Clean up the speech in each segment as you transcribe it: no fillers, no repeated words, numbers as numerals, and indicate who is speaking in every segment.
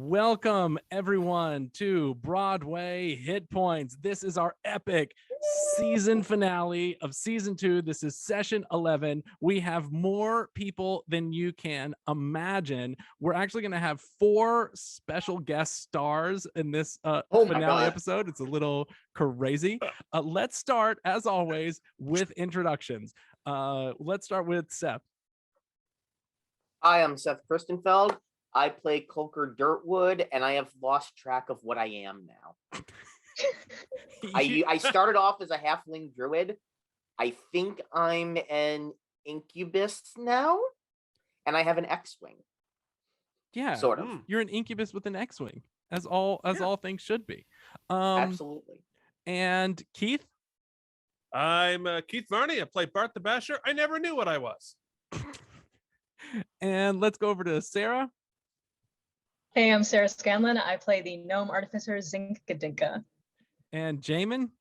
Speaker 1: Welcome, everyone, to Broadway Hit Points. This is our epic season finale of season 2. This is session 11. We have more people than you can imagine. We're actually going to have 4 special guest stars in this finale episode. It's a little crazy. Let's start, as always, with introductions. Let's start with Seth.
Speaker 2: Hi, I'm Seth Christenfeld. I play Colker Dirtwood, and I have lost track of what I am now. I started off as a halfling druid. I think I'm an incubus now, and I have an X-wing.
Speaker 1: Yeah,
Speaker 2: sort of.
Speaker 1: You're an incubus with an X-wing, as all things should be.
Speaker 2: Absolutely.
Speaker 1: And Keith?
Speaker 3: I'm Keith Varney. I play Bart the Basher. I never knew what I was.
Speaker 1: And let's go over to Sarah.
Speaker 4: Hey, I'm Sarah Scanlon. I play the gnome artificer Zinkadinka.
Speaker 1: And Jamin.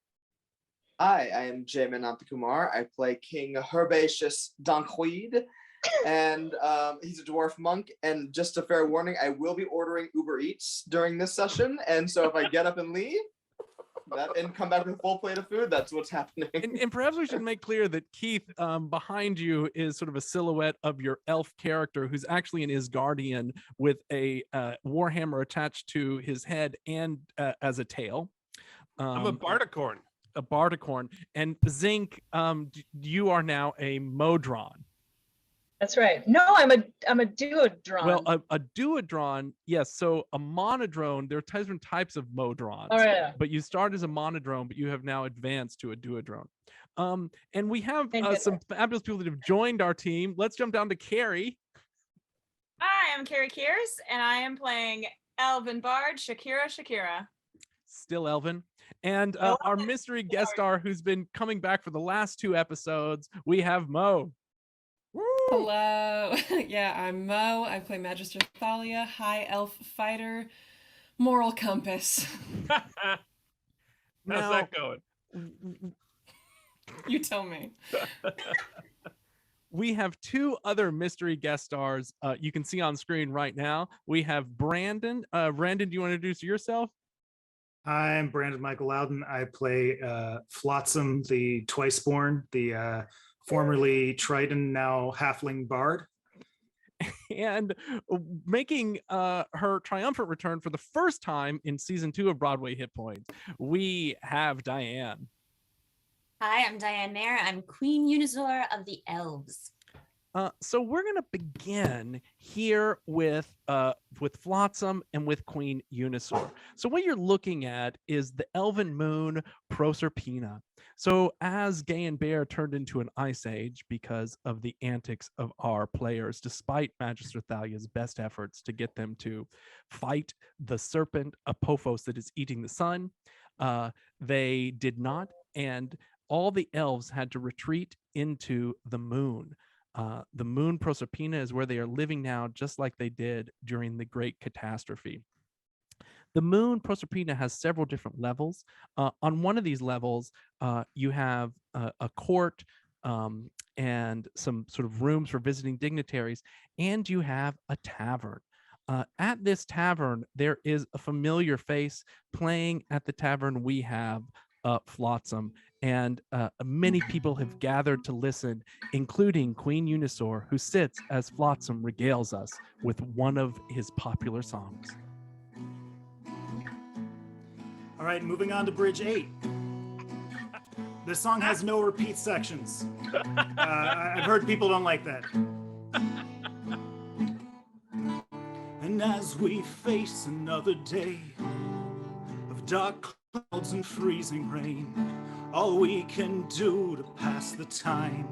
Speaker 5: Hi, I am Jamin Antakumar. I play King Herbaceous Donquid, and he's a dwarf monk. And just a fair warning, I will be ordering Uber Eats during this session, and so if I get up and leave and come back with a full plate of food, that's what's happening.
Speaker 1: And perhaps we should make clear that Keith, behind you, is sort of a silhouette of your elf character, who's actually an Isgardian with a warhammer attached to his head and as a tail.
Speaker 3: I'm a Bardicorn.
Speaker 1: A Bardicorn. And Zink, you are now a Modron.
Speaker 4: That's right. No, I'm a duodron.
Speaker 1: Well, a duodron, yes. So a monodrone, there are different types of modrons.
Speaker 4: Oh, yeah.
Speaker 1: But you start as a monodrone, but you have now advanced to a duodrone. And we have some fabulous people that have joined our team. Let's jump down to Kerri.
Speaker 6: Hi, I'm Kerri Kearse, and I am playing Elven Bard Sha'Keerah Sha'Keerah.
Speaker 1: Still Elven. And our mystery guest star who's been coming back for the last 2 episodes, we have Mo.
Speaker 7: Woo! Hello. Yeah, I'm Mo. I play Magister Thalia, high elf fighter, moral compass.
Speaker 3: How's that going?
Speaker 7: You tell me.
Speaker 1: We have 2 other mystery guest stars you can see on screen right now. We have Brandon. Brandon, do you want to introduce yourself?
Speaker 8: I'm Brandon Micheal Lowden. I play Flotsam, the Twiceborn, the formerly Triton, now Halfling Bard.
Speaker 1: And making her triumphant return for the first time in season 2 of Broadway Hit Points, we have Dianne.
Speaker 9: Hi, I'm Dianne Mair. I'm Queen Unisor of the Elves.
Speaker 1: So we're going to begin here with Flotsam and with Queen Unisor. So what you're looking at is the Elven moon Proserpina. So as Gay and Bear turned into an ice age because of the antics of our players, despite Magister Thalia's best efforts to get them to fight the serpent Apophis that is eating the sun, they did not, and all the elves had to retreat into the moon. The moon Proserpina is where they are living now, just like they did during the Great Catastrophe. The moon Proserpina has several different levels. On one of these levels, you have a court and some sort of rooms for visiting dignitaries, and you have a tavern. At this tavern, there is a familiar face playing at the tavern. We have Flotsam, and many people have gathered to listen, including Queen Unisor, who sits as Flotsam regales us with one of his popular songs.
Speaker 8: All right, moving on to Bridge 8. This song has no repeat sections. I've heard people don't like that. And as we face another day of dark clouds and freezing rain, all we can do to pass the time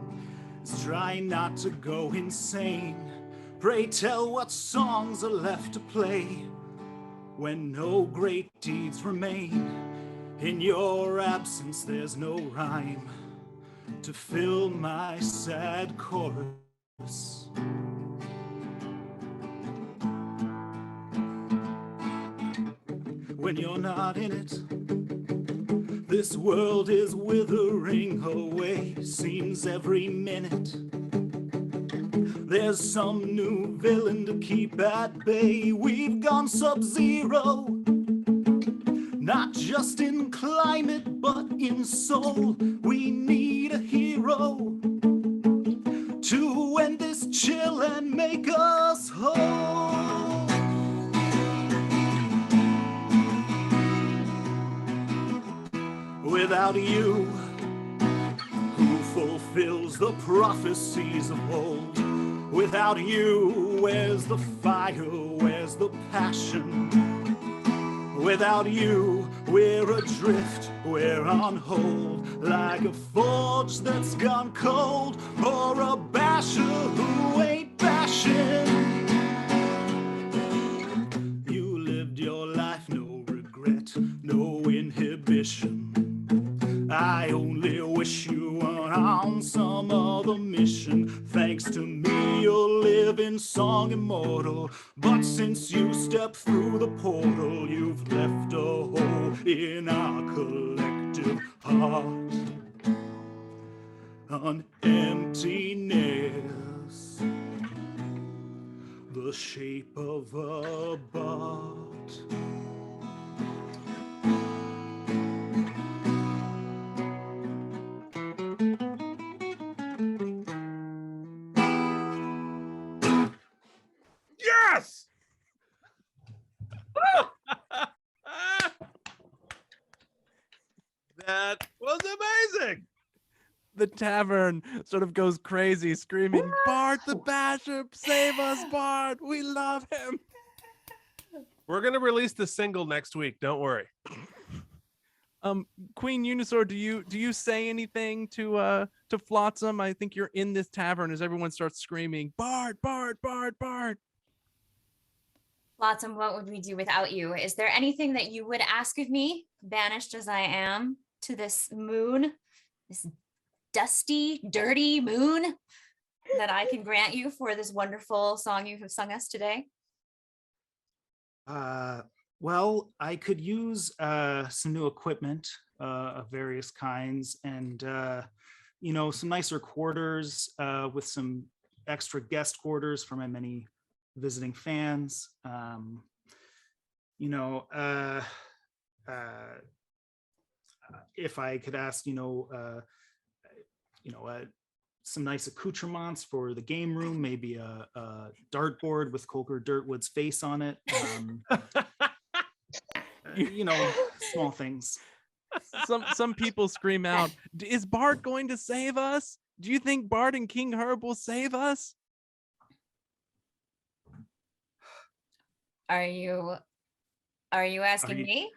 Speaker 8: is try not to go insane. Pray tell what songs are left to play when no great deeds remain. In your absence there's no rhyme to fill my sad chorus. When you're not in it, this world is withering away. Seems every minute There's some new villain to keep at bay. We've gone sub-zero, not just in climate, but in soul. We need a hero to end this chill and make us whole. Without you, who fulfills the prophecies of old? Without you, where's the fire? Where's the passion? Without you, we're adrift, we're on hold, like a forge that's gone cold, or a basher who ain't bashing. You lived your life, no regret, no inhibition. I only wish you were on some other mission. Thanks to me, you'll live in song immortal. But since you stepped through the portal, you've left a hole in our collective heart. An emptiness, the shape of a bard.
Speaker 3: Yes! That was amazing.
Speaker 1: The tavern sort of goes crazy, screaming, "Bard the Basher, save us, Bard! We love him!"
Speaker 3: We're gonna release the single next week. Don't worry.
Speaker 1: Queen Unisor, do you say anything to Flotsam? I think you're in this tavern as everyone starts screaming, "Bard, Bard, Bard, Bard!"
Speaker 9: Flotsam, what would we do without you? Is there anything that you would ask of me, banished as I am to this moon, this dusty, dirty moon, that I can grant you for this wonderful song you have sung us today?
Speaker 8: Well, I could use some new equipment of various kinds, and some nicer quarters with some extra guest quarters for my many visiting fans. If I could ask, some nice accoutrements for the game room, maybe a dartboard with Colker Dirtwood's face on it. Small things.
Speaker 1: Some people scream out, "Is Bard going to save us? Do you think Bard and King Herb will save us?"
Speaker 9: Are you asking me?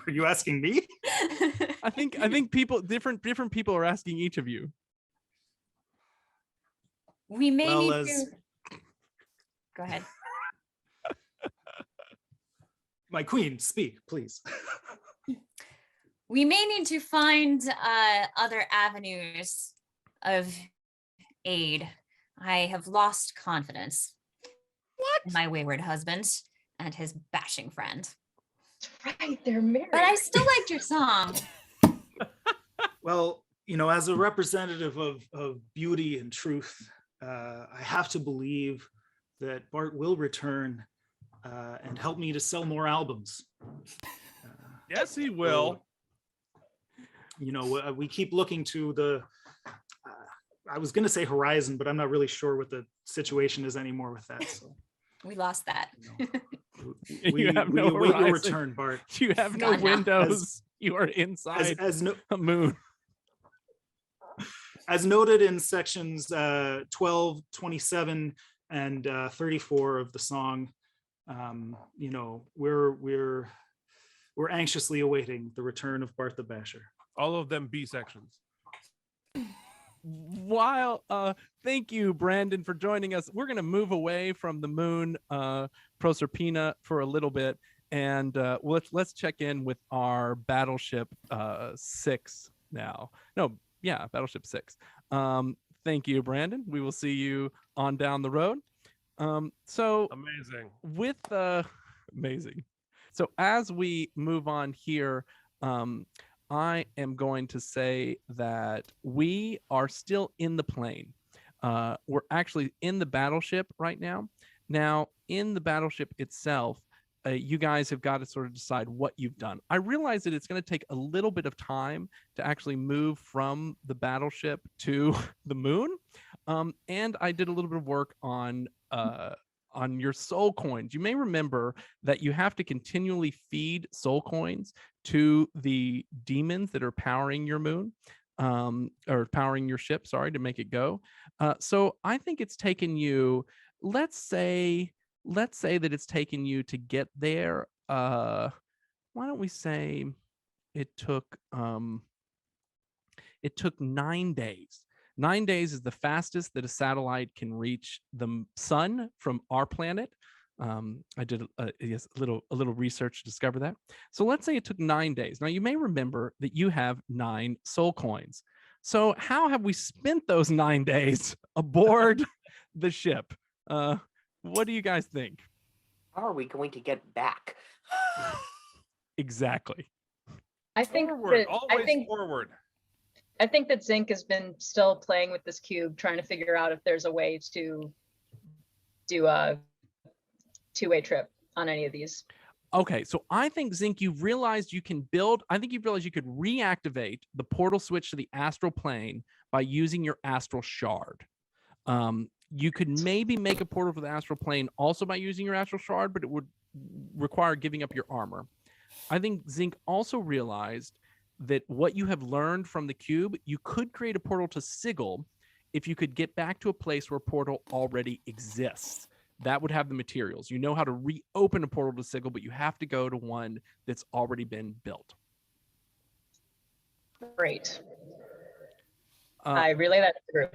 Speaker 8: Are you asking me?
Speaker 1: I think different people are asking each of you.
Speaker 9: We may
Speaker 8: Well,
Speaker 9: need to go ahead.
Speaker 8: My queen, speak, please.
Speaker 9: We may need to find other avenues of aid. I have lost confidence in my wayward husband and his bashing friend.
Speaker 4: That's right, they're married.
Speaker 9: But I still liked your song.
Speaker 8: Well, as a representative of beauty and truth, I have to believe that Bart will return and help me to sell more albums.
Speaker 3: Yes, he will.
Speaker 8: We keep looking to the, I was going to say horizon, but I'm not really sure what the situation is anymore with that. So
Speaker 9: We lost that.
Speaker 8: we
Speaker 1: have no
Speaker 8: await your
Speaker 1: horizon.
Speaker 8: return, Bart.
Speaker 1: You have no
Speaker 9: Gone now.
Speaker 1: windows. You are inside a moon.
Speaker 8: As noted in sections 12, 27, and 34 of the song, we're anxiously awaiting the return of Bart the Basher.
Speaker 3: All of them B sections.
Speaker 1: While thank you, Brandon, for joining us. We're gonna move away from the moon Proserpina for a little bit, and let's check in with our Battleship 6 now. No, yeah, Battleship 6. Thank you, Brandon. We will see you on down the road. So
Speaker 3: Amazing.
Speaker 1: with amazing. So as we move on here, I am going to say that we are still in the plane. we're actually in the battleship right now. Now, in the battleship itself, you guys have got to sort of decide what you've done. I realize that it's going to take a little bit of time to actually move from the battleship to the moon. And I did a little bit of work on your soul coins. You may remember that you have to continually feed soul coins to the demons that are powering your moon, or powering your ship, sorry, to make it go. So I think it's taken you, let's say that it's taken you to get there. Why don't we say it took 9 days. 9 days is the fastest that a satellite can reach the sun from our planet. I did a little research to discover that. So let's say it took 9 days. Now you may remember that you have 9 soul coins. So how have we spent those 9 days aboard the ship? What do you guys think?
Speaker 2: How are we going to get back?
Speaker 1: Exactly.
Speaker 4: I think
Speaker 3: Forward,
Speaker 4: that
Speaker 3: always forward.
Speaker 4: I think that Zinc has been still playing with this cube, trying to figure out if there's a way to do a two-way trip on any of these.
Speaker 1: Okay, so I think, Zinc, you've realized you can build, I think you've realized you could reactivate the portal switch to the astral plane by using your astral shard. You could maybe make a portal for the astral plane also by using your astral shard, but it would require giving up your armor. I think Zinc also realized that what you have learned from the cube, you could create a portal to Sigil if you could get back to a place where a portal already exists. That would have the materials. You know how to reopen a portal to Sigil, but you have to go to one that's already been built.
Speaker 4: Great. I relay that to the group.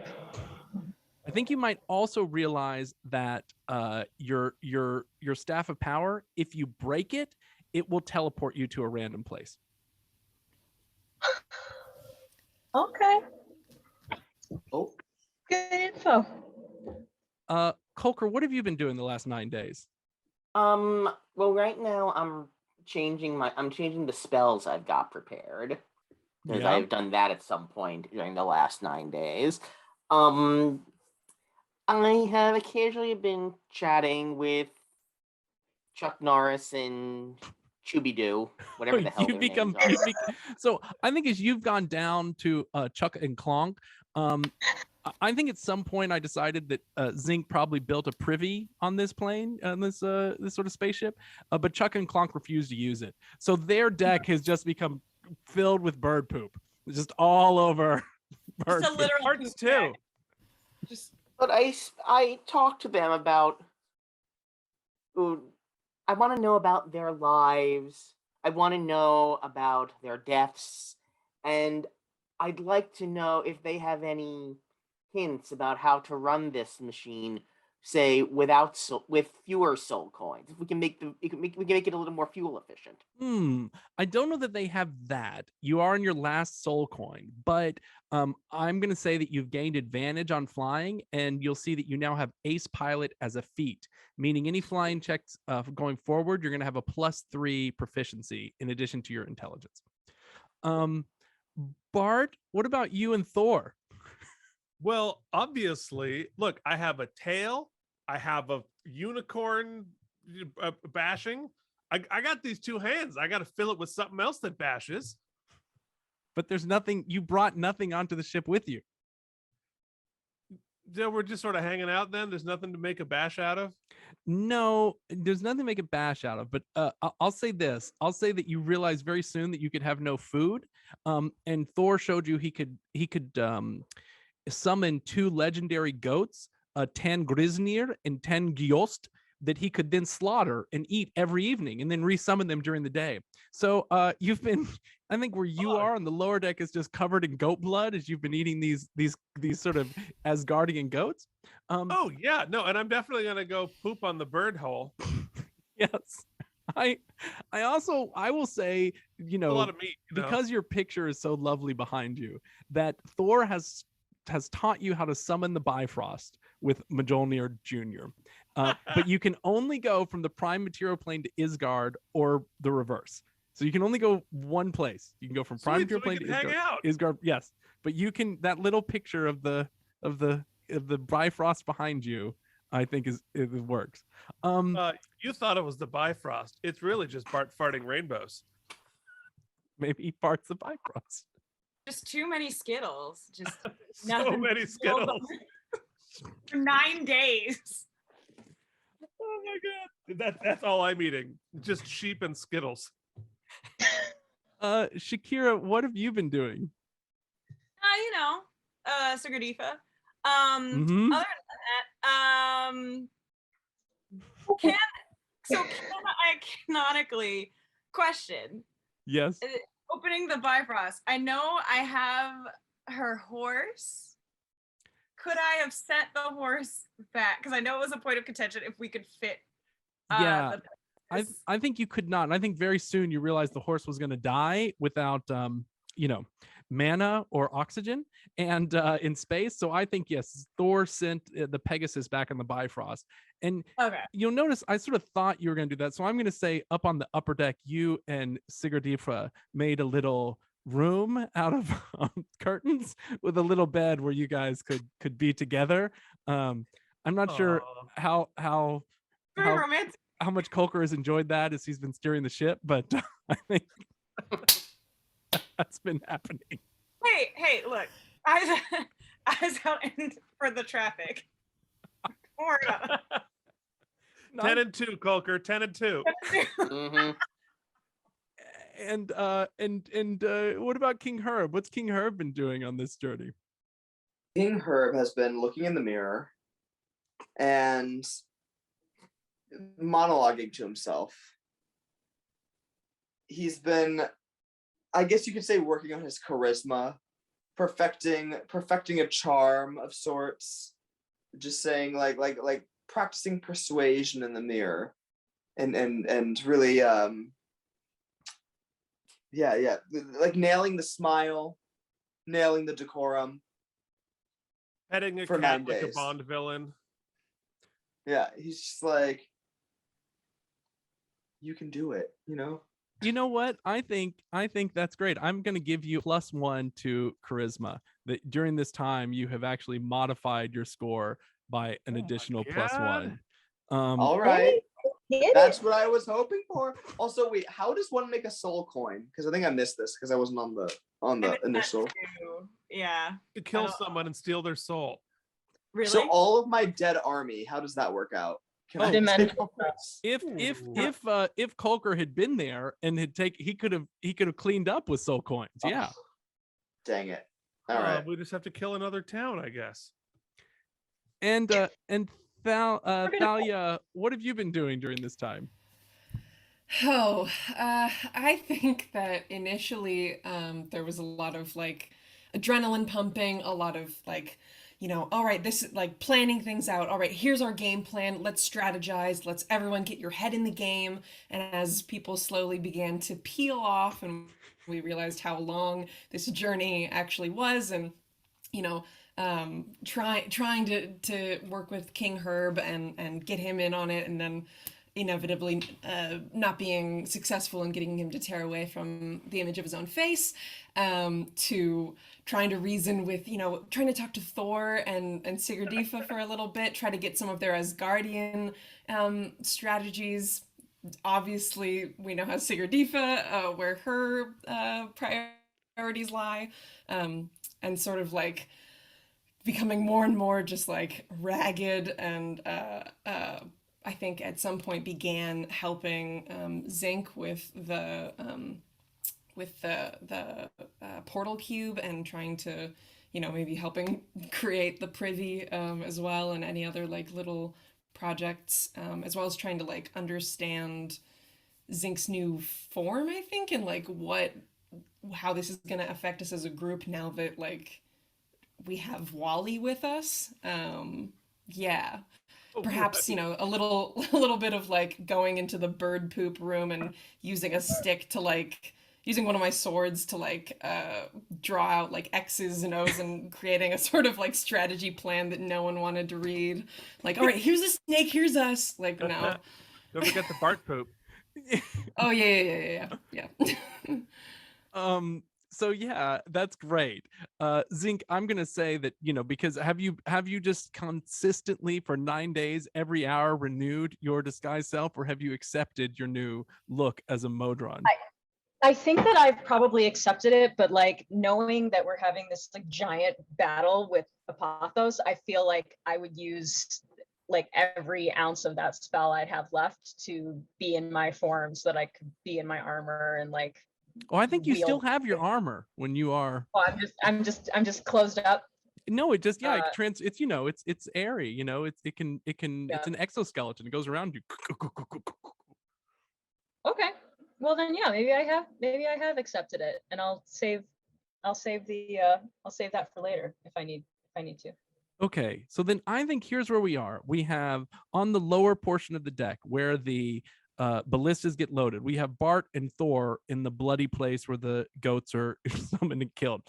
Speaker 1: I think you might also realize that your staff of power, if you break it, it will teleport you to a random place.
Speaker 4: Okay.
Speaker 5: Oh,
Speaker 4: Good info.
Speaker 1: Kolker, what have you been doing the last 9 days?
Speaker 2: Well, right now I'm changing the spells I've got prepared. Because
Speaker 1: Yeah.
Speaker 2: I've done that at some point during the last 9 days. I have occasionally been chatting with Chuck Norris and Chooby-Doo, whatever the hell their names are.
Speaker 1: So I think as you've gone down to Chuck and Clonk, I think at some point I decided that Zinc probably built a privy on this plane, on this sort of spaceship, but Chuck and Clonk refused to use it. So their deck has just become filled with bird poop, just all over. Bird
Speaker 6: Just a
Speaker 1: poop.
Speaker 6: literal
Speaker 3: Hearts
Speaker 6: poop bag.
Speaker 3: too.
Speaker 2: But I talked to them about. I want to know about their lives. I want to know about their deaths, and I'd like to know if they have any hints about how to run this machine, say with fewer soul coins. If we can make we can make it a little more fuel efficient.
Speaker 1: I don't know that they have that. You are in your last soul coin, but I'm going to say that you've gained advantage on flying, and you'll see that you now have Ace Pilot as a feat, meaning any flying checks going forward, you're going to have a +3 proficiency in addition to your intelligence. Bart, what about you and Thor?
Speaker 3: Well, obviously, look, I have a tail. I have a unicorn bashing. I got these 2 hands. I got to fill it with something else that bashes.
Speaker 1: But there's nothing, you brought nothing onto the ship with you.
Speaker 3: Yeah, we're just sort of hanging out then. There's nothing to make a bash out of.
Speaker 1: No, there's nothing to make a bash out of, but I'll say this. I'll say that you realize very soon that you could have no food. And Thor showed you he could summon 2 legendary goats, 10 Grisnir and 10 Gyost, that he could then slaughter and eat every evening and then resummon them during the day. So you've been, I think where you are on the lower deck is just covered in goat blood as you've been eating these sort of Asgardian goats.
Speaker 3: Oh yeah, no, and I'm definitely gonna go poop on the bird hole.
Speaker 1: Yes. I will say,
Speaker 3: A lot of meat,
Speaker 1: because your picture is so lovely behind you, that Thor has taught you how to summon the Bifrost with Mjolnir Jr. But you can only go from the prime material plane to Isgard or the reverse. So you can only go one place. You can go from prime material plane to Isgard. Isgard, yes. But you can, that little picture of the the Bifrost behind you, I think it works.
Speaker 3: You thought it was the Bifrost. It's really just Bart farting rainbows.
Speaker 1: Maybe he farts the Bifrost.
Speaker 6: Just too many Skittles. Just
Speaker 3: So
Speaker 6: nothing
Speaker 3: many
Speaker 6: to build
Speaker 3: Skittles.
Speaker 6: on. For 9 days.
Speaker 3: Oh my god. That's all I'm eating. Just sheep and Skittles.
Speaker 1: Sha'Keerah, what have you been doing?
Speaker 6: Sigurdifa.
Speaker 1: Mhm.
Speaker 6: Other than that, can I canonically question
Speaker 1: Yes.
Speaker 6: opening the Bifrost? I know I have her horse. Could I have sent the horse back? Because I know it was a point of contention if we could fit.
Speaker 1: Yeah.
Speaker 6: The
Speaker 1: I think you could not. And I think very soon you realized the horse was going to die without mana or oxygen and in space. So I think yes, Thor sent the Pegasus back on the Bifrost. And
Speaker 6: Okay.
Speaker 1: you'll notice I sort of thought you were going to do that. So I'm going to say up on the upper deck, you and Sigurdifa made a little room out of curtains with a little bed where you guys could be together. I'm not sure
Speaker 3: Aw.
Speaker 6: Very romantic.
Speaker 1: how much Kolker has enjoyed that as he's been steering the ship, but I think that's been happening.
Speaker 6: Hey, look. Eyes out for the traffic. Don't worry about it.
Speaker 3: 10 and 2, Kolker. 10 and 2.
Speaker 2: Mhm.
Speaker 1: And what about King Herb? What's King Herb been doing on this journey?
Speaker 5: King Herb has been looking in the mirror and monologuing to himself. He's been, I guess you could say, working on his charisma, perfecting a charm of sorts, just saying like practicing persuasion in the mirror, and really like nailing the smile, nailing the decorum.
Speaker 3: Petting a
Speaker 5: For
Speaker 3: cat
Speaker 5: 9
Speaker 3: like a
Speaker 5: days.
Speaker 3: Bond villain.
Speaker 5: Yeah, he's just like, you can do it, you know?
Speaker 1: You know what? I think that's great. I'm going to give you +1 to charisma. That during this time you have actually modified your score by an additional +1.
Speaker 5: All right.
Speaker 4: Get
Speaker 5: That's what I was hoping for. Also, wait, how does one make a soul coin? Because I think I missed this because I wasn't on the initial.
Speaker 6: Yeah.
Speaker 3: To kill
Speaker 6: don't-
Speaker 3: someone and steal their soul.
Speaker 6: Really?
Speaker 5: So all of my dead army, how does that work out? Can I
Speaker 4: Dimension.
Speaker 5: take this?
Speaker 1: If Kolker had been there and he could have cleaned up with soul coins. Yeah.
Speaker 5: Oh, dang it. All right.
Speaker 3: We just have to kill another town, I guess.
Speaker 1: And Thalia, what have you been doing during this time?
Speaker 7: Oh, I think that initially there was a lot of like adrenaline pumping, a lot of like, all right, this is like planning things out. All right, here's our game plan. Let's strategize. Let's everyone get your head in the game. And as people slowly began to peel off and we realized how long this journey actually was, and trying to work with King Herb and get him in on it, and then inevitably not being successful in getting him to tear away from the image of his own face, to trying to reason with, trying to talk to Thor and Sigurdifa for a little bit, try to get some of their Asgardian strategies. Obviously, we know how Sigurdifa, where her priorities lie, and sort of like becoming more and more just like ragged, and I think at some point began helping Zinc with the portal cube, and trying to, maybe helping create the privy as well, and any other like little projects, as well as trying to like understand Zinc's new form, I think, and like how this is going to affect us as a group now that like we have Wally with us. Yeah. Perhaps, a little bit of like going into the bird poop room and using a stick to like using one of my swords to like draw out like X's and O's and creating a sort of like strategy plan that no one wanted to read. Like, all right, here's a snake, here's us. Like, no.
Speaker 3: Don't forget the Bart poop.
Speaker 7: Oh yeah.
Speaker 1: So yeah, that's great. Zink, I'm gonna say that, because have you just consistently for 9 days every hour renewed your disguise self, or have you accepted your new look as a Modron?
Speaker 4: I think that I've probably accepted it, but like knowing that we're having this like giant battle with Apophis, I feel like I would use like every ounce of that spell I'd have left to be in my form so that I could be in my armor and like.
Speaker 1: Oh, I think you still
Speaker 4: wield-
Speaker 1: have your armor when you are.
Speaker 4: Oh, I'm just closed up.
Speaker 1: No, it just
Speaker 4: Uh,
Speaker 1: it's it's airy. It's an exoskeleton. It goes around you.
Speaker 4: Okay. Well then, yeah, maybe I have accepted it, and I'll save that for later if I need to.
Speaker 1: Okay, so then I think here's where we are. We have on the lower portion of the deck where the ballistas get loaded. We have Bart and Thor in the bloody place where the goats are summoned and killed.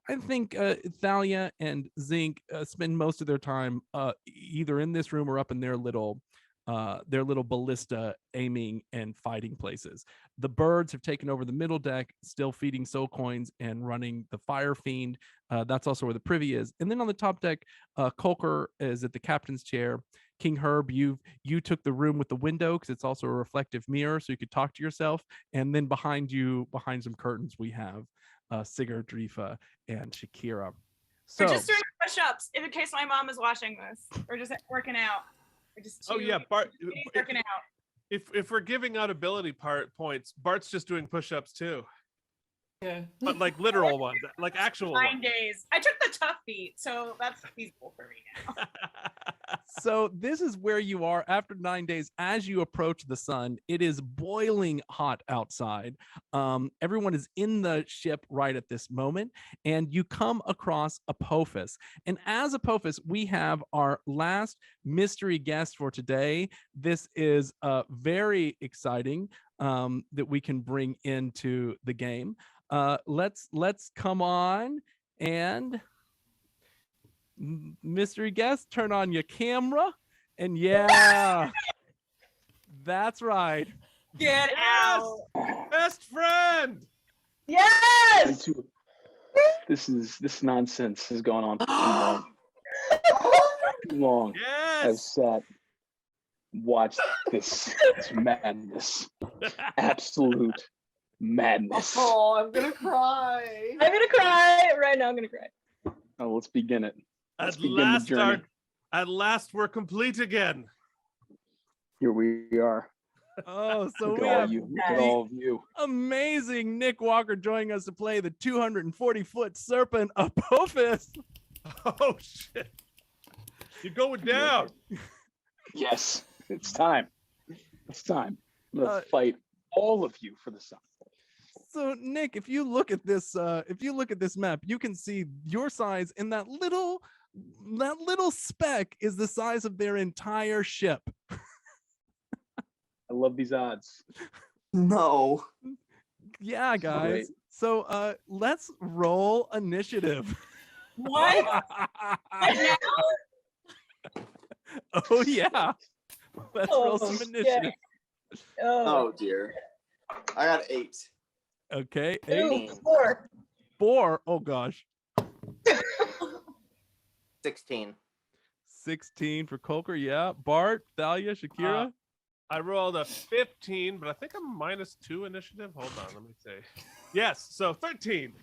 Speaker 1: I think Thalia and Zink spend most of their time either in this room or up in their little ballista aiming and fighting places. The birds have taken over the middle deck, still feeding soul coins and running the fire fiend. That's also where the privy is. And then on the top deck, Kolker is at the captain's chair. King Herb, you took the room with the window because it's also a reflective mirror, so you could talk to yourself. And then behind you, behind some curtains, we have Sigurd, Drifa, and Sha'Keerah. So
Speaker 6: We're just doing push-ups in case my mom is watching this. We're just working out.
Speaker 3: Oh yeah, Bart.
Speaker 6: Working out.
Speaker 3: If we're giving out ability points, Bart's just doing push-ups too.
Speaker 7: Yeah.
Speaker 3: But like literal ones, like actual
Speaker 6: 9
Speaker 3: ones.
Speaker 6: days. I took the tough feat, so that's feasible for me now.
Speaker 1: So this is where you are after 9 days. As you approach the sun, it is boiling hot outside. Everyone is in the ship right at this moment, and you come across Apophis. And as Apophis, we have our last mystery guest for today. This is very exciting that we can bring into the game. Let's come on and mystery guest, turn on your camera, and yeah, that's right.
Speaker 6: Get out.
Speaker 3: Best friend.
Speaker 4: Yes.
Speaker 10: This nonsense is going on for too long. I've
Speaker 3: Yes.
Speaker 10: sat, watched this madness, absolute madness.
Speaker 5: Oh, I'm gonna cry.
Speaker 4: I'm gonna cry right now. I'm gonna cry.
Speaker 10: Oh, let's begin it. Let's
Speaker 3: At
Speaker 10: begin the
Speaker 3: last,
Speaker 10: journey.
Speaker 3: at last, we're complete again.
Speaker 10: Here we are.
Speaker 1: Oh, so
Speaker 10: Look
Speaker 1: we
Speaker 10: at all
Speaker 1: have
Speaker 10: you. Look at all of you.
Speaker 1: amazing Nik Walker joining us to play the 240-foot serpent Apophis.
Speaker 3: Oh shit! You're going down.
Speaker 10: Yes, it's time. It's time. Let's fight all of you for the sun.
Speaker 1: So Nick, if you look at this map, you can see your size, and that little speck is the size of their entire ship.
Speaker 10: I love these odds.
Speaker 5: No.
Speaker 1: Yeah, guys.
Speaker 10: Great.
Speaker 1: So let's roll initiative.
Speaker 6: What? Now?
Speaker 1: Oh yeah. Let's roll some
Speaker 4: shit.
Speaker 1: initiative.
Speaker 5: Oh dear. I got 8.
Speaker 1: Okay.
Speaker 4: Ooh,
Speaker 1: 8.
Speaker 4: 4.
Speaker 1: 4. Oh gosh.
Speaker 2: 16.
Speaker 1: 16 for Kolker. Yeah. Bart, Thalia, Sha'Keerah.
Speaker 3: I rolled a 15, but I think I'm -2 initiative. Hold on, let me see. Yes, so 13.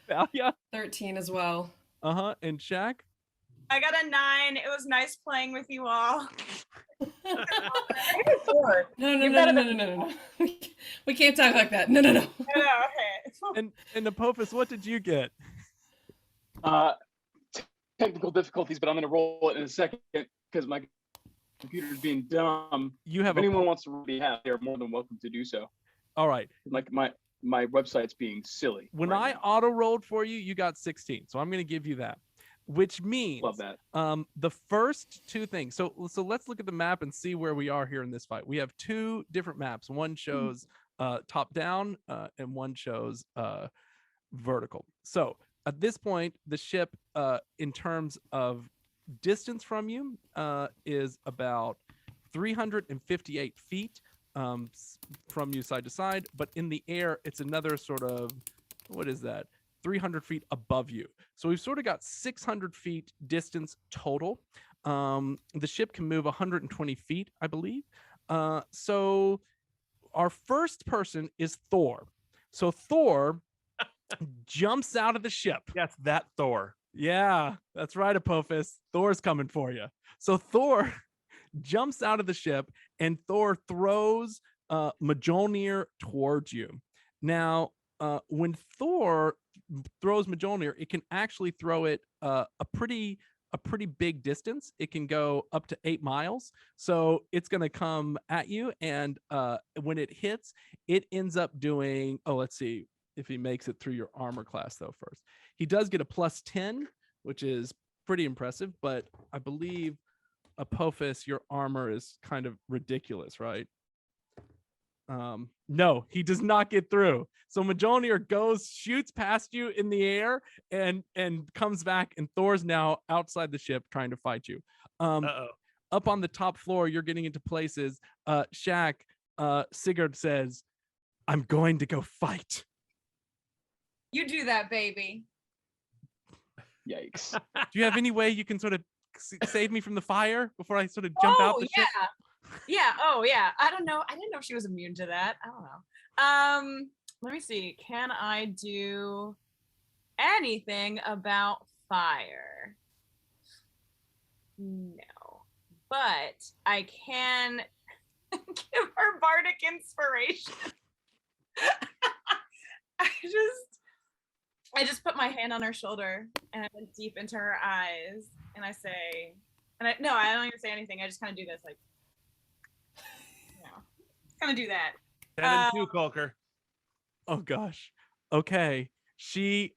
Speaker 1: Thalia.
Speaker 7: 13 as well.
Speaker 1: And Shaq.
Speaker 6: I got a 9. It was nice playing with you all.
Speaker 4: 4.
Speaker 7: No. We can't talk like that. No.
Speaker 6: Okay.
Speaker 1: And Apophis, what did you get?
Speaker 10: Technical difficulties, but I'm going to roll it in a second because my computer's being dumb.
Speaker 1: You have
Speaker 10: If anyone wants to really have, they're more than welcome to do so.
Speaker 1: All right.
Speaker 10: Like my website's being silly.
Speaker 1: When
Speaker 10: right
Speaker 1: I
Speaker 10: now.
Speaker 1: auto rolled for you, you got 16. So I'm going to give you that, which means
Speaker 10: Love that.
Speaker 1: the first two things. So let's look at the map and see where we are here in this fight. We have 2 different maps. One shows top down and one shows vertical. So at this point, the ship, in terms of distance from you, is about 358 feet from you side to side, but in the air, it's another sort of what is that? 300 feet above you. So we've sort of got 600 feet distance total. The ship can move 120 feet, I believe. So our first person is Thor. So Thor jumps out of the ship.
Speaker 3: Yes, that Thor.
Speaker 1: Yeah, that's right, Apophis. Thor's coming for you. So Thor jumps out of the ship, and Thor throws Mjolnir towards you. Now, when Thor throws Mjolnir, it can actually throw it a pretty big distance. It can go up to 8 miles. So it's going to come at you, and when it hits, it ends up doing. Oh, let's see if he makes it through your armor class though. First, he does get a +10, which is pretty impressive. But I believe Apophis, your armor is kind of ridiculous, right? No, he does not get through. So Mjolnir shoots past you in the air and comes back, and Thor's now outside the ship trying to fight you. Up on the top floor, you're getting into places. Sigurd says, "I'm going to go fight."
Speaker 6: You do that, baby.
Speaker 10: Yikes.
Speaker 1: Do you have any way you can sort of save me from the fire before I sort of jump out the ship?
Speaker 6: Yeah. Oh, yeah. I don't know. I didn't know she was immune to that. I don't know. Let me see. Can I do anything about fire? No. But I can give her bardic inspiration. I just put my hand on her shoulder and I look deep into her eyes and I say, I don't even say anything. I just kind of do this, like, kind of do that.
Speaker 3: 10 and 2, Colker.
Speaker 1: Oh gosh. Okay. She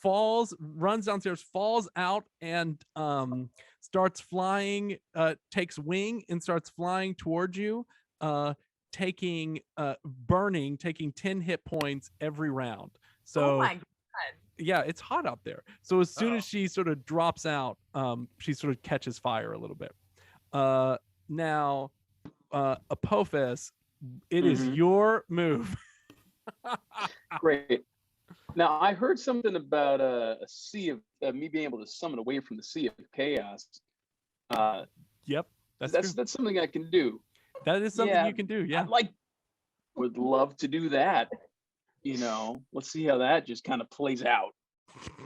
Speaker 1: falls, runs downstairs, falls out, and starts flying. Takes wing and starts flying towards you. Taking 10 hit points every round. So. Oh my God. Yeah, it's hot out there. So as soon as she sort of drops out, she sort of catches fire a little bit. Now, Apophis, it is your move.
Speaker 10: Great. Now, I heard something about a sea of me being able to summon away from the sea of chaos.
Speaker 1: Yep,
Speaker 10: that's something I can do.
Speaker 1: That is something you can do. Yeah,
Speaker 10: would love to do that. Let's see how that just kind of plays out.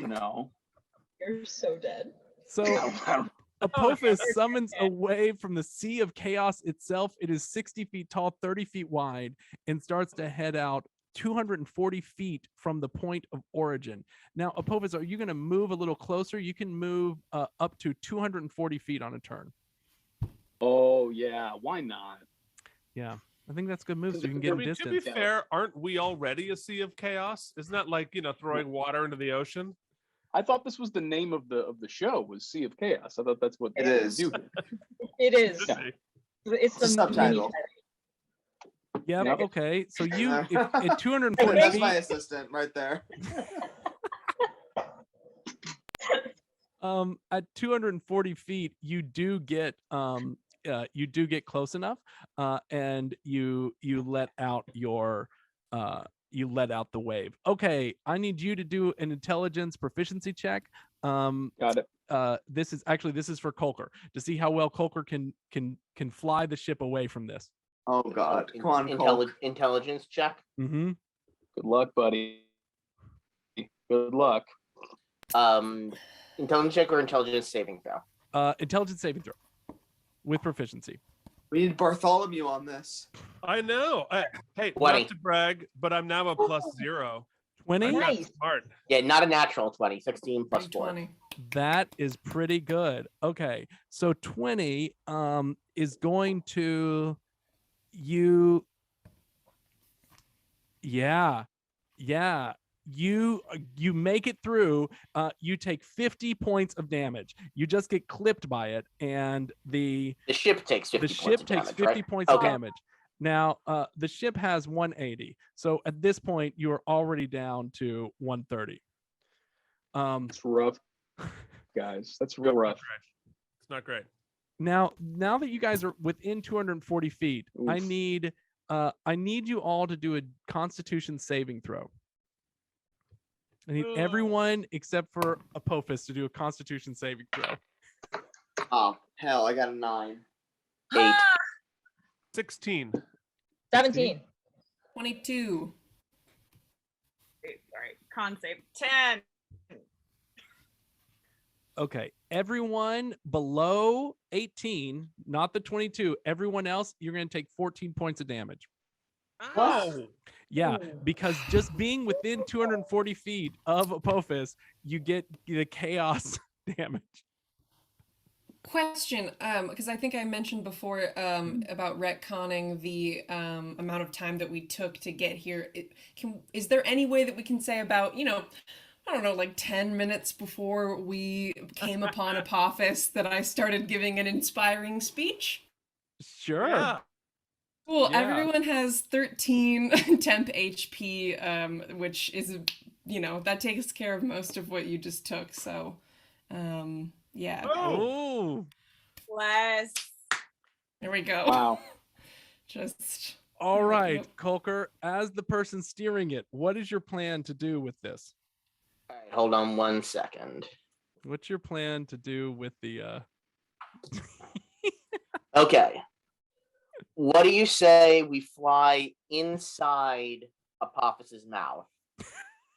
Speaker 4: You're so dead.
Speaker 1: So Apophis summons away from the sea of chaos itself. It is 60 feet tall, 30 feet wide, and starts to head out 240 feet from the point of origin. Now, Apophis, are you going to move a little closer? You can move up to 240 feet on a turn.
Speaker 10: Oh, yeah. Why not?
Speaker 1: Yeah. I think that's a good move, so you can get a distance.
Speaker 3: To be fair, aren't we already a sea of chaos? Isn't that like, throwing water into the ocean?
Speaker 10: I thought this was the name of the show, was Sea of Chaos. I thought that's what
Speaker 5: it is.
Speaker 4: It is.
Speaker 10: Yeah.
Speaker 4: It's the
Speaker 5: subtitle.
Speaker 1: Yep. Okay. So you at 240
Speaker 5: That's
Speaker 1: feet,
Speaker 5: my assistant right there.
Speaker 1: At 240 feet, you do get close enough, and you let out the wave. Okay, I need you to do an intelligence proficiency check.
Speaker 10: Got it.
Speaker 1: This is for Colker to see how well Colker can fly the ship away from this.
Speaker 5: Oh God! Come on,
Speaker 2: intelligence check.
Speaker 1: Mm-hmm.
Speaker 10: Good luck, buddy. Good luck.
Speaker 2: Intelligence check or intelligence saving throw?
Speaker 1: Intelligence saving throw with proficiency.
Speaker 5: We need Bartholomew on this.
Speaker 3: I know. Hey,
Speaker 2: 20.
Speaker 3: Not to brag, but I'm now a +0.
Speaker 1: 20?
Speaker 4: Nice.
Speaker 3: Smart.
Speaker 2: Yeah, not a natural 20. 16 plus 4.
Speaker 7: 20.
Speaker 1: That is pretty good. Okay, so 20 is going to you. Yeah. You make it through. You take 50 points of damage. You just get clipped by it, and the
Speaker 2: ship takes 50
Speaker 1: points of damage. Now, the ship has 180. So at this point, you are already down to 130.
Speaker 10: It's rough, guys. That's real rough.
Speaker 3: It's not great.
Speaker 1: Now that you guys are within 240 feet,
Speaker 10: Oof.
Speaker 1: I need you all to do a Constitution saving throw. I need everyone except for Apophis to do a Constitution saving throw.
Speaker 5: Oh, hell, I got a 9.
Speaker 2: 8.
Speaker 3: 16.
Speaker 4: 17.
Speaker 7: 22.
Speaker 6: Sorry, con save 10.
Speaker 1: Okay, everyone below 18, not the 22, everyone else, you're going to take 14 points of damage.
Speaker 3: Oh.
Speaker 1: Yeah, because just being within 240 feet of Apophis, you get the chaos damage.
Speaker 7: Question, because I think I mentioned before about retconning the amount of time that we took to get here. Is there any way that we can say about, I don't know, like 10 minutes before we came upon Apophis that I started giving an inspiring speech?
Speaker 1: Sure.
Speaker 3: Yeah.
Speaker 7: Cool.
Speaker 1: Yeah.
Speaker 7: Everyone has 13 temp HP, which is, that takes care of most of what you just took. So, yeah.
Speaker 1: Oh.
Speaker 6: Bless.
Speaker 7: There we go.
Speaker 10: Wow.
Speaker 7: Just.
Speaker 1: All right,
Speaker 7: Yep.
Speaker 1: Kolker, as the person steering it, what is your plan to do with this?
Speaker 2: All right, hold on 1 second.
Speaker 1: What's your plan to do with the
Speaker 2: Okay. What do you say we fly inside Apophis's mouth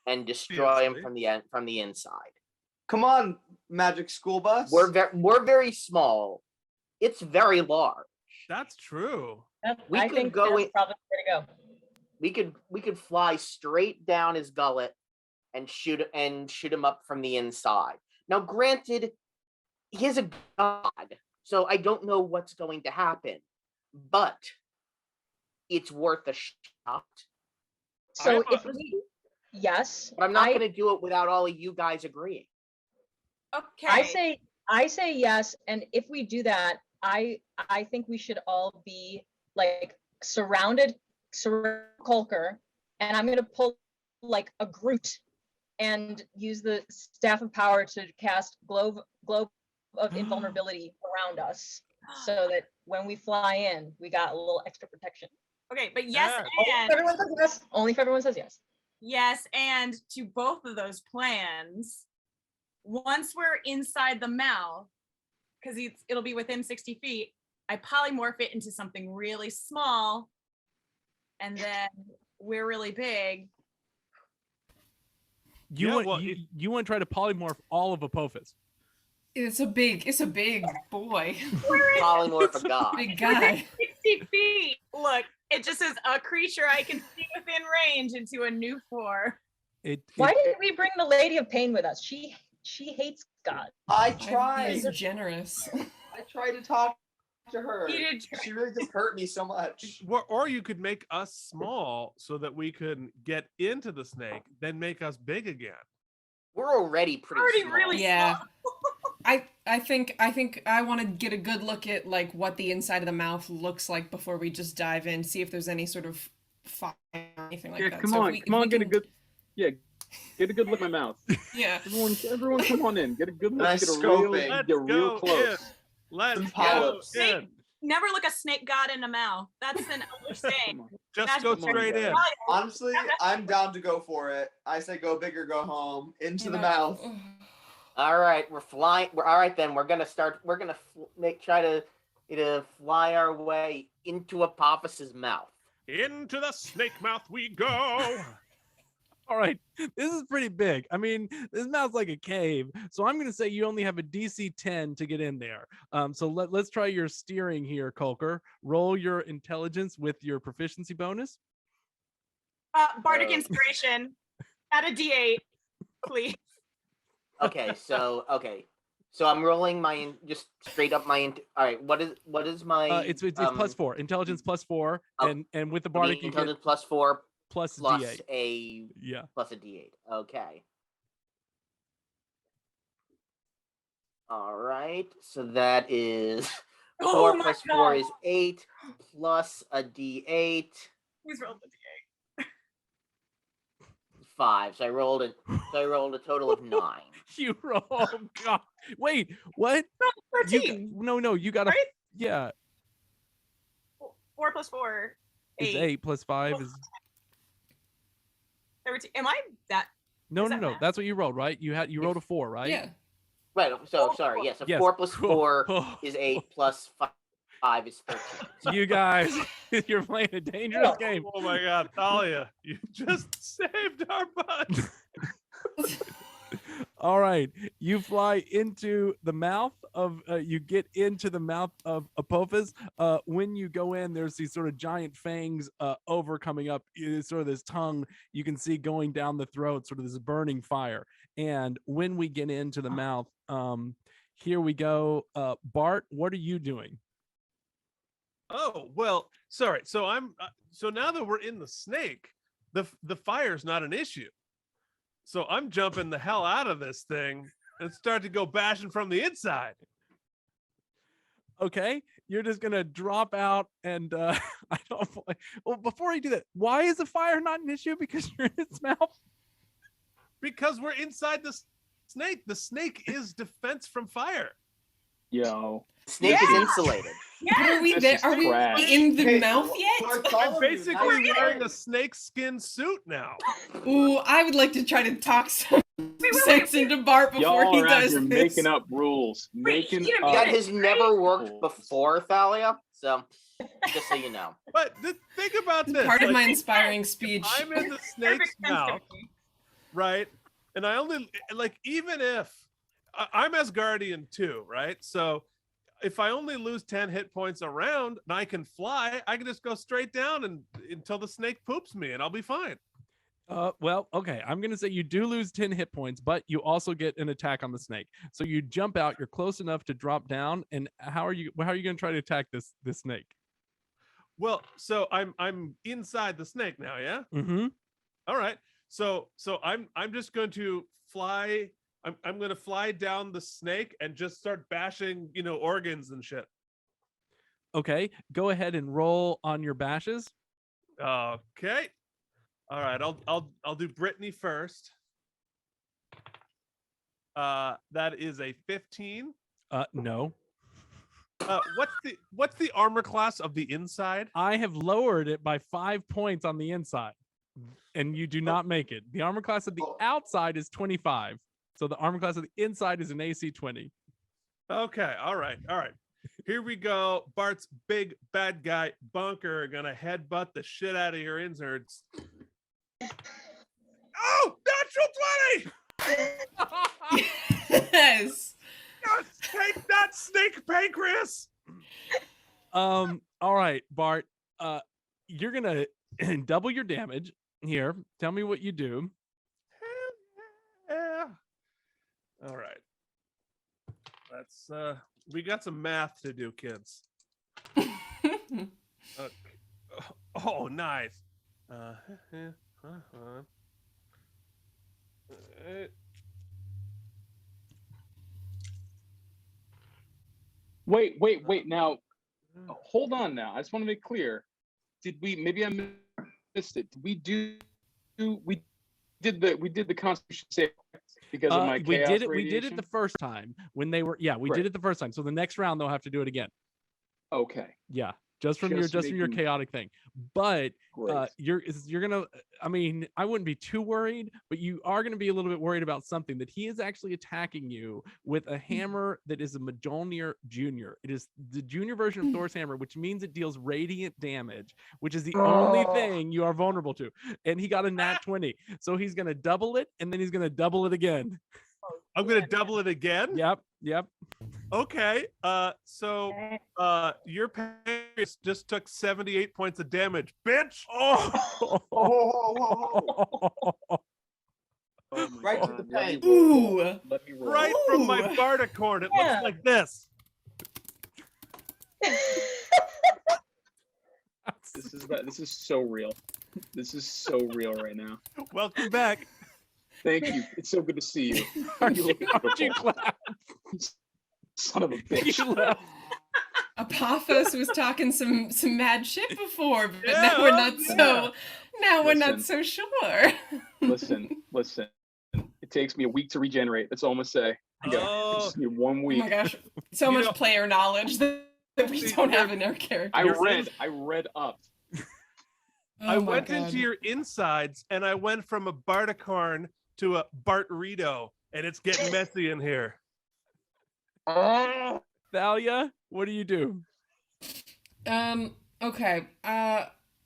Speaker 2: and destroy him from the inside?
Speaker 5: Come on, magic school bus.
Speaker 2: We're very small. It's very large.
Speaker 3: That's true.
Speaker 2: We
Speaker 4: I
Speaker 2: could
Speaker 4: think
Speaker 2: go
Speaker 4: that's
Speaker 2: in-
Speaker 4: probably where to go.
Speaker 2: We could fly straight down his gullet and shoot him up from the inside. Now, granted, he is a god, so I don't know what's going to happen, but it's worth a shot.
Speaker 4: So if we, yes,
Speaker 2: But I'm not going to do it without all of you guys agreeing.
Speaker 6: Okay.
Speaker 4: I say yes, and if we do that, I think we should all be like surround Kolker, and I'm gonna pull like a Groot and use the staff of power to cast globe of invulnerability around us, so that when we fly in, we got a little extra protection.
Speaker 6: Okay, but yes,
Speaker 4: Only if everyone says yes. Only if everyone says yes.
Speaker 6: Yes, and to both of those plans, once we're inside the mouth, because it'll be within 60 feet, I polymorph it into something really small, and then we're really big.
Speaker 1: you want to try to polymorph all of Apophis?
Speaker 7: It's a big boy.
Speaker 2: Polymorph a god.
Speaker 7: Big guy.
Speaker 6: 60 feet. Look, it just says a creature I can see within range into a new form.
Speaker 4: Why didn't we bring the Lady of Pain with us? She hates God.
Speaker 5: I tried.
Speaker 7: He's generous.
Speaker 5: I tried to talk to her.
Speaker 6: You did try.
Speaker 5: She really just hurt me so much.
Speaker 3: Or you could make us small so that we can get into the snake, then make us big again.
Speaker 2: We're already pretty small.
Speaker 6: really
Speaker 7: Yeah.
Speaker 6: small.
Speaker 7: I think I want to get a good look at like what the inside of the mouth looks like before we just dive in, see if there's any sort of fire or anything like that.
Speaker 10: Come
Speaker 7: So
Speaker 10: on,
Speaker 7: if
Speaker 10: come on,
Speaker 7: we
Speaker 10: get a
Speaker 7: can-
Speaker 10: good, get a good look at my mouth.
Speaker 7: Yeah.
Speaker 10: Everyone, come on in, get a good look,
Speaker 5: Nice
Speaker 10: get a real,
Speaker 5: scoping.
Speaker 3: Let's
Speaker 10: get real
Speaker 3: go
Speaker 10: close.
Speaker 3: in. Let's
Speaker 5: Some
Speaker 3: go
Speaker 5: polyps.
Speaker 3: in.
Speaker 6: Never look a snake god in the mouth. That's an elder saying.
Speaker 3: Just
Speaker 6: That's
Speaker 3: go
Speaker 6: what
Speaker 3: straight in.
Speaker 5: Honestly, I'm down to go for it. I say go big or go home. Into the mouth.
Speaker 2: All right, we're flying. All right, then we're gonna start. We're gonna try to fly our way into Apophis's mouth.
Speaker 3: Into the snake mouth we go.
Speaker 1: All right, this is pretty big. I mean, this mouth's like a cave. So I'm going to say you only have a DC 10 to get in there. So let's try your steering here, Kolker. Roll your intelligence with your proficiency bonus.
Speaker 6: Bardic inspiration. Add a D8, please.
Speaker 2: Okay, so I'm rolling my just straight up my. All right, what is my?
Speaker 1: It's plus 4. Intelligence plus 4, and with the bardic you
Speaker 2: intelligence
Speaker 1: get
Speaker 2: plus 4
Speaker 1: plus
Speaker 2: plus
Speaker 1: D8.
Speaker 2: a
Speaker 1: Yeah.
Speaker 2: plus a D8. Okay. All right, so that is 4
Speaker 6: my
Speaker 2: plus 4
Speaker 6: God.
Speaker 2: is 8 plus a D8.
Speaker 6: Please roll the D8.
Speaker 2: 5. So I rolled a total of 9.
Speaker 1: You roll. Oh, God. Wait, what?
Speaker 6: No,
Speaker 1: You
Speaker 6: 13.
Speaker 1: no, you got to.
Speaker 6: Right?
Speaker 1: Yeah.
Speaker 6: 4 plus 4.
Speaker 1: It's 8 plus 5 is.
Speaker 6: 13. Am I that?
Speaker 1: No,
Speaker 6: Does
Speaker 1: no,
Speaker 6: that
Speaker 1: no.
Speaker 6: math?
Speaker 1: That's what you rolled, right? You rolled a 4, right?
Speaker 7: Yeah.
Speaker 2: Right. So sorry. Yes.
Speaker 1: Yes.
Speaker 2: 4 plus
Speaker 1: Cool.
Speaker 2: 4 is 8 plus 5 is 13.
Speaker 1: You guys, you're playing a dangerous game.
Speaker 3: Oh my God, Thalia, you just saved our butt.
Speaker 1: All right, you fly into the mouth of you get into the mouth of Apophis. When you go in, there's these sort of giant fangs coming up. It's sort of this tongue you can see going down the throat, sort of this burning fire. And when we get into the mouth, here we go. Bart, what are you doing?
Speaker 3: Oh well, sorry. So so now that we're in the snake, the fire's not an issue. So I'm jumping the hell out of this thing and start to go bashing from the inside.
Speaker 1: Okay, you're just gonna drop out and I don't. Well, before you do that, why is the fire not an issue? Because you're in its mouth.
Speaker 3: Because we're inside the snake. The snake is defense from fire.
Speaker 10: Yo.
Speaker 2: Snake is insulated.
Speaker 7: But are we
Speaker 10: This
Speaker 7: there?
Speaker 10: is
Speaker 7: Are we
Speaker 10: trash.
Speaker 7: in the
Speaker 5: Hey,
Speaker 7: mouth yet?
Speaker 3: I'm
Speaker 5: Bartholomew,
Speaker 3: basically
Speaker 5: nice
Speaker 3: wearing
Speaker 5: try.
Speaker 3: a snake skin suit now.
Speaker 7: Ooh, I would like to try to talk some sense into Bart before
Speaker 10: Y'all
Speaker 7: he
Speaker 10: are out
Speaker 7: does
Speaker 10: here
Speaker 7: this.
Speaker 10: making up rules. Making
Speaker 6: you know,
Speaker 10: up
Speaker 2: That has never worked
Speaker 10: rules.
Speaker 2: before, Thalia. So just so you know.
Speaker 3: But think about this.
Speaker 7: Part of my
Speaker 3: like,
Speaker 7: inspiring speech.
Speaker 3: I'm in the snake's
Speaker 6: Perfect sense to
Speaker 3: mouth,
Speaker 6: me.
Speaker 3: right? And I only even if I'm Asgardian too, right? So if I only lose 10 hit points a round and I can fly, I can just go straight down and until the snake poops me and I'll be fine.
Speaker 1: Well, okay. I'm gonna say you do lose 10 hit points, but you also get an attack on the snake. So you jump out. You're close enough to drop down. And how are you gonna try to attack this snake?
Speaker 3: Well, so I'm inside the snake now, yeah?
Speaker 1: Mm-hmm.
Speaker 3: All right. So I'm just going to fly. I'm going to fly down the snake and just start bashing, organs and shit.
Speaker 1: Okay. Go ahead and roll on your bashes.
Speaker 3: Okay. All right. I'll do Brittany first. That is a 15.
Speaker 1: No.
Speaker 3: What's the armor class of the inside?
Speaker 1: I have lowered it by 5 points on the inside, and you do not make it. The armor class of the outside is 25. So the armor class of the inside is an AC 20.
Speaker 3: Okay. All right. Here we go. Bart's big bad guy bunker gonna headbutt the shit out of your inserts. Oh, natural 20!
Speaker 7: Yes.
Speaker 3: Take that, snake pancreas!
Speaker 1: All right, Bart. You're gonna double your damage here. Tell me what you do.
Speaker 3: Yeah. All right. That's we got some math to do, kids. Okay. Oh, nice.
Speaker 10: Wait. Now, hold on. Now, I just want to make clear. Did we? Maybe I missed it. Did we do? We did the Constitution save because of my
Speaker 1: we
Speaker 10: chaos
Speaker 1: did it.
Speaker 10: radiation?
Speaker 1: We did it the first time when they were. Yeah, we did
Speaker 10: Right.
Speaker 1: it the first time. So the next round they'll have to do it again.
Speaker 10: Okay.
Speaker 1: Yeah, just from
Speaker 10: Just
Speaker 1: your
Speaker 10: making-
Speaker 1: chaotic thing. But
Speaker 10: Great.
Speaker 1: you're gonna. I mean, I wouldn't be too worried, but you are gonna be a little bit worried about something that he is actually attacking you with a hammer that is a Mjolnir Junior. It is the junior version of Thor's hammer, which means it deals radiant damage, which is the only thing you are vulnerable to. And he got a nat 20, so he's gonna double it, and then he's gonna double it again.
Speaker 3: I'm gonna double it again.
Speaker 1: Yep.
Speaker 3: Okay. So your pancreas just took 78 points of damage, bitch.
Speaker 1: Oh.
Speaker 10: Oh my
Speaker 5: Right to
Speaker 10: God,
Speaker 5: the
Speaker 10: let me
Speaker 5: pain.
Speaker 10: roll.
Speaker 7: Ooh.
Speaker 10: Let me roll.
Speaker 3: Right from my
Speaker 7: Ooh.
Speaker 3: bardicorn. It
Speaker 4: Yeah.
Speaker 3: looks like this.
Speaker 10: This is so real. This is so real right now.
Speaker 3: Welcome back.
Speaker 10: Thank you. It's so good to see you.
Speaker 1: Aren't
Speaker 10: You
Speaker 1: you,
Speaker 10: look
Speaker 1: aren't you
Speaker 10: beautiful.
Speaker 1: glad
Speaker 10: Son of a bitch.
Speaker 1: you left?
Speaker 7: Apophis was talking some mad shit before, but
Speaker 3: Yeah,
Speaker 7: now we're not
Speaker 3: yeah.
Speaker 7: so. Now we're not
Speaker 10: Listen.
Speaker 7: so sure.
Speaker 10: Listen. It takes me a week to regenerate. That's all I'm gonna say. I
Speaker 3: Oh.
Speaker 10: just need 1
Speaker 7: Oh
Speaker 10: week.
Speaker 7: my gosh, so
Speaker 3: You
Speaker 7: much
Speaker 3: know-
Speaker 7: player knowledge that we
Speaker 3: See,
Speaker 7: don't
Speaker 3: you're-
Speaker 7: have in our character.
Speaker 10: I
Speaker 3: You're
Speaker 10: read up.
Speaker 3: I
Speaker 7: Oh my
Speaker 3: went
Speaker 7: God.
Speaker 3: into your insides and I went from a bardicorn to a Bartrito, and it's getting messy in here.
Speaker 1: Thalia, what do you do?
Speaker 7: Okay.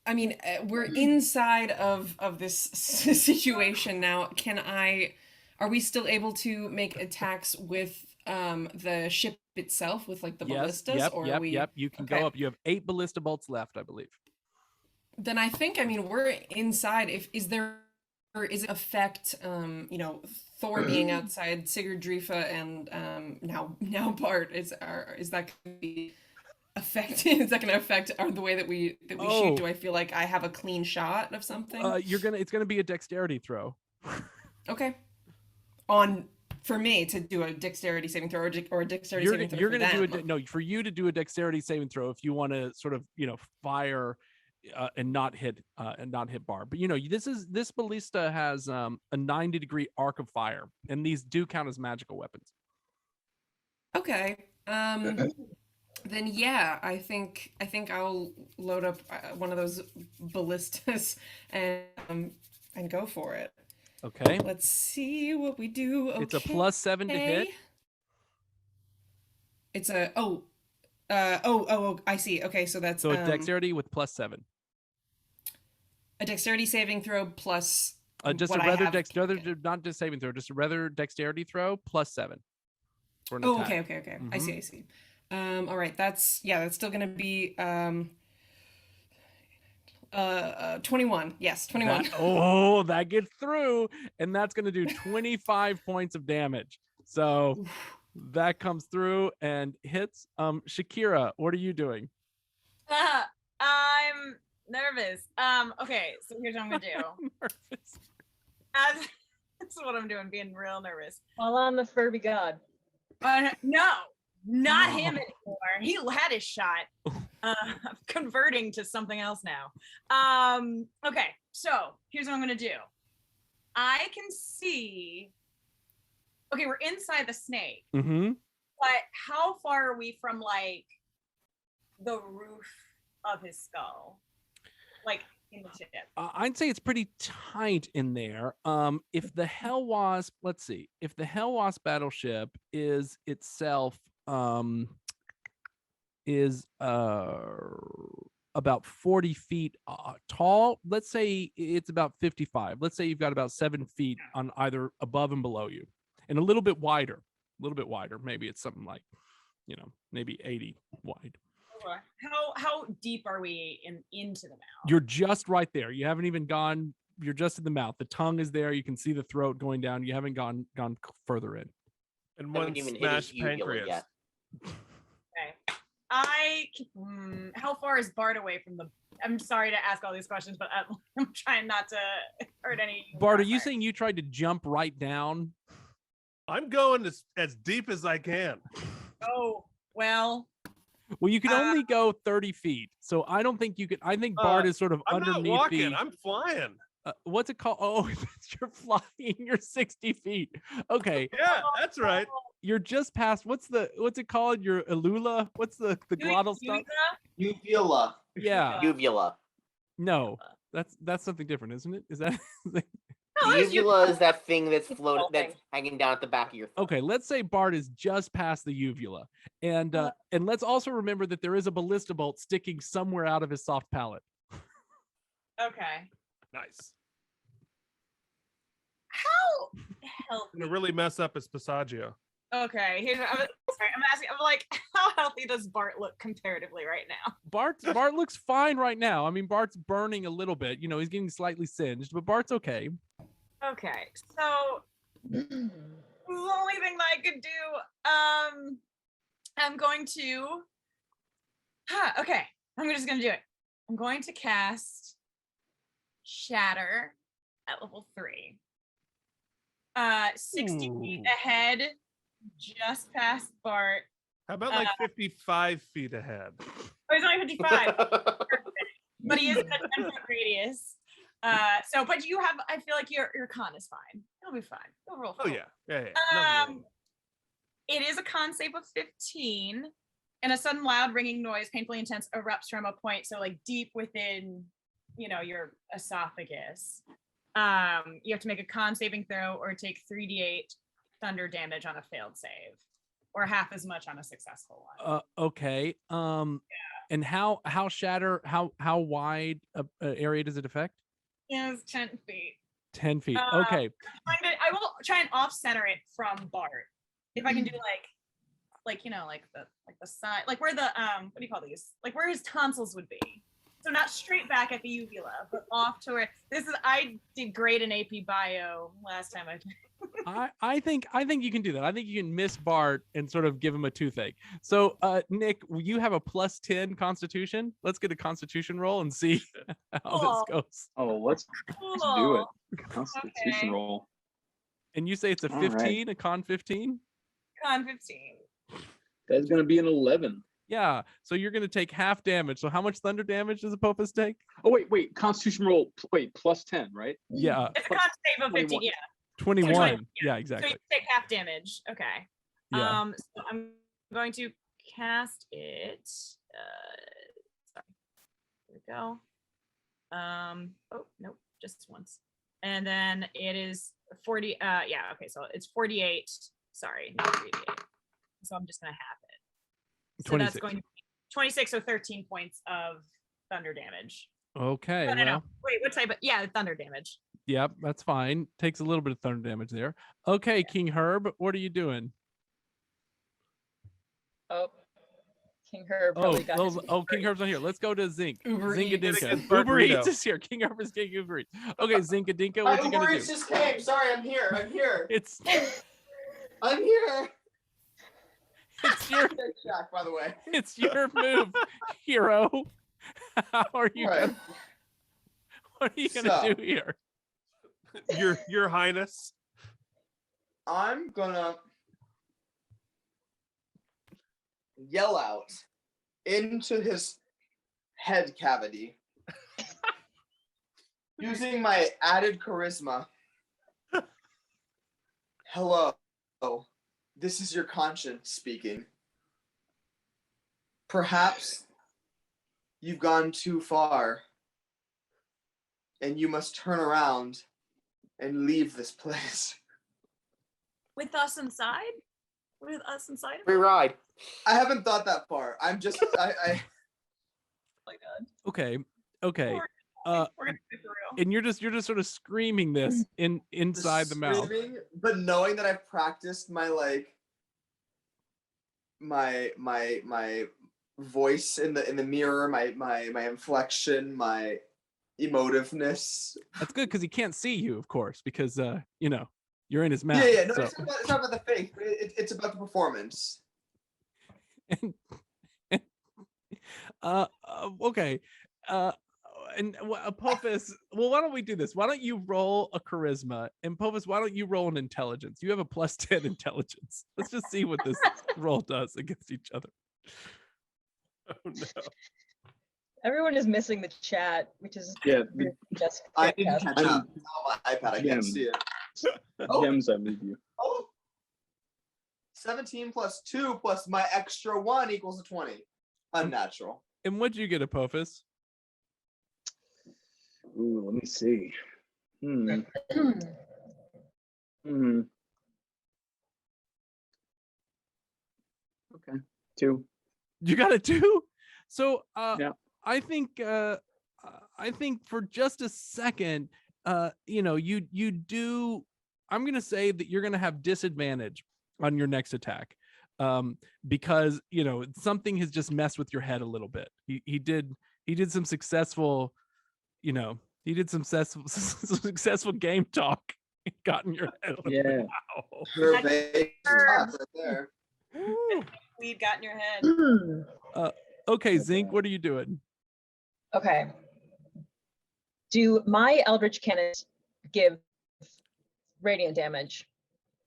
Speaker 7: I mean, we're inside of this situation now. Are we still able to make attacks with the ship itself with like the ballistas?
Speaker 1: Yep,
Speaker 7: or
Speaker 1: yep,
Speaker 7: are we...
Speaker 1: yep. You can go up. You have 8 ballista bolts left, I believe.
Speaker 7: Then I think, I mean, we're inside. Is it affect Thor being outside, Sigurd Drifa, and now Bart? Is that going to be affected? Is that going to affect the way that we shoot? Do I feel like I have a clean shot of something?
Speaker 1: It's gonna be a dexterity throw.
Speaker 7: Okay. For me to do a dexterity saving throw or a dexterity saving throw.
Speaker 1: You're gonna for you to do a dexterity saving throw if you want to sort of fire and not hit Bart. But this ballista has a 90-degree arc of fire, and these do count as magical weapons.
Speaker 7: Okay. Then yeah, I think I'll load up one of those ballistas and go for it.
Speaker 1: Okay.
Speaker 7: Let's see what we do. Okay.
Speaker 1: It's a +7 to hit.
Speaker 7: It's a I see. Okay, so that's
Speaker 1: a dexterity with +7.
Speaker 7: A dexterity saving throw plus
Speaker 1: just a not just saving throw, just a rather dexterity throw +7. For an attack.
Speaker 7: Okay. Mm-hmm. I see. All right, that's still gonna be 21. Yes, 21.
Speaker 1: That gets through, and that's gonna do 25 points of damage. So that comes through and hits. Sha'Keerah, what are you doing?
Speaker 6: I'm nervous. Okay, so here's what I'm gonna do.
Speaker 1: Nervous.
Speaker 6: That's what I'm doing, being real nervous.
Speaker 4: Fall on the Furby God.
Speaker 6: No, not him anymore. He had his shot. I'm converting to something else now. Okay, so here's what I'm gonna do. I can see. Okay, we're inside the snake.
Speaker 1: Mm-hmm.
Speaker 6: But how far are we from like the roof of his skull? Like in the tip?
Speaker 1: I'd say it's pretty tight in there. If the Hell Wasp, let's see, if the Hell Wasp battleship is itself is about 40 feet tall, let's say it's about 55. Let's say you've got about 7 feet on either above and below you, and a little bit wider. Maybe it's something like, maybe 80 wide.
Speaker 6: How deep are we into the mouth?
Speaker 1: You're just right there. You haven't even gone. You're just in the mouth. The tongue is there. You can see the throat going down. You haven't gone further in.
Speaker 3: And one smashed pancreas.
Speaker 2: Yet.
Speaker 6: Okay. How far is Bart away from the? I'm sorry to ask all these questions, but I'm trying not to hurt any.
Speaker 1: Bart, are you saying you tried to jump right down?
Speaker 3: I'm going as deep as I can.
Speaker 6: Oh, well.
Speaker 1: Well, you can only go 30 feet, so I don't think you could. I think Bart is sort of underneath.
Speaker 3: I'm not walking. I'm flying.
Speaker 1: What's it called? Oh, you're flying. You're 60 feet. Okay.
Speaker 3: Yeah, that's right.
Speaker 1: You're just past. What's it called? Your Elula? What's the glottal stuff?
Speaker 5: Uvula.
Speaker 1: Yeah.
Speaker 2: Uvula.
Speaker 1: No, that's something different, isn't it? Is that?
Speaker 2: Uvula is that thing that's that's hanging down at the back of your throat.
Speaker 1: Okay, let's say Bart is just past the uvula, and let's also remember that there is a ballista bolt sticking somewhere out of his soft palate.
Speaker 6: Okay.
Speaker 3: Nice.
Speaker 6: How healthy?
Speaker 3: Gonna really mess up his Passaggio.
Speaker 6: Okay, I'm asking. I'm like, how healthy does Bart look comparatively right now?
Speaker 1: Bart looks fine right now. I mean, Bart's burning a little bit. He's getting slightly singed, but Bart's okay.
Speaker 6: Okay, so the only thing that I could do, I'm going to. Okay, I'm just gonna do it. I'm going to cast Shatter at level 3. 60 feet ahead, just past Bart.
Speaker 3: How about like 55 feet ahead?
Speaker 6: Oh, he's only 55. But he is in a 10-foot radius. But you have, I feel like your con is fine. It'll be fine. It'll roll fine.
Speaker 3: Oh, yeah.
Speaker 6: It is a con save of 15, and a sudden loud ringing noise, painfully intense, erupts from a point, so like deep within, your esophagus. You have to make a con saving throw or take 3d8 thunder damage on a failed save, or half as much on a successful one.
Speaker 1: Okay. And how wide a area does it affect?
Speaker 6: Yeah, it's 10 feet.
Speaker 1: 10 feet. Okay.
Speaker 6: I will try and off center it from Bart. If I can do like the side, like where the what do you call these? Like where his tonsils would be. So not straight back at the uvula, but off to where I did great in AP Bio last time
Speaker 1: I think you can do that. I think you can miss Bart and sort of give him a toothache. So Nik, you have a +10 Constitution. Let's get a Constitution roll and see how this goes.
Speaker 10: Oh, let's do it. Constitution roll.
Speaker 1: And you say it's a 15, a con 15?
Speaker 6: Con 15.
Speaker 10: That's gonna be an 11.
Speaker 1: Yeah, so you're going to take half damage. So how much thunder damage does Apophis take?
Speaker 10: Oh, wait. Constitution roll, +10, right?
Speaker 1: Yeah.
Speaker 6: It's a con save of 15, yeah.
Speaker 1: 21. Yeah, exactly.
Speaker 6: So you take half damage. Okay.
Speaker 1: Yeah.
Speaker 6: So I'm going to cast it. Sorry. Here we go. Oh, nope, just once. And then it is 40. Yeah, okay, so it's 48. Sorry, not 38. So I'm just going to half it. So
Speaker 1: 26.
Speaker 6: that's going to be 26 or 13 points of thunder damage.
Speaker 1: Okay.
Speaker 6: No. Wait, what type of? Yeah, thunder damage.
Speaker 1: Yep, that's fine. Takes a little bit of thunder damage there. Okay, yeah. King Herb, what are you doing?
Speaker 4: Oh, King Herb.
Speaker 1: King Herb's not here. Let's go to Zink.
Speaker 7: Uber
Speaker 1: Zinkadinka. Uber Eats is here. King Herb is getting Uber Eats. Okay, Zinkadinka, what you gonna do?
Speaker 5: Uber Eats just came. Sorry, I'm here. I'm here. I'm here.
Speaker 1: It's your
Speaker 5: Jack, by the way.
Speaker 1: It's your move, hero. How are you?
Speaker 5: Right.
Speaker 1: What are you gonna do here?
Speaker 3: Your Highness.
Speaker 5: I'm gonna yell out into his head cavity using my added charisma. Hello. This is your conscience speaking. Perhaps you've gone too far and you must turn around and leave this place.
Speaker 6: With us inside? With us inside?
Speaker 2: Free ride.
Speaker 5: I haven't thought that far. I'm just I
Speaker 6: Oh my god.
Speaker 1: Okay.
Speaker 6: We're gonna go through.
Speaker 1: And you're just sort of screaming this inside the mouth.
Speaker 5: But knowing that I've practiced my my voice in the mirror, my inflection, my emotiveness.
Speaker 1: That's good because he can't see you, of course, because you're in his mouth.
Speaker 5: Yeah. No,
Speaker 1: so.
Speaker 5: it's not about the faith. It's about the performance.
Speaker 1: Okay. And Apophis, well, why don't we do this? Why don't you roll a charisma? And Apophis, why don't you roll an intelligence? You have a +10 intelligence. Let's just see what this roll does against each other.
Speaker 3: Oh no.
Speaker 4: Everyone is missing the chat, which is just
Speaker 5: I didn't catch up. It's on my iPad. I can't see it.
Speaker 10: Gems, I leave you.
Speaker 5: Oh. 17 + 2 + my extra 1 = 20. Unnatural.
Speaker 1: And what'd you get, Apophis?
Speaker 10: Ooh, let me see. Okay, 2.
Speaker 1: You got a 2? So
Speaker 10: yeah.
Speaker 1: I think for just a second, you do. I'm gonna say that you're gonna have disadvantage on your next attack, because something has just messed with your head a little bit. He did some successful, he did some successful game talk. Got in your head.
Speaker 10: Yeah.
Speaker 1: Wow.
Speaker 5: Right there.
Speaker 6: Weed got in your head.
Speaker 1: Okay, Zink, what are you doing?
Speaker 4: Okay. Do my Eldritch cannons give radiant damage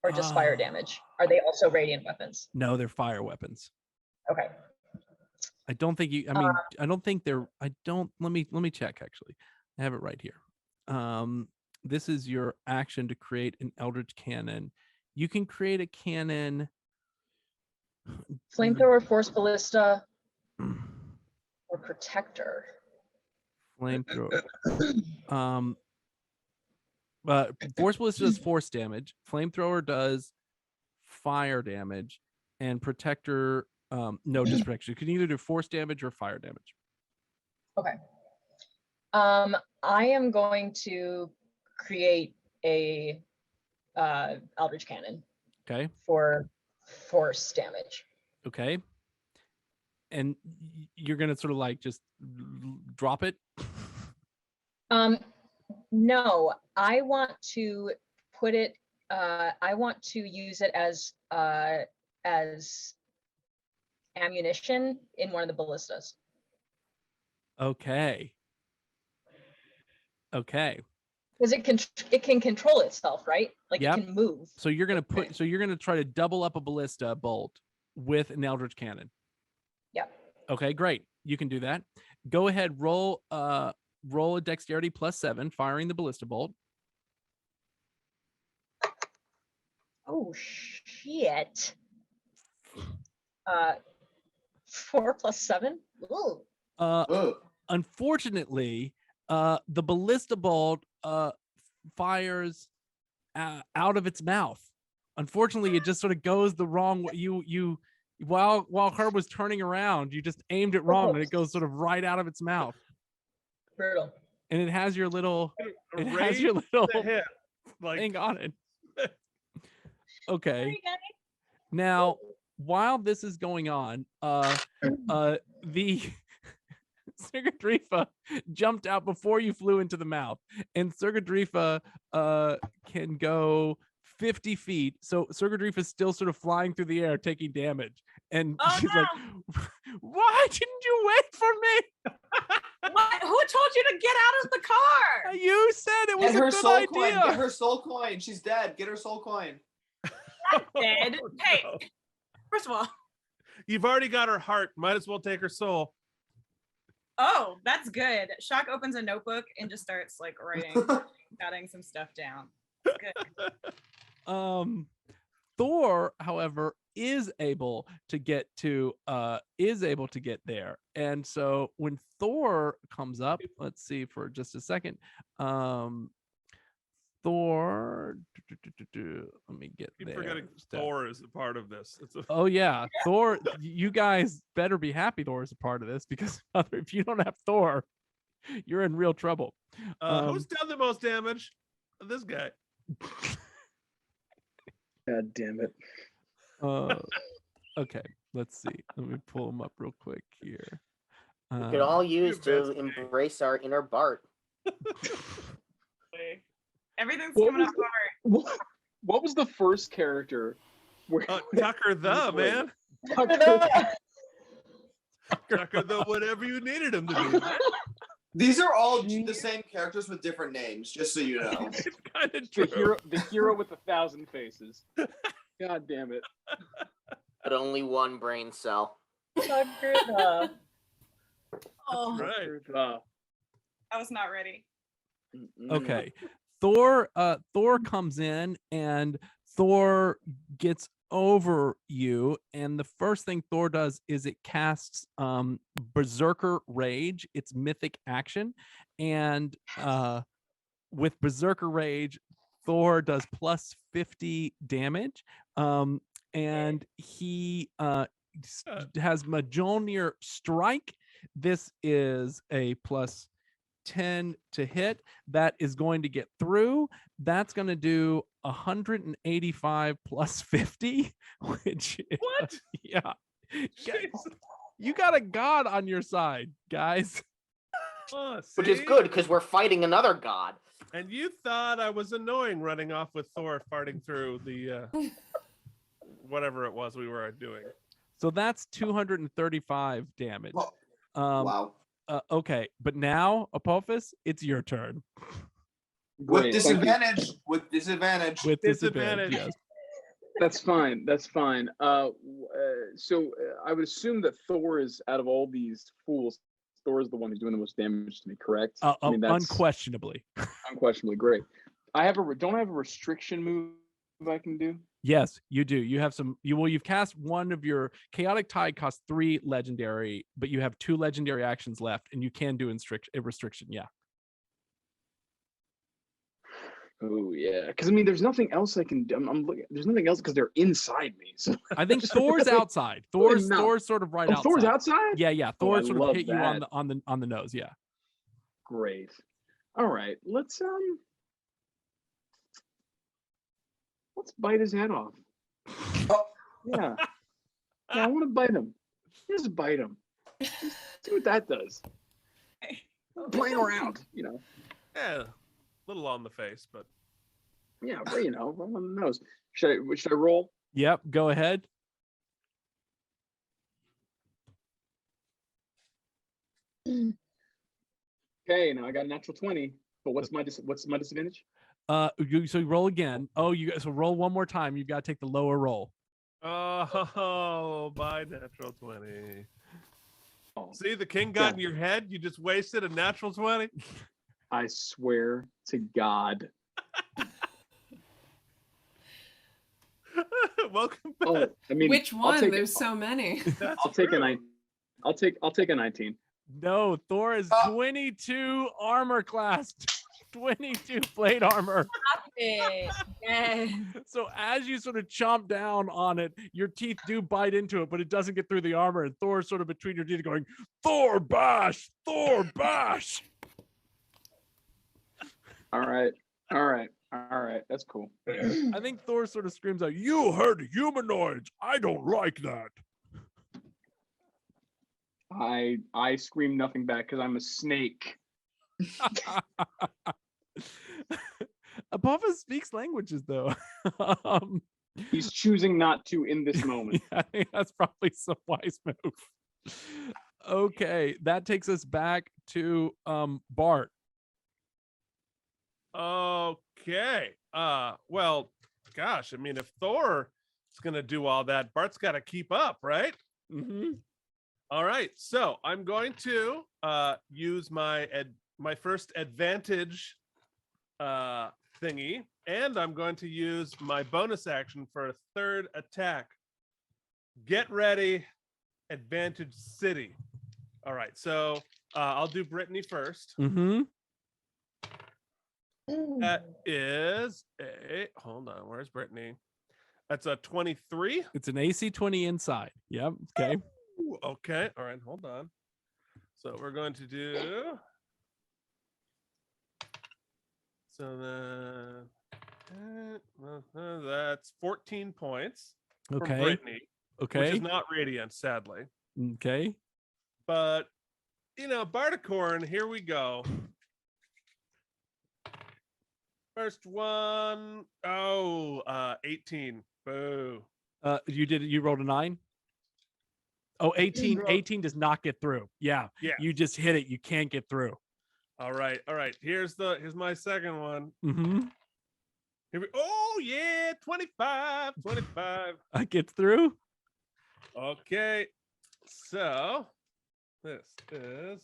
Speaker 4: or just fire damage? Are they also radiant weapons?
Speaker 1: No, they're fire weapons.
Speaker 4: Okay.
Speaker 1: I don't think you. I mean, I don't think they're. I don't. Let me check. Actually, I have it right here. This is your action to create an Eldritch cannon. You can create a cannon.
Speaker 4: Flamethrower, force ballista, or protector.
Speaker 1: Flamethrower. Force Ballista does force damage. Flamethrower does fire damage, and Protector, no, just protection. You can either do force damage or fire damage.
Speaker 4: Okay. I am going to create a Eldritch Cannon
Speaker 1: Okay.
Speaker 4: for force damage.
Speaker 1: Okay. And you're gonna sort of like just drop it.
Speaker 4: No, I want to put it. I want to use it as ammunition in one of the ballistas.
Speaker 1: Okay.
Speaker 4: Because it can control itself, right? Like
Speaker 1: Yep.
Speaker 4: it can move.
Speaker 1: So you're gonna you're gonna try to double up a ballista bolt with an Eldritch Cannon.
Speaker 4: Yep.
Speaker 1: Okay, great. You can do that. Go ahead, roll a dexterity +7, firing the ballista bolt.
Speaker 4: Oh shit. 4 + 7. Ooh.
Speaker 1: Unfortunately, the ballista bolt fires out of its mouth. Unfortunately, it just sort of goes the wrong way. You while her was turning around, you just aimed it wrong, and it goes sort of right out of its mouth.
Speaker 4: Brutal.
Speaker 1: And it has your little
Speaker 3: Right hit, like
Speaker 1: thing on it. Okay. Now, while this is going on, the Sirgadrifa jumped out before you flew into the mouth, and Sirgadrifa can go 50 feet. So Sirgadrifa is still sort of flying through the air, taking damage. And she's like, "Why didn't you wait for me?
Speaker 6: What? Who told you to get out of the car?
Speaker 1: You said it was
Speaker 5: Get
Speaker 1: a
Speaker 5: her
Speaker 1: good
Speaker 5: soul
Speaker 1: idea."
Speaker 5: coin. Get her soul coin. She's dead. Get her soul coin.
Speaker 6: Dead. Hey, first of all,
Speaker 3: You've already got her heart. Might as well take her soul.
Speaker 6: oh, that's good. Shock opens a notebook and just starts like writing, jotting some stuff down. Good.
Speaker 1: Thor, however, is able to get there. And so when Thor comes up, let's see for just a second. Thor, let me get
Speaker 3: Keep
Speaker 1: there.
Speaker 3: forgetting Thor is a part of this.
Speaker 1: Oh yeah, Thor. You guys better be happy Thor is a part of this, because if you don't have Thor, you're in real trouble.
Speaker 3: Who's done the most damage? This guy.
Speaker 10: God damn it.
Speaker 1: Okay, let's see. Let me pull him up real quick here.
Speaker 2: We could all use to embrace our inner Bart.
Speaker 6: Everything's
Speaker 10: What
Speaker 6: coming
Speaker 10: was
Speaker 6: up hard.
Speaker 10: What was the first character? Where
Speaker 3: Tucker the man. Tucker the whatever you needed him to be. Man.
Speaker 5: These are all the same characters with different names, just so you know.
Speaker 3: It's kind of true.
Speaker 10: the hero with 1,000 faces. God damn it.
Speaker 2: But only one brain cell.
Speaker 6: Oh,
Speaker 3: Right.
Speaker 6: I was not ready.
Speaker 1: Okay. Thor comes in, and Thor gets over you, and the first thing Thor does is it casts Berserker Rage, its mythic action, and with Berserker Rage, Thor does plus 50 damage, and he has Mjolnir Strike. This is a plus 10 to hit. That is going to get through. That's going to do 185 plus 50, which
Speaker 3: What?
Speaker 1: Yeah. You got a god on your side, guys.
Speaker 2: Which is good, because we're fighting another god.
Speaker 3: And you thought I was annoying running off with Thor farting through the whatever it was we were doing.
Speaker 1: So that's 235 damage.
Speaker 5: Wow.
Speaker 1: Okay, but now, Apophis, it's your turn.
Speaker 5: With disadvantage. With disadvantage.
Speaker 1: With disadvantage, yes.
Speaker 10: That's fine. That's fine. So I would assume that Thor is, out of all these fools, Thor is the one who's doing the most damage to me, correct? I mean, that's
Speaker 1: unquestionably.
Speaker 10: unquestionably great. Don't I have a restriction move I can do?
Speaker 1: Yes, you do. You have some. You've cast one of your Chaotic Tide costs 3 legendary, but you have 2 legendary actions left, and you can do a restriction. Yeah.
Speaker 10: Oh yeah, because I mean, there's nothing else I can do. I'm looking. There's nothing else because they're inside me. So
Speaker 1: I think Thor's outside. Thor's sort of right outside.
Speaker 10: Thor's outside.
Speaker 1: Yeah, yeah.
Speaker 10: Oh,
Speaker 1: Thor
Speaker 10: I
Speaker 1: sort of
Speaker 10: love
Speaker 1: hit you
Speaker 10: that.
Speaker 1: on the nose. Yeah.
Speaker 10: Great. All right, let's bite his head off.
Speaker 5: Oh.
Speaker 10: Yeah. Yeah, I want to bite him. Just bite him. Just see what that does. Playing around,
Speaker 3: Yeah, a little on the face, but
Speaker 10: Yeah, but right on the nose. Should I roll?
Speaker 1: Yep. Go ahead.
Speaker 10: Okay, now I got a natural 20. But what's my disadvantage?
Speaker 1: So you roll again. Oh, so roll one more time. You've got to take the lower roll.
Speaker 3: oh, by natural 20.
Speaker 10: Oh,
Speaker 3: See, the king got in your head. You just wasted a natural 20.
Speaker 10: I swear to God.
Speaker 3: Welcome back.
Speaker 10: Oh, I mean,
Speaker 7: Which one? There's so many.
Speaker 10: I'll take a 9. I'll take a 19.
Speaker 1: No, Thor is 22 armor class. 22 plate armor.
Speaker 6: Stop it. Yes.
Speaker 1: So as you sort of chomp down on it, your teeth do bite into it, but it doesn't get through the armor. And Thor's sort of between your teeth going, Thor bash, Thor bash.
Speaker 10: All right. That's cool.
Speaker 1: I think Thor sort of screams out, you heard humanoids. I don't like that.
Speaker 10: I scream nothing back because I'm a snake.
Speaker 1: Apophis speaks languages, though.
Speaker 10: He's choosing not to in this moment.
Speaker 1: I think that's probably some wise move. Okay, that takes us back to Bart.
Speaker 3: Okay. Well, gosh, I mean, if Thor is gonna do all that, Bart's got to keep up, right?
Speaker 1: Mm-hmm.
Speaker 3: All right. So I'm going to use my first advantage thingy, and I'm going to use my bonus action for a third attack. Get ready, advantage city. All right. So I'll do Brittany first.
Speaker 1: Mm-hmm.
Speaker 3: That is hold on, where's Brittany? That's a 23.
Speaker 1: It's an AC 20 inside. Yep. Okay.
Speaker 3: Ooh, okay. All right, hold on. So we're going to do that's 14 points.
Speaker 1: Okay.
Speaker 3: For Brittany,
Speaker 1: Okay.
Speaker 3: which is not radiant, sadly.
Speaker 1: Okay.
Speaker 3: But Barticorn, here we go. First one, 18. Boo.
Speaker 1: You rolled a 9? Oh, 18. 18 does not get through. Yeah.
Speaker 3: Yeah.
Speaker 1: You just hit it. You can't get through.
Speaker 3: All right. Here's my second one.
Speaker 1: Mm-hmm.
Speaker 3: Oh yeah, 25.
Speaker 1: I get through.
Speaker 3: Okay. So this is,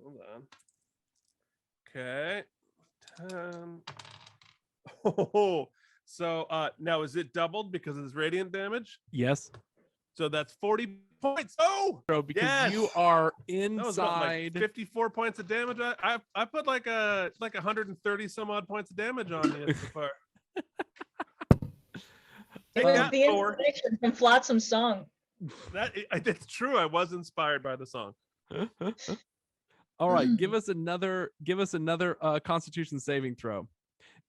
Speaker 3: hold on. Okay. 10. Oh, so now is it doubled because of this radiant damage?
Speaker 1: Yes.
Speaker 3: So that's 40 points. Oh,
Speaker 1: Bro, because
Speaker 3: yes!
Speaker 1: you are
Speaker 3: That was about, like,
Speaker 1: inside.
Speaker 3: 54 points of damage. I put like 130 some odd points of damage on you so far.
Speaker 4: It
Speaker 3: Take
Speaker 4: was
Speaker 3: that,
Speaker 4: the
Speaker 3: Thor.
Speaker 4: inspiration from Flotsam's song.
Speaker 3: That's true. I was inspired by the song.
Speaker 1: All right, give us another Constitution saving throw,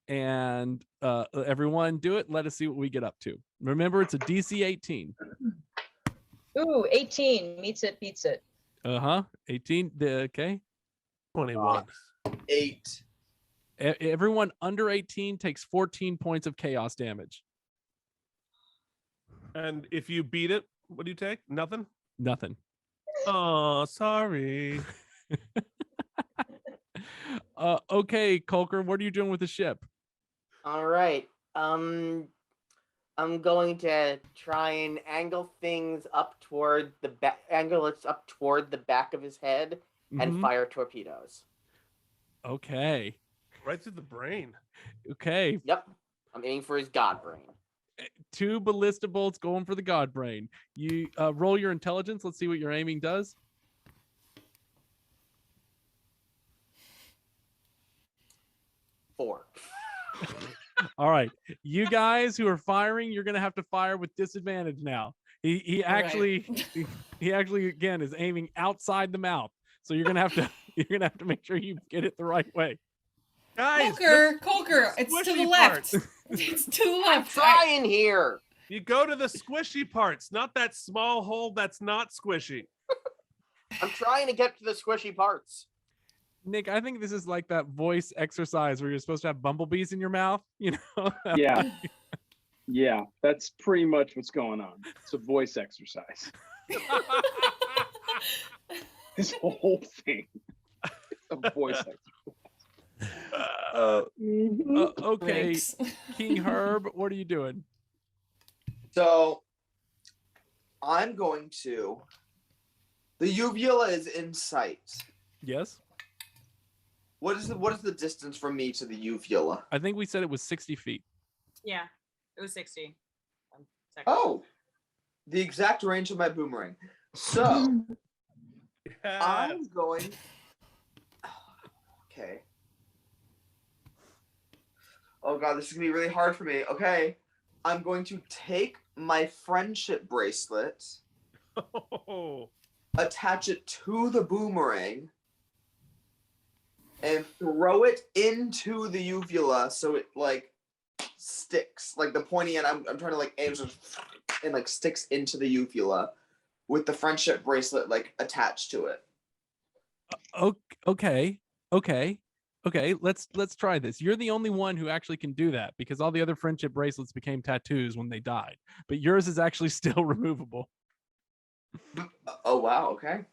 Speaker 1: and everyone do it. Let us see what we get up to. Remember, it's a DC 18.
Speaker 4: Ooh, 18 meets it, beats it.
Speaker 1: 18. Okay.
Speaker 3: 21.
Speaker 5: 8.
Speaker 1: Everyone under 18 takes 14 points of chaos damage.
Speaker 3: And if you beat it, what do you take? Nothing.
Speaker 1: Nothing.
Speaker 3: Oh, sorry.
Speaker 1: Okay, Colker, what are you doing with the ship?
Speaker 2: All right. I'm going to try and angle things up toward the back, angle it up toward the back of his head, and
Speaker 1: Mhm.
Speaker 2: fire torpedoes.
Speaker 1: Okay.
Speaker 3: Right through the brain.
Speaker 1: Okay.
Speaker 2: Yep. I'm aiming for his god brain.
Speaker 1: 2 ballista bolts going for the god brain. You roll your intelligence. Let's see what your aiming does.
Speaker 2: 4.
Speaker 1: All right, you guys who are firing, you're gonna have to fire with disadvantage now. He
Speaker 7: All right.
Speaker 1: actually he actually again is aiming outside the mouth, so you're gonna have to make sure you get it the right way.
Speaker 3: Guys,
Speaker 7: Colker, it's to the
Speaker 3: squishy
Speaker 7: left.
Speaker 3: parts.
Speaker 7: It's to the
Speaker 2: I'm
Speaker 7: left.
Speaker 2: trying here.
Speaker 3: you go to the squishy parts, not that small hole that's not squishy.
Speaker 2: I'm trying to get to the squishy parts.
Speaker 1: Nick, I think this is like that voice exercise where you're supposed to have bumblebees in your mouth, you know?
Speaker 10: Yeah. Yeah, that's pretty much what's going on. It's a voice exercise. This whole thing. It's a voice exercise.
Speaker 1: Okay,
Speaker 7: Thanks.
Speaker 1: King Herb, what are you doing?
Speaker 5: So I'm going to. The uvula is in sight.
Speaker 1: Yes,
Speaker 5: What is the distance from me to the uvula?
Speaker 1: I think we said it was 60 feet.
Speaker 6: Yeah, it was 60.
Speaker 5: Oh, the exact range of my boomerang. So I'm going. Okay. Oh god, this is gonna be really hard for me. Okay, I'm going to take my friendship bracelet,
Speaker 3: Oh,
Speaker 5: attach it to the boomerang, and throw it into the uvula so it like sticks. Like the pointy end, I'm trying to like aim and like sticks into the uvula with the friendship bracelet like attached to it.
Speaker 1: Okay, let's try this. You're the only one who actually can do that because all the other friendship bracelets became tattoos when they died, but yours is actually still removable.
Speaker 5: Oh wow, okay.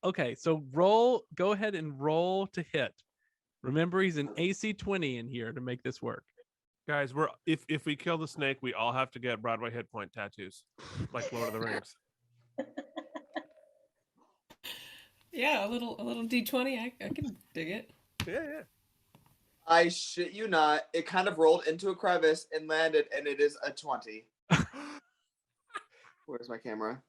Speaker 1: Okay, so go ahead and roll to hit. Remember, he's an AC 20 in here to make this work.
Speaker 3: guys, if we kill the snake, we all have to get Broadway hit point tattoos, like Lord of the Rings.
Speaker 7: Yeah, a little D20. I can dig it.
Speaker 3: Yeah.
Speaker 5: I shit you not. It kind of rolled into a crevice and landed, and it is a 20. Where's my camera?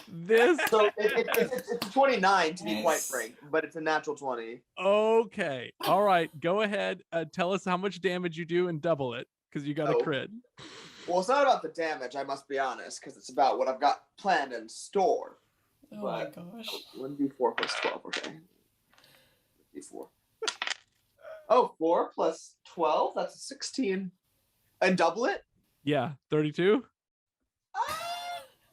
Speaker 1: This
Speaker 5: So it's a 29 to be quite
Speaker 7: Nice.
Speaker 5: frank, but it's a natural 20.
Speaker 1: okay. All right, go ahead. Tell us how much damage you do and double it because you got a
Speaker 5: Oh.
Speaker 1: crit.
Speaker 5: Well, it's not about the damage, I must be honest, because it's about what I've got planned in store.
Speaker 7: Oh my
Speaker 5: But-
Speaker 7: gosh.
Speaker 5: 1d4 plus 12, okay. D4. Oh, 4 plus 12? That's a 16. And double it?
Speaker 1: Yeah, 32.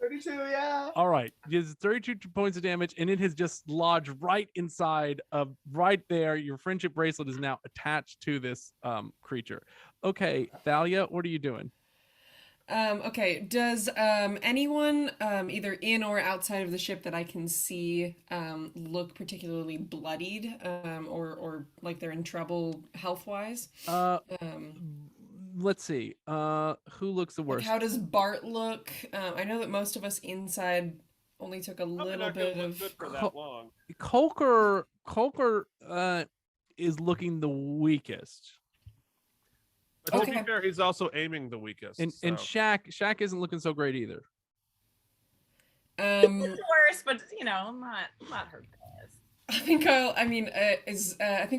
Speaker 5: 32, yeah.
Speaker 1: All right, it's 32 points of damage, and it has just lodged right inside of right there. Your friendship bracelet is now attached to this creature. Okay, Thalia, what are you doing?
Speaker 7: Okay, does anyone either in or outside of the ship that I can see look particularly bloodied or like they're in trouble health-wise?
Speaker 1: Let's see. Who looks the
Speaker 7: Like,
Speaker 1: worst?
Speaker 7: how does Bart look? I know that most of us inside only took a
Speaker 3: Probably
Speaker 7: little
Speaker 3: not gonna
Speaker 7: bit
Speaker 3: look
Speaker 7: of.
Speaker 3: good for that long.
Speaker 1: Colker is looking the weakest.
Speaker 3: But to
Speaker 7: Okay.
Speaker 3: be fair, he's also aiming the weakest.
Speaker 1: And
Speaker 3: so.
Speaker 1: Shaq isn't looking so great either.
Speaker 6: Worse, but not her best.
Speaker 7: I think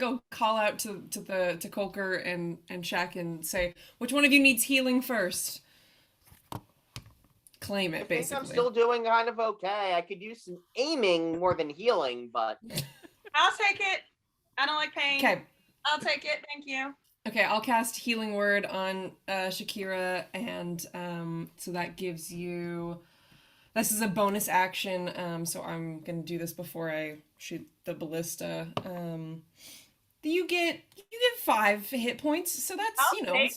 Speaker 7: I'll call out to Colker and Shaq and say, which one of you needs healing first? Claim
Speaker 2: I
Speaker 7: it,
Speaker 2: think I'm
Speaker 7: basically.
Speaker 2: still doing kind of okay. I could use some aiming more than healing, but
Speaker 6: I'll take it. I don't like pain.
Speaker 7: Okay.
Speaker 6: I'll take it. Thank you.
Speaker 7: Okay, I'll cast Healing Word on Sha'Keerah, and so that gives you. This is a bonus action, so I'm gonna do this before I shoot the ballista. You get 5 hit points, so that's
Speaker 6: I'll take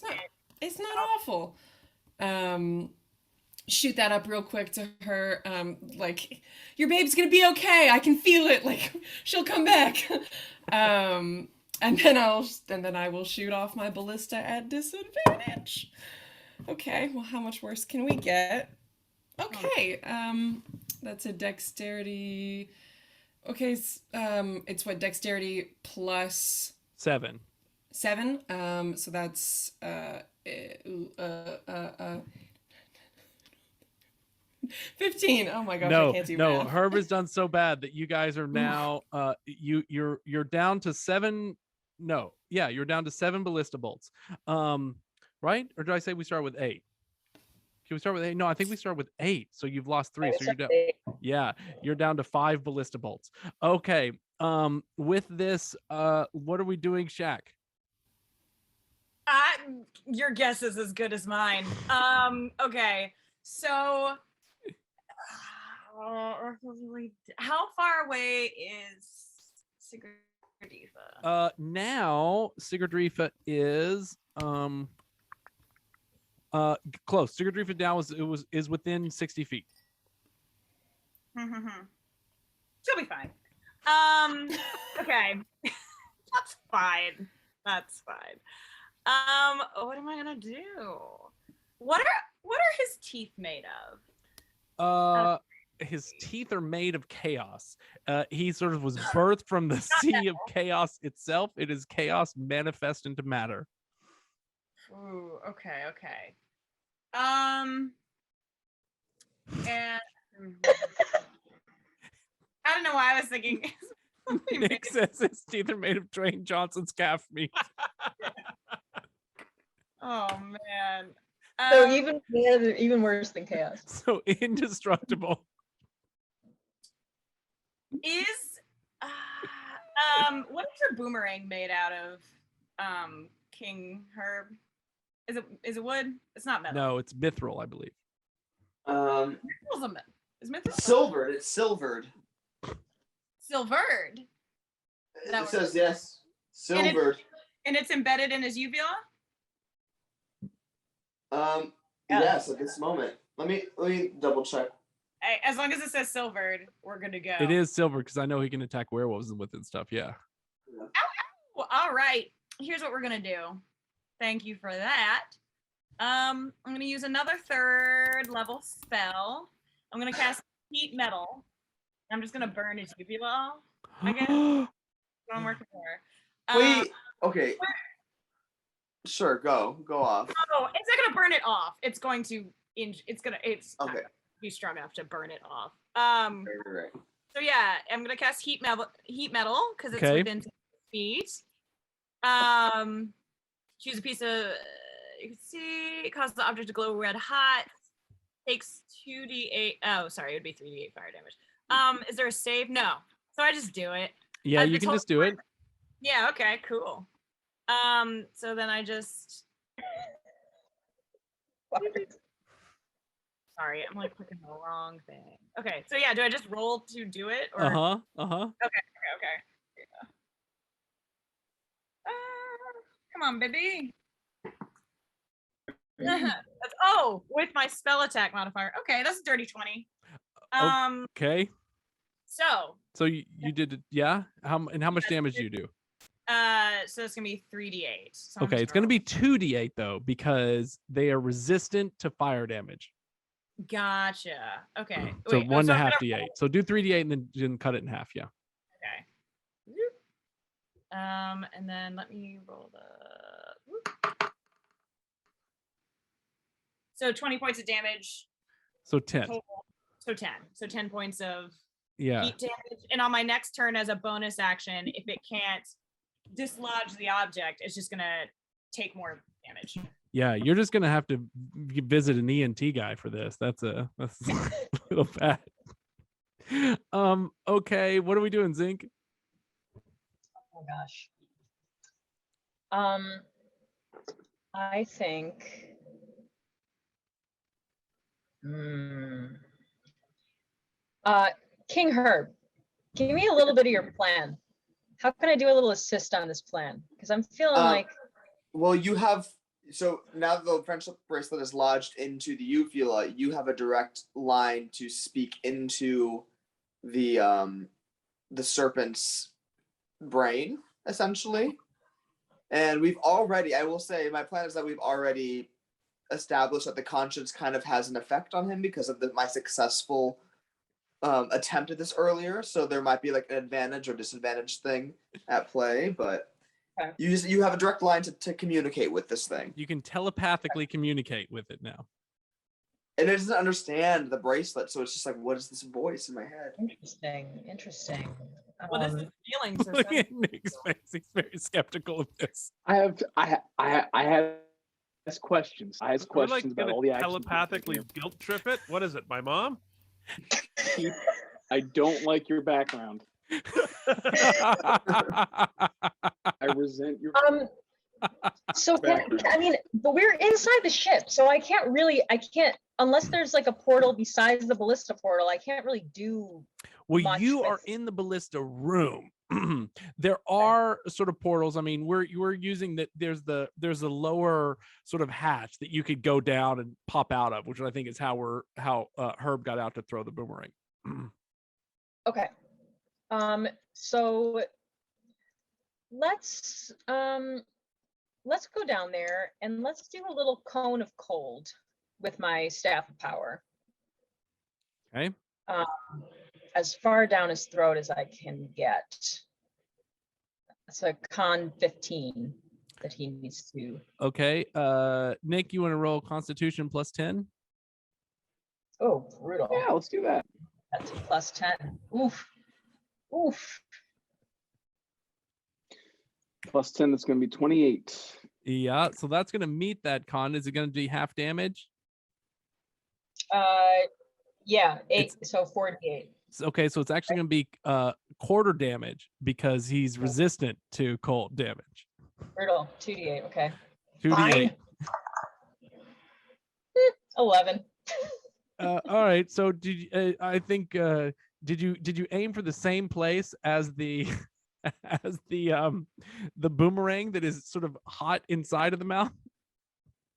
Speaker 7: it's not awful. Shoot that up real quick to her. Like, your babe's gonna be okay. I can feel it. Like, she'll come back. And then I will shoot off my ballista at disadvantage. Okay, well, how much worse can we get? Okay, that's a dexterity. Okay, it's what, dexterity plus
Speaker 1: 7.
Speaker 7: 7. So that's 15. Oh my gosh, I can't do
Speaker 1: No,
Speaker 7: math.
Speaker 1: Herb has done so bad that you guys are now you're down to 7 No. Yeah, you're down to 7 ballista bolts. Right? Or did I say we start with 8? Can we start with 8? No, I think we start with 8. So you've lost 3. So you're down. Yeah, you're down to 5 ballista bolts. Okay. With this, what are we doing, Shaq?
Speaker 6: Your guess is as good as mine. Okay. So how far away is Sigurdrifa?
Speaker 1: Now Sigurdrifa is close. Sigurdrifa now is within 60 feet.
Speaker 6: She'll be fine. Okay. That's fine. That's fine. What am I gonna do? What are his teeth made of?
Speaker 1: His teeth are made of chaos. He sort of was birthed from the sea of chaos itself. It is chaos manifest into matter.
Speaker 6: Ooh, okay. And I don't know why I was thinking.
Speaker 1: Nick says his teeth are made of Dwayne Johnson's calf meat.
Speaker 6: Oh man.
Speaker 4: So even worse than chaos.
Speaker 1: So indestructible.
Speaker 6: Is what is your boomerang made out of? King Herb. Is it wood? It's not metal.
Speaker 1: No, it's mithril, I believe.
Speaker 6: Is mithril
Speaker 5: Silvered. It's silvered.
Speaker 6: silvered?
Speaker 5: It says yes. Silvered.
Speaker 6: And it's embedded in his uvula?
Speaker 5: Yes, at this moment. Let me double check.
Speaker 6: As long as it says silvered, we're good to go.
Speaker 1: It is silver because I know he can attack werewolves with it stuff. Yeah.
Speaker 6: Well, all right. Here's what we're gonna do. Thank you for that. I'm gonna use another 3rd level spell. I'm gonna cast heat metal. I'm just gonna burn his uvula, I guess. That's what I'm working for.
Speaker 5: Wait. Okay. Sure. Go off.
Speaker 6: Oh, it's not gonna burn it off. It's going to. It's
Speaker 5: Okay.
Speaker 6: be strong enough to burn it off.
Speaker 5: Right.
Speaker 6: So yeah, I'm gonna cast heat metal because it's
Speaker 1: Okay.
Speaker 6: within 6 feet. Choose a piece of. You can see causes the object to glow red hot. Takes 2d8. Oh, sorry, it would be 3d8 fire damage. Is there a save? No. So I just do it.
Speaker 1: Yeah, you can just do it.
Speaker 6: Yeah. Okay. Cool. So then I just. Sorry, I'm like clicking the wrong thing. Okay, so yeah, do I just roll to do it? Or...
Speaker 1: Okay.
Speaker 6: Yeah. Come on, baby. With my spell attack modifier. Okay, that's a dirty 20.
Speaker 1: Okay.
Speaker 6: So
Speaker 1: you did it, yeah? How much damage do you do?
Speaker 6: So it's gonna be 3d8. So
Speaker 1: Okay, it's gonna be 2d8 though, because they are resistant to fire damage.
Speaker 6: Gotcha. Okay.
Speaker 1: So
Speaker 6: Wait,
Speaker 1: 1.5 d8. So do 3d8 and then cut it in half. Yeah.
Speaker 6: Okay. And then let me roll the. So 20 points of damage.
Speaker 1: So 10.
Speaker 6: Total. So 10. So 10 points of
Speaker 1: Yeah.
Speaker 6: heat damage. And on my next turn, as a bonus action, if it can't dislodge the object, it's just gonna take more damage.
Speaker 1: Yeah, you're just gonna have to visit an ENT guy for this. That's a little bad. Okay, what are we doing, Zinc?
Speaker 4: Oh gosh. I think. King Herb, give me a little bit of your plan. How can I do a little assist on this plan? Because I'm feeling like.
Speaker 5: Well, you have. So now that the friendship bracelet is lodged into the uvula, you have a direct line to speak into the serpent's brain, essentially. And we've already, I will say, my plan is that we've already established that the conscience kind of has an effect on him because of my successful attempt at this earlier. So there might be like an advantage or disadvantage thing at play, but. Okay. You have a direct line to communicate with this thing.
Speaker 1: You can telepathically communicate with it now.
Speaker 5: And it doesn't understand the bracelet, so it's just like, what is this voice in my head?
Speaker 4: Interesting.
Speaker 6: Well, this is feelings.
Speaker 1: Look at Nick's face. He's very skeptical of this.
Speaker 10: I had questions. I had
Speaker 3: We're
Speaker 10: questions
Speaker 3: like
Speaker 10: about
Speaker 3: gonna
Speaker 10: all the actions.
Speaker 3: telepathically guilt trip it. What is it? My mom?
Speaker 10: I don't like your background. I resent your
Speaker 4: So
Speaker 10: background.
Speaker 4: but we're inside the ship, so I can't unless there's like a portal besides the ballista portal, I can't really do
Speaker 1: Well,
Speaker 4: much
Speaker 1: you
Speaker 4: with-
Speaker 1: are in the ballista room. There are sort of portals. I mean, we're using that. There's a lower sort of hatch that you could go down and pop out of, which I think is how Herb got out to throw the boomerang.
Speaker 4: Okay. So let's go down there and let's do a little cone of cold with my staff of power.
Speaker 1: Okay.
Speaker 4: As far down his throat as I can get. That's a con 15 that he needs to.
Speaker 1: Okay. Nick, you want to roll Constitution plus 10?
Speaker 4: Oh, brutal.
Speaker 10: Yeah, let's do that.
Speaker 4: That's a plus 10. Oof. Oof.
Speaker 10: Plus 10, that's going to be 28.
Speaker 1: Yeah. So that's going to meet that con. Is it going to be half damage?
Speaker 4: Yeah, 8. So 48.
Speaker 1: Okay, so it's actually going to be quarter damage because he's resistant to cold damage.
Speaker 4: Brutal. 2d8. Okay.
Speaker 1: 2d8.
Speaker 4: 11.
Speaker 1: All right. So did you, I think did you aim for the same place as the as the boomerang that is sort of hot inside of the mouth?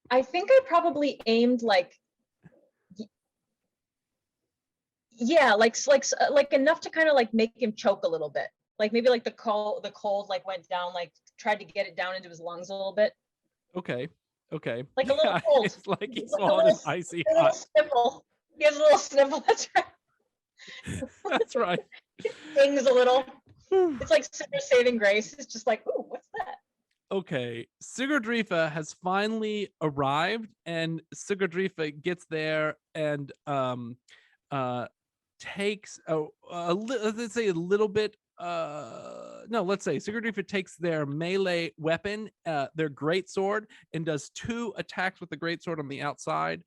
Speaker 4: I think I probably aimed like like enough to kind of like make him choke a little bit. Like maybe like the cold like went down, like tried to get it down into his lungs a little bit.
Speaker 1: Okay. Okay.
Speaker 4: Like a little cold.
Speaker 1: It's like he
Speaker 4: Like
Speaker 1: swallowed an icy
Speaker 4: a little
Speaker 1: hot.
Speaker 4: sniffle. He has a little sniffle. That's right.
Speaker 1: That's right.
Speaker 4: Stings a little. It's like super saving grace. It's just like, ooh, what's that?
Speaker 1: Okay, Sigurdrifa has finally arrived, and Sigurdrifa gets there and takes let's say a little bit no, let's say Sigurdrifa takes their melee weapon, their greatsword, and does 2 attacks with the greatsword on the outside.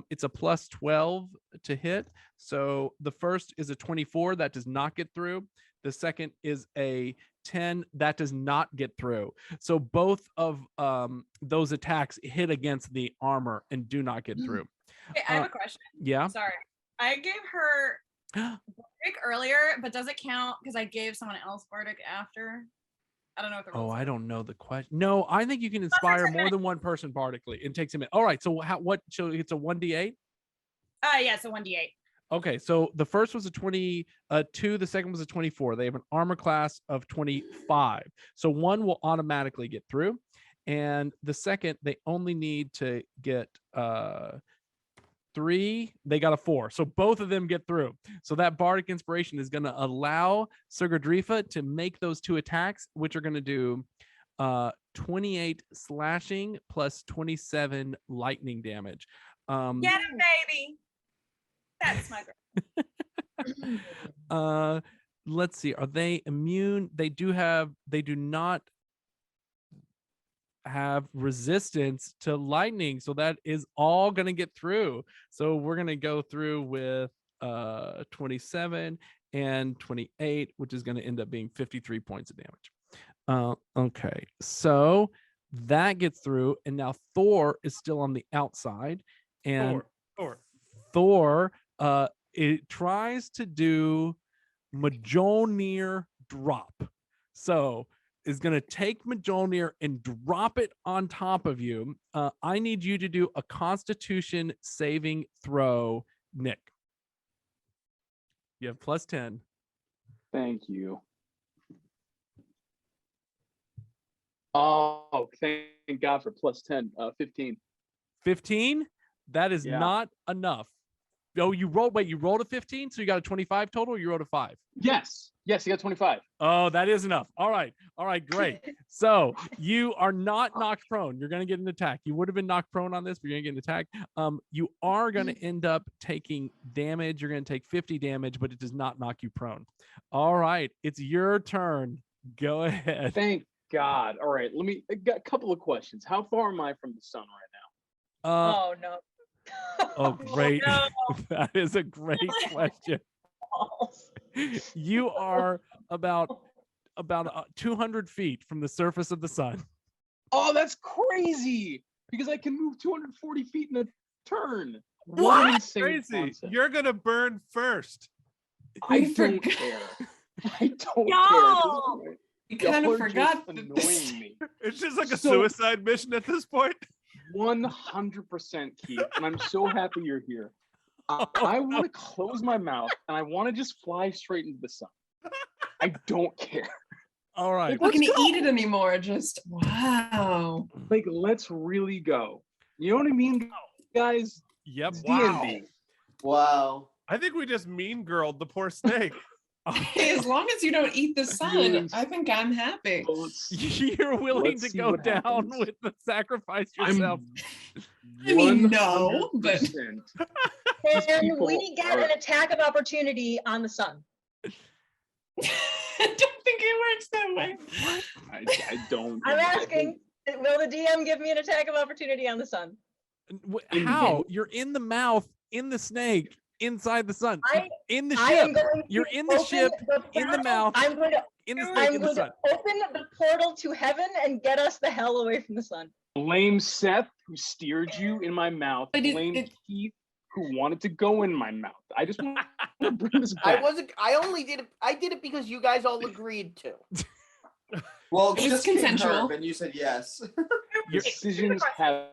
Speaker 1: It's a plus 12 to hit. So the first is a 24, that does not get through. The second is a 10, that does not get through. So both of those attacks hit against the armor and do not get through.
Speaker 6: Okay, I have a question.
Speaker 1: Yeah.
Speaker 6: Sorry. I gave her Bardic earlier, but does it count because I gave someone else Bardic after? I don't know what the rules
Speaker 1: Oh,
Speaker 6: are.
Speaker 1: I don't know the question. No, I think you can inspire more than one person bardically and takes a minute. All right, so so it's a 1d8?
Speaker 6: Yeah, so 1d8.
Speaker 1: Okay, so the first was a 22, the second was a 24. They have an armor class of 25. So one will automatically get through. And the second, they only need to get 3. They got a 4. So both of them get through. So that bardic inspiration is going to allow Sigurdrifa to make those 2 attacks, which are going to do 28 slashing plus 27 lightning damage.
Speaker 6: Get it, baby. That's my girl.
Speaker 1: Let's see, are they immune? They do not have resistance to lightning, so that is all going to get through. So we're going to go through with 27 and 28, which is going to end up being 53 points of damage. Okay, so that gets through, and now Thor is still on the outside, and Thor it tries to do Mjolnir drop. So is going to take Mjolnir and drop it on top of you. I need you to do a Constitution saving throw, Nick. You have plus 10.
Speaker 10: Thank you. Oh, thank God for plus 10. 15.
Speaker 1: 15? That is
Speaker 10: Yeah.
Speaker 1: not enough Oh, you rolled. Wait, you rolled a 15, so you got a 25 total. Or you rolled a 5.
Speaker 10: Yes, you got 25.
Speaker 1: Oh, that is enough. All right, great. So you are not knocked prone. You're going to get an attack. You would have been knocked prone on this, but you're going to get an attack. You are going to end up taking damage. You're going to take 50 damage, but it does not knock you prone. All right, it's your turn. Go ahead.
Speaker 10: Thank God. All right, I got a couple of questions. How far am I from the sun right now?
Speaker 4: Oh no.
Speaker 1: Oh, great.
Speaker 6: No.
Speaker 1: That is a great question. You are about 200 feet from the surface of the sun.
Speaker 10: Oh, that's crazy! Because I can move 240 feet in a turn.
Speaker 3: What?
Speaker 10: An insane
Speaker 3: Crazy.
Speaker 10: concept.
Speaker 3: You're gonna burn first.
Speaker 10: I
Speaker 7: We
Speaker 10: don't
Speaker 7: forgot-
Speaker 10: care. I don't
Speaker 6: No!
Speaker 10: care. At this point.
Speaker 7: We kind
Speaker 10: Y'all
Speaker 7: of
Speaker 10: are
Speaker 7: forgot
Speaker 10: just
Speaker 7: that this-
Speaker 10: annoying me.
Speaker 3: It's just like a
Speaker 10: So-
Speaker 3: suicide mission at this point.
Speaker 10: 100%, Keith, and I'm so happy you're here. I want to close my mouth and I want to just fly straight into the sun. I don't care.
Speaker 1: All right.
Speaker 7: We're not gonna eat it anymore. Just wow.
Speaker 10: Like, let's really go. You know what I mean, guys?
Speaker 1: Yep.
Speaker 10: It's
Speaker 1: Wow.
Speaker 10: D&D.
Speaker 5: Wow.
Speaker 3: I think we just mean girled the poor snake.
Speaker 7: Hey, as long as you don't eat the sun,
Speaker 10: Feelings.
Speaker 7: I think I'm happy.
Speaker 10: So let's-
Speaker 1: You're willing
Speaker 10: Let's
Speaker 1: to
Speaker 10: see
Speaker 1: go
Speaker 10: what
Speaker 1: down
Speaker 10: happens.
Speaker 1: with the sacrifice
Speaker 10: I'm
Speaker 1: yourself.
Speaker 7: I mean, no, but-
Speaker 10: 100%. These
Speaker 4: Can
Speaker 10: people
Speaker 4: we get
Speaker 10: are-
Speaker 4: an attack of opportunity on the sun?
Speaker 7: I don't think it works that way.
Speaker 10: I don't.
Speaker 4: I'm asking, will the DM give me an attack of opportunity on the sun?
Speaker 1: How? You're in the mouth, in the snake, inside the sun, in the
Speaker 4: I am
Speaker 1: ship.
Speaker 4: going to
Speaker 1: You're in the
Speaker 4: open
Speaker 1: ship, in the
Speaker 4: portal.
Speaker 1: mouth,
Speaker 4: I'm going to
Speaker 1: in the snake,
Speaker 4: I'm
Speaker 1: in the
Speaker 4: going
Speaker 1: sun.
Speaker 4: to open the portal to heaven and get us the hell away from the sun.
Speaker 10: Blame Seth, who steered you in my mouth.
Speaker 7: But
Speaker 10: Blame Keith, who wanted to go in my mouth. I just want to bring this
Speaker 2: I
Speaker 10: back.
Speaker 2: wasn't. I only did it. I did it because you guys all agreed to.
Speaker 5: Well,
Speaker 7: It was
Speaker 5: just King
Speaker 7: consensual.
Speaker 5: Herb, and you said yes.
Speaker 1: You're,
Speaker 10: Decisions have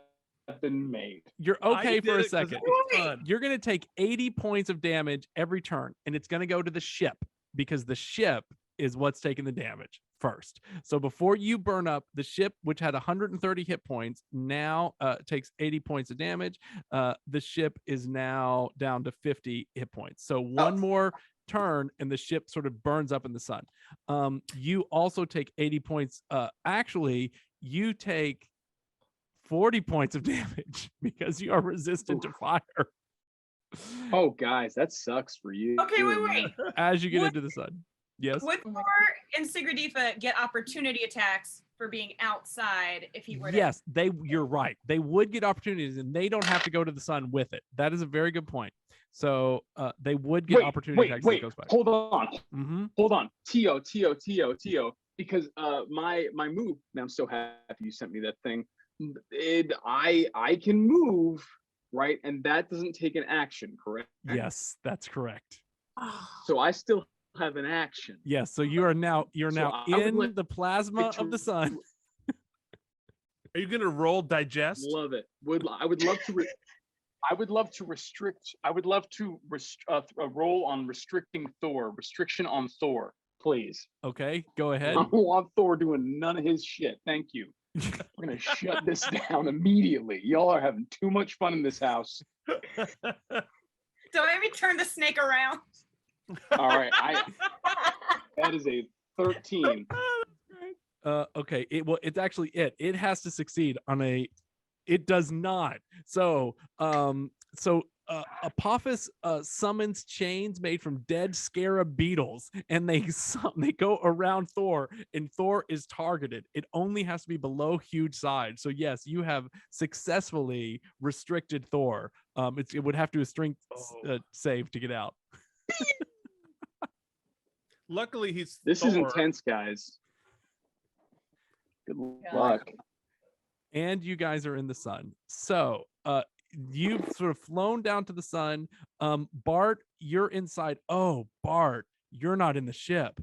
Speaker 10: been made.
Speaker 1: you're
Speaker 3: I
Speaker 1: okay
Speaker 3: did
Speaker 1: for a
Speaker 3: it 'cause
Speaker 1: second.
Speaker 3: it was fun.
Speaker 1: You're going to take 80 points of damage every turn, and it's going to go to the ship because the ship is what's taking the damage first. So before you burn up, the ship, which had 130 hit points, now takes 80 points of damage. The ship is now down to 50 hit points. So one more turn and the ship sort of burns up in the sun. You also take 80 points. Actually, you take 40 points of damage because you are resistant to fire
Speaker 10: Oh, guys, that sucks for you.
Speaker 6: Okay, wait.
Speaker 1: as you get
Speaker 6: What?
Speaker 1: into the sun. Yes.
Speaker 6: Would Thor and Sigurdifa get opportunity attacks for being outside if he were to?
Speaker 1: Yes, you're right. They would get opportunities and they don't have to go to the sun with it. That is a very good point. So they would get opportunity attacks as it goes by.
Speaker 10: Hold on.
Speaker 1: Mm-hmm.
Speaker 10: Hold on. Tio. Because my move, and I'm so happy you sent me that thing. I can move, right? And that doesn't take an action, correct?
Speaker 1: Yes, that's correct.
Speaker 10: So I still have an action.
Speaker 1: Yes, so you're now
Speaker 10: So I would
Speaker 1: in
Speaker 10: like
Speaker 1: the plasma
Speaker 10: to-
Speaker 1: of the sun.
Speaker 3: Are you gonna roll digest?
Speaker 10: Love it. I would love to. I would love to restrict. I would love to roll on restricting Thor. Restriction on Thor, please.
Speaker 1: Okay, go ahead.
Speaker 10: I don't want Thor doing none of his shit. Thank you. We're gonna shut this down immediately. Y'all are having too much fun in this house.
Speaker 6: Don't maybe turn the snake around.
Speaker 10: All right, that is a 13.
Speaker 1: Okay, it's actually it has to succeed on a it does not. So Apophis summons chains made from dead scarab beetles, and they go around Thor, and Thor is targeted. It only has to be below huge size. So yes, you have successfully restricted Thor. It would have to a strength save to get out.
Speaker 3: Luckily, he's
Speaker 10: This is
Speaker 3: Thor.
Speaker 10: intense, guys. Good
Speaker 4: Yeah.
Speaker 10: luck.
Speaker 1: And you guys are in the sun. So you've sort of flown down to the sun. Bart, you're inside. Oh, Bart, you're not in the ship.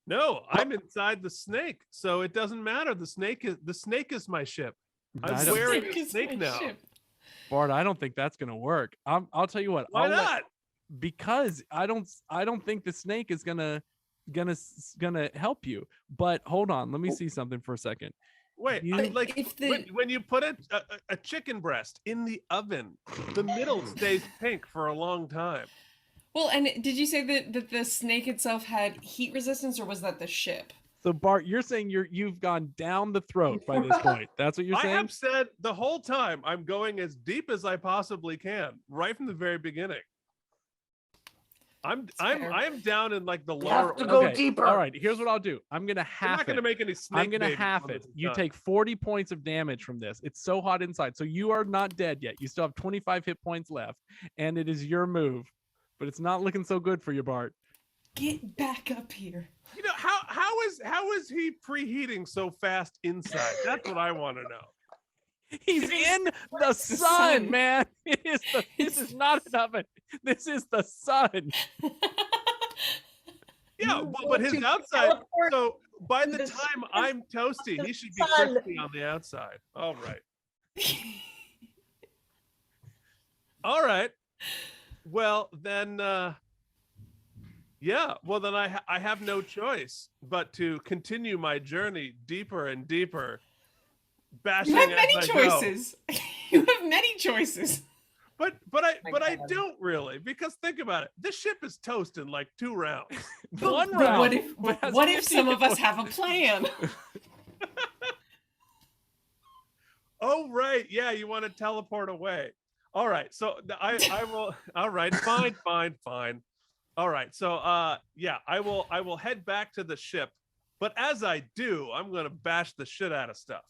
Speaker 3: No, I'm inside the snake, so it doesn't matter. The snake is my ship.
Speaker 1: I
Speaker 3: I'm
Speaker 1: don't-
Speaker 3: wearing
Speaker 7: Snake
Speaker 3: a
Speaker 7: is
Speaker 3: snake
Speaker 7: my
Speaker 3: now.
Speaker 7: ship.
Speaker 1: Bart, I don't think that's gonna work. I'll tell you what.
Speaker 3: Why
Speaker 1: I'll let-
Speaker 3: not?
Speaker 1: because I don't think the snake is gonna help you. But hold on, let me see something for a second.
Speaker 3: Wait, like when you put a chicken breast in the oven, the middle stays pink for a long time.
Speaker 7: Well, and did you say that the snake itself had heat resistance, or was that the ship?
Speaker 1: So Bart, you're saying you've gone down the throat by this point. That's what you're saying?
Speaker 3: I have said the whole time I'm going as deep as I possibly can, right from the very beginning. I'm down in like the lower.
Speaker 2: have to go deeper.
Speaker 1: All right, here's what I'll do. I'm gonna half
Speaker 3: I'm not gonna make any snake.
Speaker 1: I'm gonna half it. You take 40 points of damage from this. It's so hot inside. So you are not dead yet. You still have 25 hit points left, and it is your move. But it's not looking so good for you, Bart.
Speaker 7: Get back up here.
Speaker 3: You know, how is he preheating so fast inside? That's what I want to know.
Speaker 1: He's in the sun, man. This is not an oven. This is the sun.
Speaker 3: Yeah, but his outside. So by the time I'm toasty, he should be crispy on the outside. All right. All right. Well, then, yeah. Well, then I have no choice but to continue my journey deeper and deeper. Bashing
Speaker 7: You have many
Speaker 3: as I
Speaker 7: choices.
Speaker 3: go.
Speaker 7: You have many choices.
Speaker 3: But I don't really, because think about it. This ship is toast in like 2 rounds.
Speaker 1: One
Speaker 7: But
Speaker 1: round.
Speaker 7: what if some of us have a plan?
Speaker 3: Oh right, yeah. You want to teleport away? All right. So I will. All right. Fine. All right. So yeah, I will head back to the ship. But as I do, I'm gonna bash the shit out of stuff.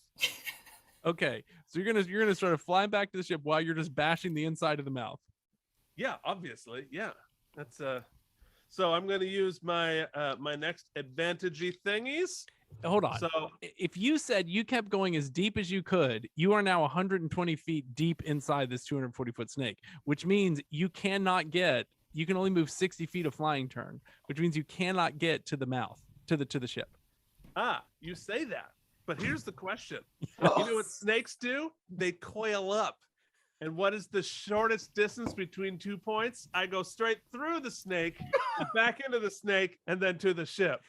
Speaker 1: Okay, so you're gonna sort of fly back to the ship while you're just bashing the inside of the mouth.
Speaker 3: Yeah, obviously. Yeah, that's So I'm gonna use my my next advantagey thingies.
Speaker 1: Hold on.
Speaker 3: So
Speaker 1: if you said you kept going as deep as you could, you are now 120 feet deep inside this 240-foot snake, which means you cannot get. You can only move 60 feet of flying turn, which means you cannot get to the mouth to the ship.
Speaker 3: Ah, you say that. But here's the question. You know what snakes do? They coil up. And what is the shortest distance between 2 points? I go straight through the snake, back into the snake, and then to the ship.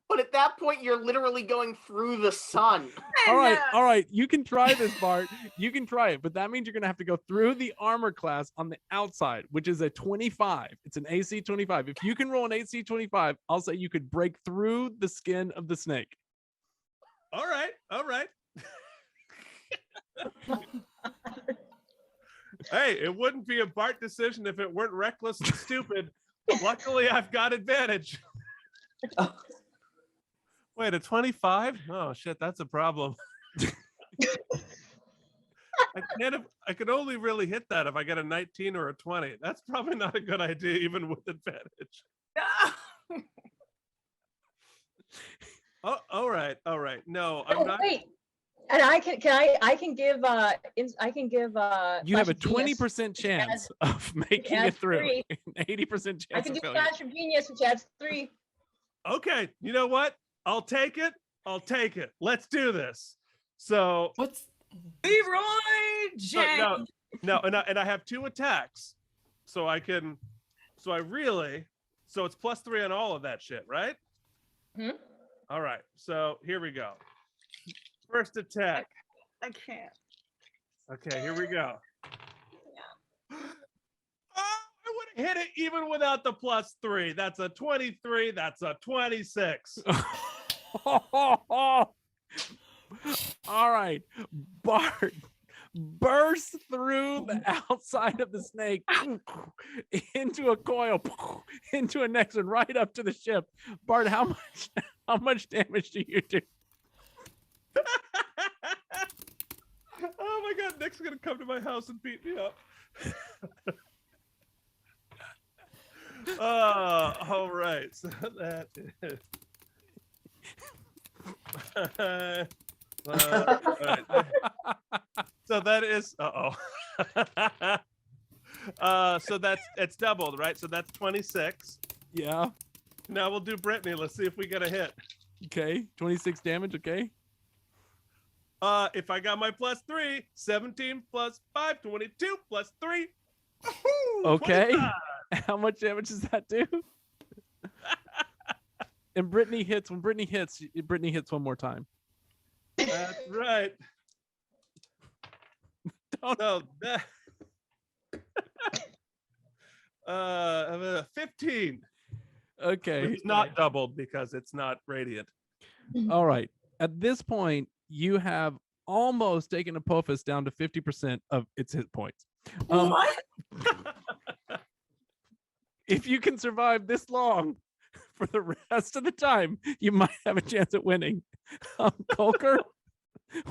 Speaker 2: But at that point, you're literally going through the sun.
Speaker 1: All right. You can try this, Bart. You can try it, but that means you're gonna have to go through the armor class on the outside, which is a 25. It's an AC 25. If you can roll an AC 25, I'll say you could break through the skin of the snake.
Speaker 3: All right. Hey, it wouldn't be a Bart decision if it weren't reckless and stupid. Luckily, I've got advantage. Wait, a 25? Oh shit, that's a problem. I could only really hit that if I get a 19 or a 20. That's probably not a good idea, even with advantage. Oh, all right. No, I'm not.
Speaker 4: Wait, and I can give
Speaker 1: You have a
Speaker 4: Flash of Genius,
Speaker 1: 20% chance of making it through.
Speaker 4: 3.
Speaker 1: An 80% chance
Speaker 4: I can
Speaker 1: of
Speaker 4: do
Speaker 1: failure.
Speaker 4: Flash of Genius, which adds 3.
Speaker 3: Okay, you know what? I'll take it. Let's do this. So
Speaker 7: What's
Speaker 6: Leroy Jenkins.
Speaker 3: no, and I have 2 attacks, so I can. So it's +3 on all of that shit, right?
Speaker 4: Hmm?
Speaker 3: All right. So here we go. First attack.
Speaker 6: I can't.
Speaker 3: Okay, here we go. Oh, I would have hit it even without the +3. That's a 23. That's a 26.
Speaker 1: All right, Bart bursts through the outside of the snake into a coil, into a next one, right up to the ship. Bart, how much damage do you do?
Speaker 3: Oh my God, Nick's gonna come to my house and beat me up. All right. So that is. Right. So that is. So it's doubled, right? So that's 26.
Speaker 1: Yeah.
Speaker 3: Now we'll do Brittany. Let's see if we get a hit.
Speaker 1: Okay. 26 damage. Okay.
Speaker 3: If I got my +3, 17 + 5, 22 + 3.
Speaker 1: Okay.
Speaker 3: 25.
Speaker 1: How much damage does that do? And Brittany hits. When Brittany hits one more time.
Speaker 3: That's right. So that 15.
Speaker 1: Okay.
Speaker 3: It's not doubled because it's not radiant.
Speaker 1: All right. At this point, you have almost taken Apophis down to 50% of its hit points.
Speaker 6: What?
Speaker 1: If you can survive this long for the rest of the time, you might have a chance at winning. Kolker,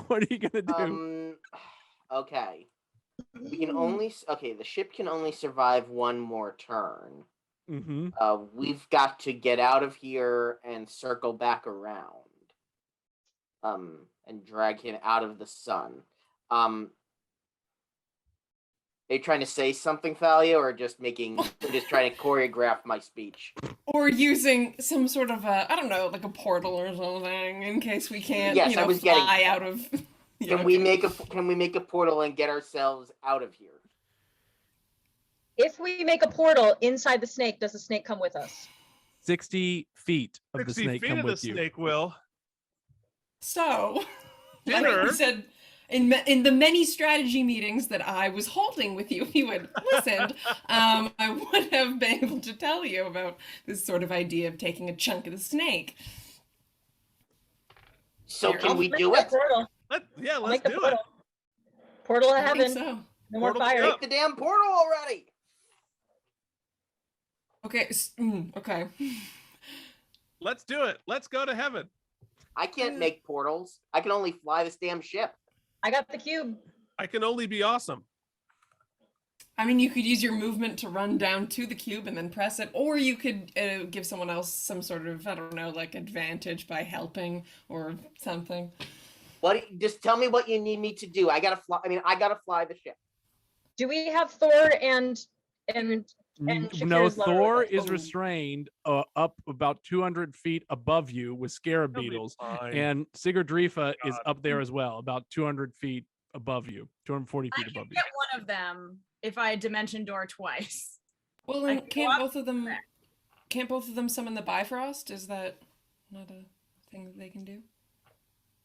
Speaker 1: what are you gonna do?
Speaker 2: Okay. We can only the ship can only survive one more turn.
Speaker 1: Mm-hmm.
Speaker 2: We've got to get out of here and circle back around. And drag him out of the sun. Are you trying to say something, Thalia, or just trying to choreograph my speech?
Speaker 7: Or using some sort of I don't know, like a portal or something, in case we can't,
Speaker 2: Yes, I was
Speaker 7: fly out of.
Speaker 2: Can we make a portal and get ourselves out of here?
Speaker 4: If we make a portal inside the snake, does the snake come with us?
Speaker 1: 60 feet of
Speaker 3: 60
Speaker 1: the snake
Speaker 3: feet
Speaker 1: come
Speaker 3: of
Speaker 1: with
Speaker 3: the
Speaker 1: you.
Speaker 3: snake will.
Speaker 7: So,
Speaker 3: Dinner.
Speaker 7: like we said, in the many strategy meetings that I was holding with you, if you had listened, I would have been able to tell you about this sort of idea of taking a chunk of the snake.
Speaker 2: So
Speaker 7: Here,
Speaker 2: can
Speaker 7: I'll
Speaker 2: we
Speaker 4: Make
Speaker 2: do
Speaker 4: the
Speaker 2: it?
Speaker 4: portal.
Speaker 3: Let's
Speaker 4: Make the
Speaker 3: do it.
Speaker 4: portal. Portal of
Speaker 7: I
Speaker 4: heaven.
Speaker 7: think so.
Speaker 4: No more
Speaker 3: Portal
Speaker 4: fire.
Speaker 3: up.
Speaker 2: Make the damn portal already.
Speaker 7: Okay. Okay.
Speaker 3: Let's do it. Let's go to heaven.
Speaker 2: I can't make portals. I can only fly this damn ship.
Speaker 4: I got the cube.
Speaker 3: I can only be awesome.
Speaker 7: I mean, you could use your movement to run down to the cube and then press it, or you could give someone else some sort of, I don't know, like advantage by helping or something.
Speaker 2: Just tell me what you need me to do. I gotta fly the ship.
Speaker 4: Do we have Thor and
Speaker 1: No,
Speaker 4: Sha'Keerah's lover
Speaker 1: Thor
Speaker 4: with us?
Speaker 1: is restrained up about 200 feet above you with scarab
Speaker 3: He'll be
Speaker 1: beetles,
Speaker 3: fine.
Speaker 1: and Sigurdrifa is
Speaker 3: God.
Speaker 1: up there as well, about 200 feet above you, 240
Speaker 6: I
Speaker 1: feet
Speaker 6: can
Speaker 1: above you.
Speaker 6: get one of them if I dimension door twice.
Speaker 7: Well,
Speaker 6: I
Speaker 7: then
Speaker 6: can go
Speaker 7: can't
Speaker 6: up
Speaker 7: both of them summon the Bifrost? Is that not a thing that they can do?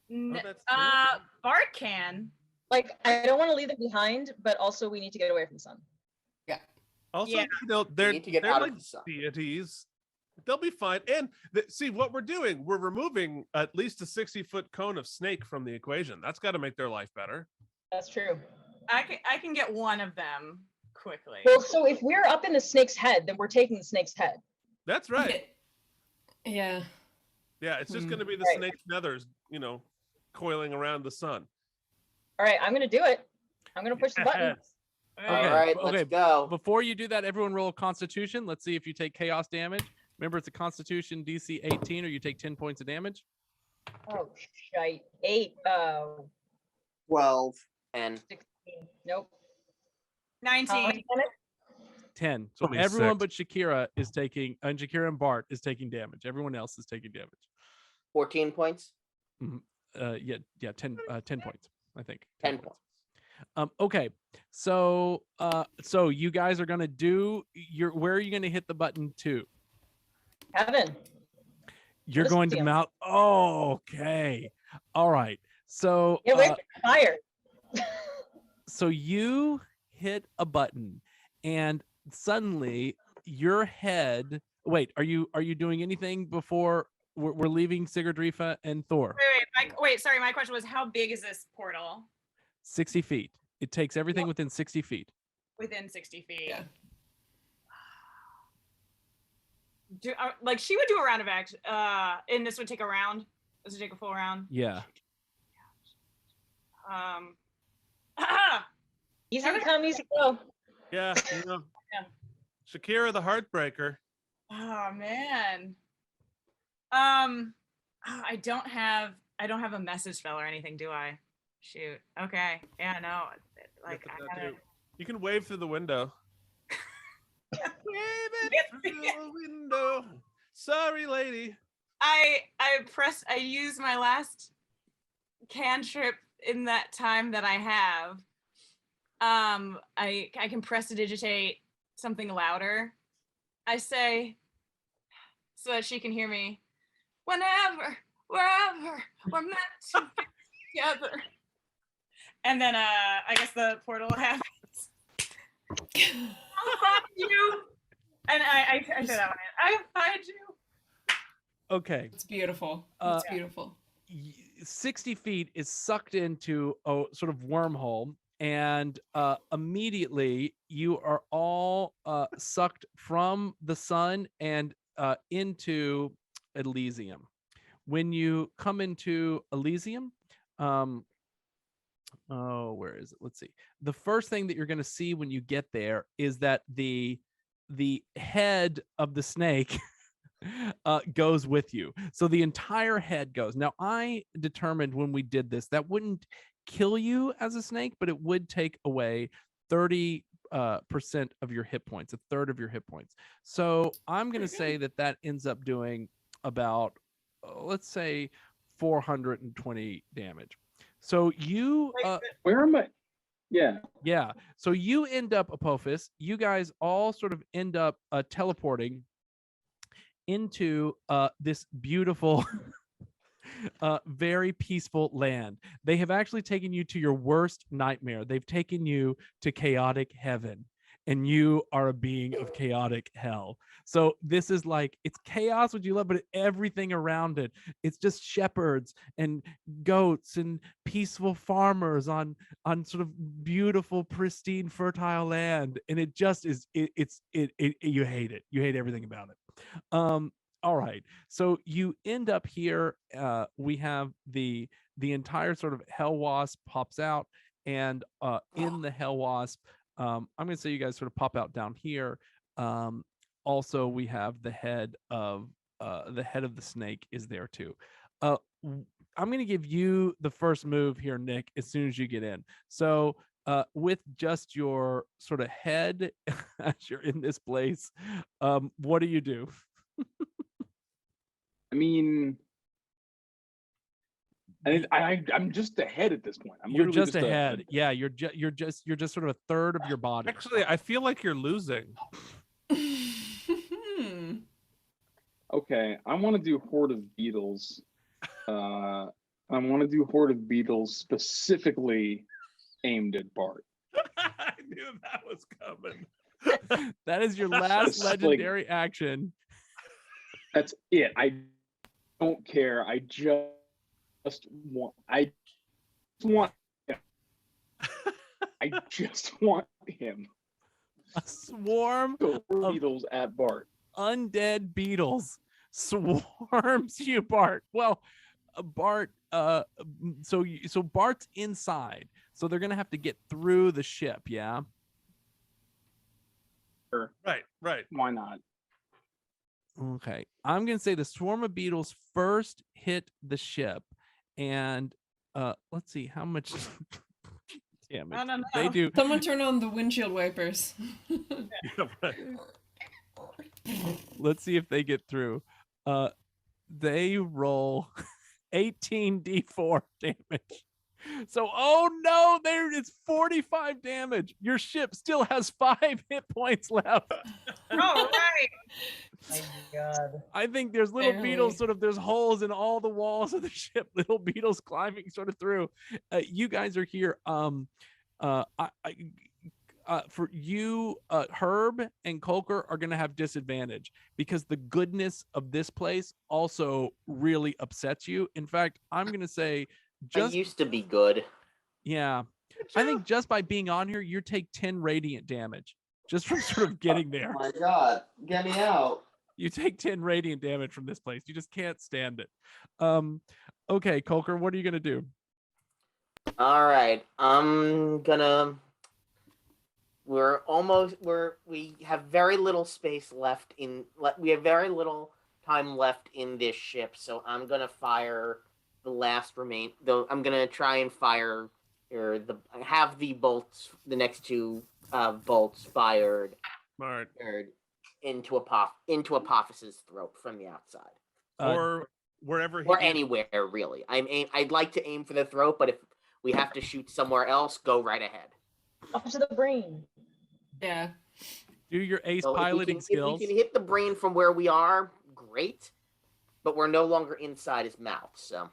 Speaker 3: that's true.
Speaker 6: Bard can.
Speaker 4: Like, I don't want to leave them behind, but also we need to get away from the sun.
Speaker 3: Also,
Speaker 6: Yeah.
Speaker 3: they're
Speaker 2: need to get out of
Speaker 3: like
Speaker 2: the sun.
Speaker 3: deities. They'll be fine. And see what we're doing. We're removing at least a 60-foot cone of snake from the equation. That's got to make their life better.
Speaker 4: That's true.
Speaker 6: I can get one of them quickly.
Speaker 4: Well, so if we're up in the snake's head, then we're taking the snake's head.
Speaker 3: That's right.
Speaker 7: Yeah.
Speaker 3: Yeah, it's just going to be the
Speaker 4: Right.
Speaker 3: snake's feathers, coiling around the sun.
Speaker 4: All right, I'm gonna do it. I'm gonna push the button.
Speaker 3: Yes.
Speaker 2: All right,
Speaker 1: okay.
Speaker 2: let's go.
Speaker 1: Before you do that, everyone roll Constitution. Let's see if you take chaos damage. Remember, it's a Constitution DC 18, or you take 10 points of damage.
Speaker 4: Oh shite. 8.
Speaker 5: 12.
Speaker 2: And
Speaker 4: 16. Nope.
Speaker 6: 19.
Speaker 1: 10. So
Speaker 3: 26.
Speaker 1: everyone but Sha'Keerah is taking, and Sha'Keerah and Bart is taking damage. Everyone else is taking damage.
Speaker 2: 14 points.
Speaker 1: Yeah, 10 points, I think.
Speaker 2: 10 points.
Speaker 1: Okay, so you guys are gonna do where are you gonna hit the button to?
Speaker 4: Heaven.
Speaker 1: You're
Speaker 4: Listen
Speaker 1: going
Speaker 4: to
Speaker 1: to
Speaker 4: him.
Speaker 1: mount. Oh, okay, all right. So
Speaker 4: Get away from the fire.
Speaker 1: so you hit a button, and suddenly your head. Wait, are you doing anything before we're leaving Sigurdrifa and Thor?
Speaker 6: Wait, sorry, my question was how big is this portal?
Speaker 1: 60 feet. It takes everything within 60 feet.
Speaker 6: Within 60 feet.
Speaker 7: Yeah.
Speaker 6: Like she would do a round of action, and this would take a round. This would take a full round.
Speaker 1: Yeah.
Speaker 4: Easy to come, easy to go.
Speaker 3: Yeah,
Speaker 6: Yeah.
Speaker 3: Sha'Keerah the Heartbreaker.
Speaker 6: Oh man. I don't have a message spell or anything, do I? Shoot. Okay. Yeah, no. Like
Speaker 3: Look at
Speaker 6: I
Speaker 3: that,
Speaker 6: gotta,
Speaker 3: dude. You can wave through the window. Wave it through the window. Sorry, lady.
Speaker 6: I use my last cantrip in that time that I have. I can prestidigitate something louder. I say, so that she can hear me. whenever, wherever we're meant to be together. And then I guess the portal happens. I'll find you. And I say that one. I'll find you.
Speaker 1: Okay.
Speaker 7: It's beautiful.
Speaker 1: Uh,
Speaker 7: It's beautiful.
Speaker 1: 60 feet is sucked into a sort of wormhole, and immediately you are all sucked from the sun and into Elysium. When you come into Elysium, where is it? Let's see. The first thing that you're going to see when you get there is that the head of the snake goes with you. So the entire head goes. Now, I determined when we did this that wouldn't kill you as a snake, but it would take away 30% of your hit points, a third of your hit points. So I'm going to say that ends up doing about, let's say, 420 damage. So you
Speaker 10: Where am I?
Speaker 1: yeah. So you end up Apophis. You guys all sort of end up teleporting into this beautiful, very peaceful land. They have actually taken you to your worst nightmare. They've taken you to chaotic heaven, and you are a being of chaotic hell. So this is like, it's chaos, which you love, but everything around it, it's just shepherds and goats and peaceful farmers on sort of beautiful, pristine, fertile land. And it just is, you hate it. You hate everything about it. All right. So you end up here. We have the entire sort of hell wasp pops out, and in the hell wasp, I'm going to say you guys sort of pop out down here. Also, we have the head of the snake is there too. I'm going to give you the first move here, Nik, as soon as you get in. So with just your sort of head as you're in this place, what do you do?
Speaker 10: I mean, I'm just ahead at this point. I'm
Speaker 1: You're
Speaker 10: literally
Speaker 1: just ahead. Yeah, you're just sort of a third of your body.
Speaker 3: Actually, I feel like you're losing.
Speaker 10: Okay, I want to do Horde of Beetles. I want to do Horde of Beetles specifically aimed at Bart.
Speaker 3: I knew that was coming.
Speaker 1: That is your last
Speaker 10: Just like-
Speaker 1: legendary action.
Speaker 10: That's it. I don't care. I just want. I just want him.
Speaker 1: A swarm
Speaker 10: Horde
Speaker 1: of
Speaker 10: Beetles at Bart.
Speaker 1: undead beetles swarms you, Bart. Well, Bart. So Bart's inside. So they're gonna have to get through the ship. Yeah.
Speaker 10: Sure.
Speaker 3: Right.
Speaker 10: Why not?
Speaker 1: Okay. I'm gonna say the swarm of beetles first hit the ship, and let's see how much damage
Speaker 6: No.
Speaker 1: they do.
Speaker 7: Someone turn on the windshield wipers.
Speaker 3: Yeah, right.
Speaker 1: Let's see if they get through. They roll 18d4 damage. So, oh no, it's 45 damage. Your ship still has 5 hit points left.
Speaker 6: All right.
Speaker 4: My God.
Speaker 1: I think there's little
Speaker 7: Barely.
Speaker 1: beetles, sort of, there's holes in all the walls of the ship, little beetles climbing sort of through. You guys are here. For you, Herb and Kolker are going to have disadvantage because the goodness of this place also really upsets you. In fact, I'm going to say
Speaker 2: I used to be good.
Speaker 1: yeah, I think just by being on here, you take 10 radiant damage just from sort of getting there.
Speaker 5: Oh my God, get me out.
Speaker 1: You take 10 radiant damage from this place. You just can't stand it. Okay, Kolker, what are you going to do?
Speaker 2: All right, I'm gonna. We have very little space left in. We have very little time left in this ship, so I'm gonna fire the last remain. Though I'm gonna try and fire have the bolts, the next two bolts fired
Speaker 3: Smart.
Speaker 2: into Apophis's throat from the outside,
Speaker 3: Or wherever he
Speaker 2: or
Speaker 3: is.
Speaker 2: anywhere really. I'd like to aim for the throat, but if we have to shoot somewhere else, go right ahead.
Speaker 4: Up to the brain.
Speaker 7: Yeah.
Speaker 1: Do your ace
Speaker 2: So
Speaker 1: piloting skills.
Speaker 2: If we can hit the brain from where we are, great. but we're no longer inside his mouth. So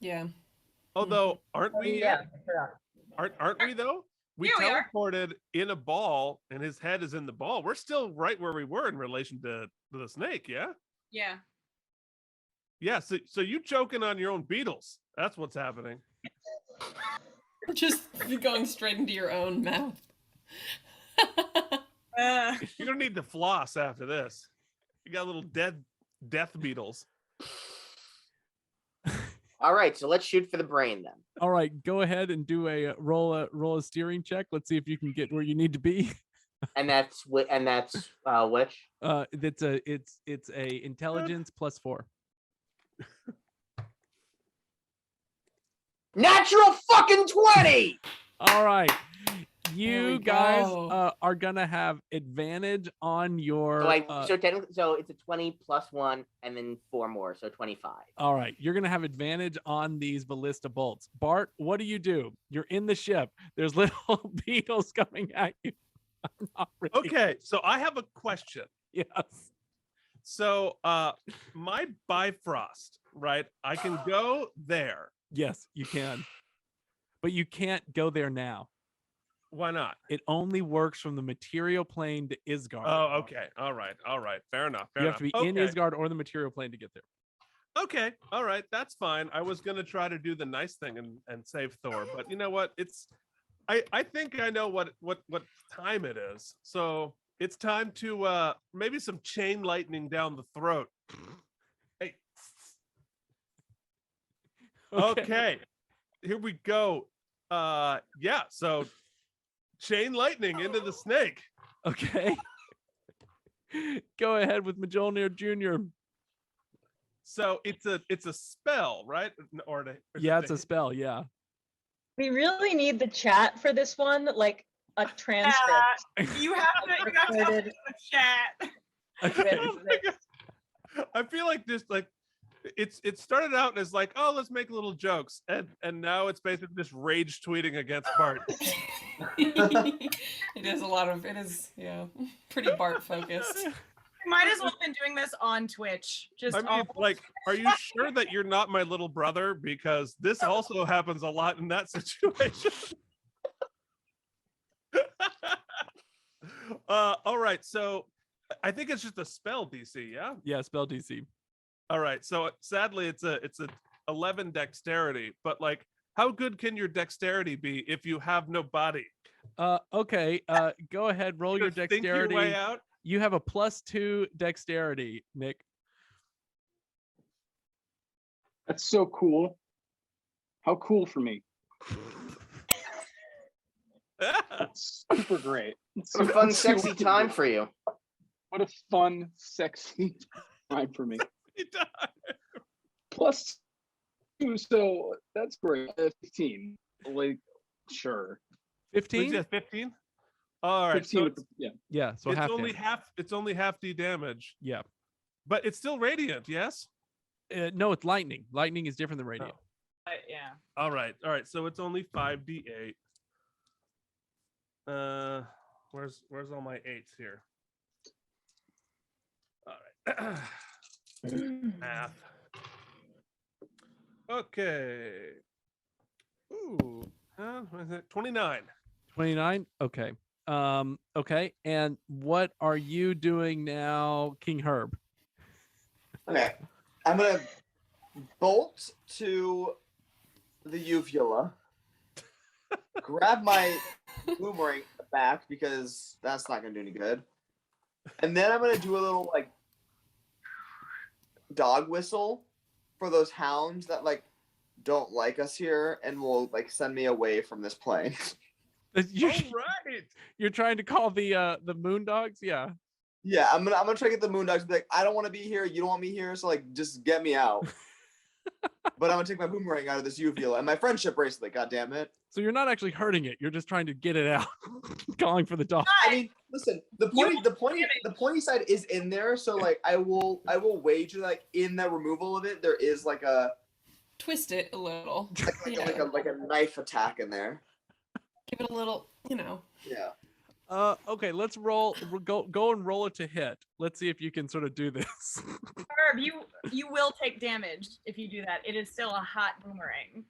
Speaker 7: Yeah.
Speaker 3: Although, aren't we?
Speaker 4: Yeah. I forgot.
Speaker 3: Aren't we though? We
Speaker 6: Here we are.
Speaker 3: teleported in a ball, and his head is in the ball. We're still right where we were in relation to the snake. Yeah.
Speaker 6: Yeah.
Speaker 3: Yeah. So you choking on your own beetles? That's what's happening.
Speaker 7: Just going straight into your own mouth.
Speaker 3: You're gonna need to floss after this. You got little death beetles.
Speaker 2: all right, so let's shoot for the brain then.
Speaker 1: All right, go ahead and do a roll a steering check. Let's see if you can get where you need to be.
Speaker 2: And that's which?
Speaker 1: It's a intelligence +4.
Speaker 2: Natural fucking 20.
Speaker 1: All right.
Speaker 7: There
Speaker 1: You
Speaker 7: we
Speaker 1: guys
Speaker 7: go.
Speaker 1: are gonna have advantage on your.
Speaker 2: So technically, so it's a 20 plus 1, and then 4 more, so 25.
Speaker 1: All right, you're gonna have advantage on these ballista bolts. Bart, what do you do? You're in the ship. There's little beetles coming at you. I'm not really-
Speaker 3: Okay, so I have a question.
Speaker 1: Yes.
Speaker 3: So my Bifrost, right? I can go there.
Speaker 1: Yes, you can. But you can't go there now.
Speaker 3: Why not?
Speaker 1: It only works from the material plane to Isgard.
Speaker 3: Oh, okay. All right. Fair enough.
Speaker 1: You have to be in
Speaker 3: Okay.
Speaker 1: Isgard or the material plane to get there.
Speaker 3: Okay. All right. That's fine. I was gonna try to do the nice thing and save Thor, but you know what? I think I know what time it is. So it's time to maybe some chain lightning down the throat. Hey. Okay. Here we go. Yeah, so chain lightning into the snake.
Speaker 1: Okay. Go ahead with Mjolnir Jr.
Speaker 3: So it's a spell, right? Or
Speaker 1: Yeah, it's a spell. Yeah.
Speaker 4: We really need the chat for this one, like a transcript.
Speaker 6: You have to
Speaker 4: Recorded.
Speaker 6: the chat.
Speaker 1: Okay.
Speaker 3: Oh my God. I feel like this it started out as like, oh, let's make little jokes, and now it's basically just rage tweeting against Bart.
Speaker 7: It is pretty Bart focused.
Speaker 6: We might as well have been doing this on Twitch. Just
Speaker 3: I mean, like, are you sure that you're not my little brother? Because this also happens a lot in that situation. All right, so I think it's just a spell DC, yeah?
Speaker 1: Yeah, spell DC.
Speaker 3: All right, so sadly it's a 11 dexterity, but like, how good can your dexterity be if you have no body?
Speaker 1: Okay. Go ahead, roll your
Speaker 3: Think
Speaker 1: dexterity.
Speaker 3: your way out?
Speaker 1: You have a +2 dexterity, Nick.
Speaker 10: That's so cool. How cool for me. That's super great. It's
Speaker 2: What a fun, sexy time for you.
Speaker 10: What a fun, sexy time for me. +2, so that's great. 15. Like, sure.
Speaker 1: 15?
Speaker 3: 15? All right.
Speaker 10: 15
Speaker 3: So
Speaker 10: with the, yeah.
Speaker 1: Yeah, so
Speaker 3: it's
Speaker 1: half
Speaker 3: only
Speaker 1: damage.
Speaker 3: half. It's only half D damage.
Speaker 1: Yeah.
Speaker 3: But it's still radiant. Yes.
Speaker 1: No, it's lightning. Lightning is different than radiant.
Speaker 6: Yeah.
Speaker 3: All right. So it's only 5d8. Where's all my 8s here? All right. Math. Okay. Ooh. What is it? 29.
Speaker 1: 29? Okay. Okay. And what are you doing now, King Herb?
Speaker 5: Okay. I'm gonna bolt to the uvula, grab my boomerang back because that's not gonna do any good. And then I'm gonna do a little like dog whistle for those hounds that like don't like us here and will like send me away from this plane.
Speaker 1: You're,
Speaker 3: All right.
Speaker 1: you're trying to call the Moondogs? Yeah.
Speaker 5: Yeah, I'm gonna try to get the Moondogs to be like, I don't want to be here, you don't want me here, so like just get me out. But I'm gonna take my boomerang out of this uvula and my friendship bracelet, god damn it.
Speaker 1: So you're not actually hurting it. You're just trying to get it out, calling for the dog.
Speaker 5: I mean, listen, the pointy side is in there, so like I will wager like in the removal of it, there is like a
Speaker 7: Twist it a little.
Speaker 5: like a knife attack in there.
Speaker 7: Give it a little,
Speaker 5: Yeah.
Speaker 1: Okay, let's roll. Go and roll it to hit. Let's see if you can sort of do this.
Speaker 6: Herb, you will take damage if you do that. It is still a hot boomerang.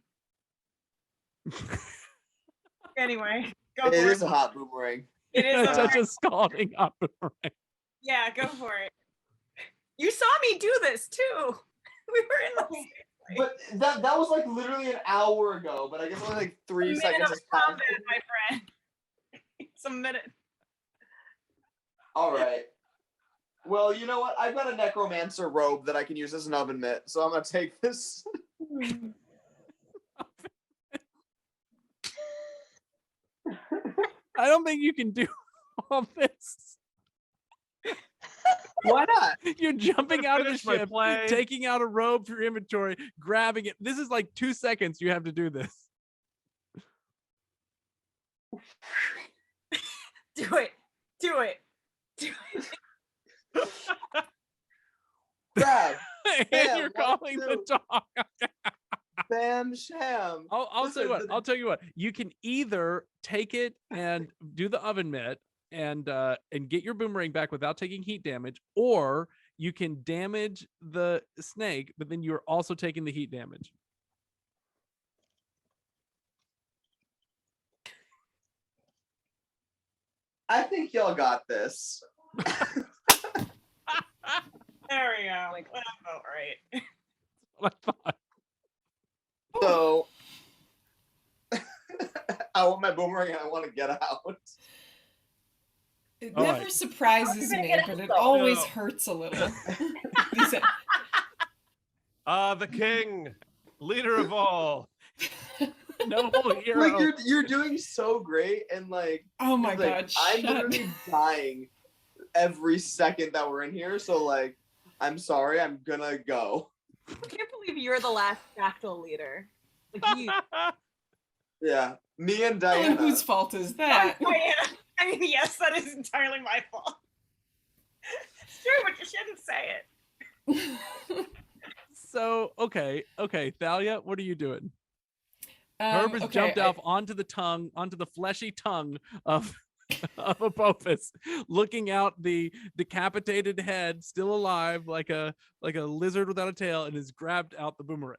Speaker 6: Anyway, go
Speaker 5: It
Speaker 6: for
Speaker 5: is
Speaker 6: it.
Speaker 5: a hot boomerang.
Speaker 6: It is a
Speaker 1: Such a scalding hot boomerang.
Speaker 6: Yeah, go for it. You saw me do this too. We were in the same place.
Speaker 5: But that was like literally an hour ago. But I guess only like 3
Speaker 6: minute
Speaker 5: seconds
Speaker 6: of
Speaker 5: has passed.
Speaker 6: combat, my friend. It's a minute.
Speaker 5: All right. Well, you know what? I've got a necromancer robe that I can use as an oven mitt, so I'm gonna take this.
Speaker 1: I don't think you can do all this.
Speaker 5: Why not?
Speaker 1: You're jumping out of the
Speaker 3: Finish my
Speaker 1: ship,
Speaker 3: play.
Speaker 1: taking out a robe for your inventory, grabbing it. This is like 2 seconds you have to do this.
Speaker 6: Do it. Do it. Do it.
Speaker 5: Grab.
Speaker 1: And
Speaker 5: Bam,
Speaker 1: you're
Speaker 5: 1,
Speaker 1: calling the
Speaker 5: 2.
Speaker 1: dog.
Speaker 5: Bam sham.
Speaker 1: I'll tell you what.
Speaker 5: Listen,
Speaker 1: I'll tell you what. You can either take it and do the oven mitt and get your boomerang back without taking heat damage, or you can damage the snake, but then you're also taking the heat damage.
Speaker 5: I think y'all got this.
Speaker 6: There we go. Like, that felt right.
Speaker 1: I thought.
Speaker 5: So I want my boomerang and I want to get out.
Speaker 7: It
Speaker 1: All
Speaker 7: never
Speaker 1: right.
Speaker 7: surprises me, but it always hurts a little.
Speaker 3: The king, leader of all.
Speaker 1: No hero.
Speaker 5: Like you're doing so great, and like
Speaker 7: Oh my
Speaker 5: like,
Speaker 7: god,
Speaker 5: I'm
Speaker 7: shut.
Speaker 5: literally dying every second that we're in here. So like, I'm sorry, I'm gonna go.
Speaker 6: I can't believe you're the last fractal leader. Like you.
Speaker 5: Yeah, me and
Speaker 7: Well,
Speaker 5: Diana.
Speaker 7: and whose fault is that?
Speaker 6: Diana. I mean, yes, that is entirely my fault. It's true, but you shouldn't say it.
Speaker 1: So okay, Thalia, what are you doing? Herb has jumped off onto the fleshy tongue of Apophis, looking out the decapitated head, still alive, like a lizard without a tail, and has grabbed out the boomerang.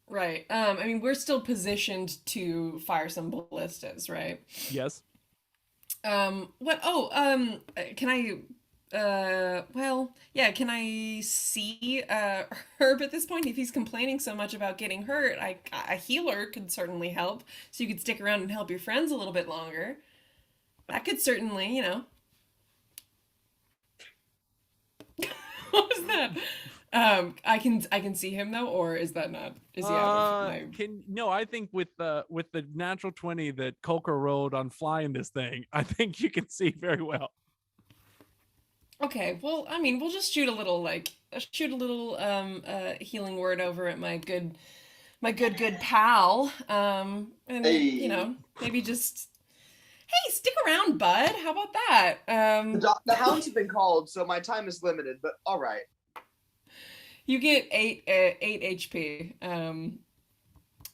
Speaker 7: Right. I mean, we're still positioned to fire some ballistas, right?
Speaker 1: Yes.
Speaker 7: What? Oh, can I? Well, yeah. Can I see Herb at this point? If he's complaining so much about getting hurt, a healer could certainly help. So you could stick around and help your friends a little bit longer. That could certainly, What was that? I can see him though, or is that not? Is he out of my?
Speaker 1: No, I think with the natural 20 that Kolker rolled on flying this thing, I think you can see very well.
Speaker 7: Okay, well, I mean, we'll just shoot a little healing word over at my good pal, and
Speaker 5: Hey.
Speaker 7: maybe just, hey, stick around, bud. How about that?
Speaker 5: The hounds have been called, so my time is limited. But all right.
Speaker 7: You get 8 HP.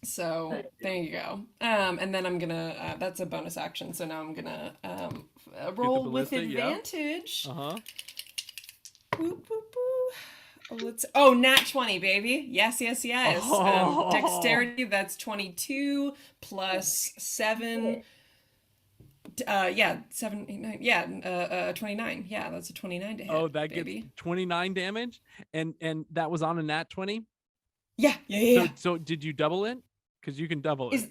Speaker 7: So there you go. And then I'm gonna. That's a bonus action. So now I'm gonna roll with
Speaker 1: ballista, yeah.
Speaker 7: advantage.
Speaker 1: Uh-huh.
Speaker 7: Boop, boop, boop. Oh, nat 20, baby. Yes.
Speaker 1: Oh.
Speaker 7: Dexterity, that's 22 plus 7. 7, 8, 9. Yeah, 29. Yeah, that's a 29 to hit.
Speaker 1: Oh, that
Speaker 7: baby.
Speaker 1: gets 29 damage, and that was on a nat 20.
Speaker 7: Yeah.
Speaker 1: So did you double it? Because you can double it.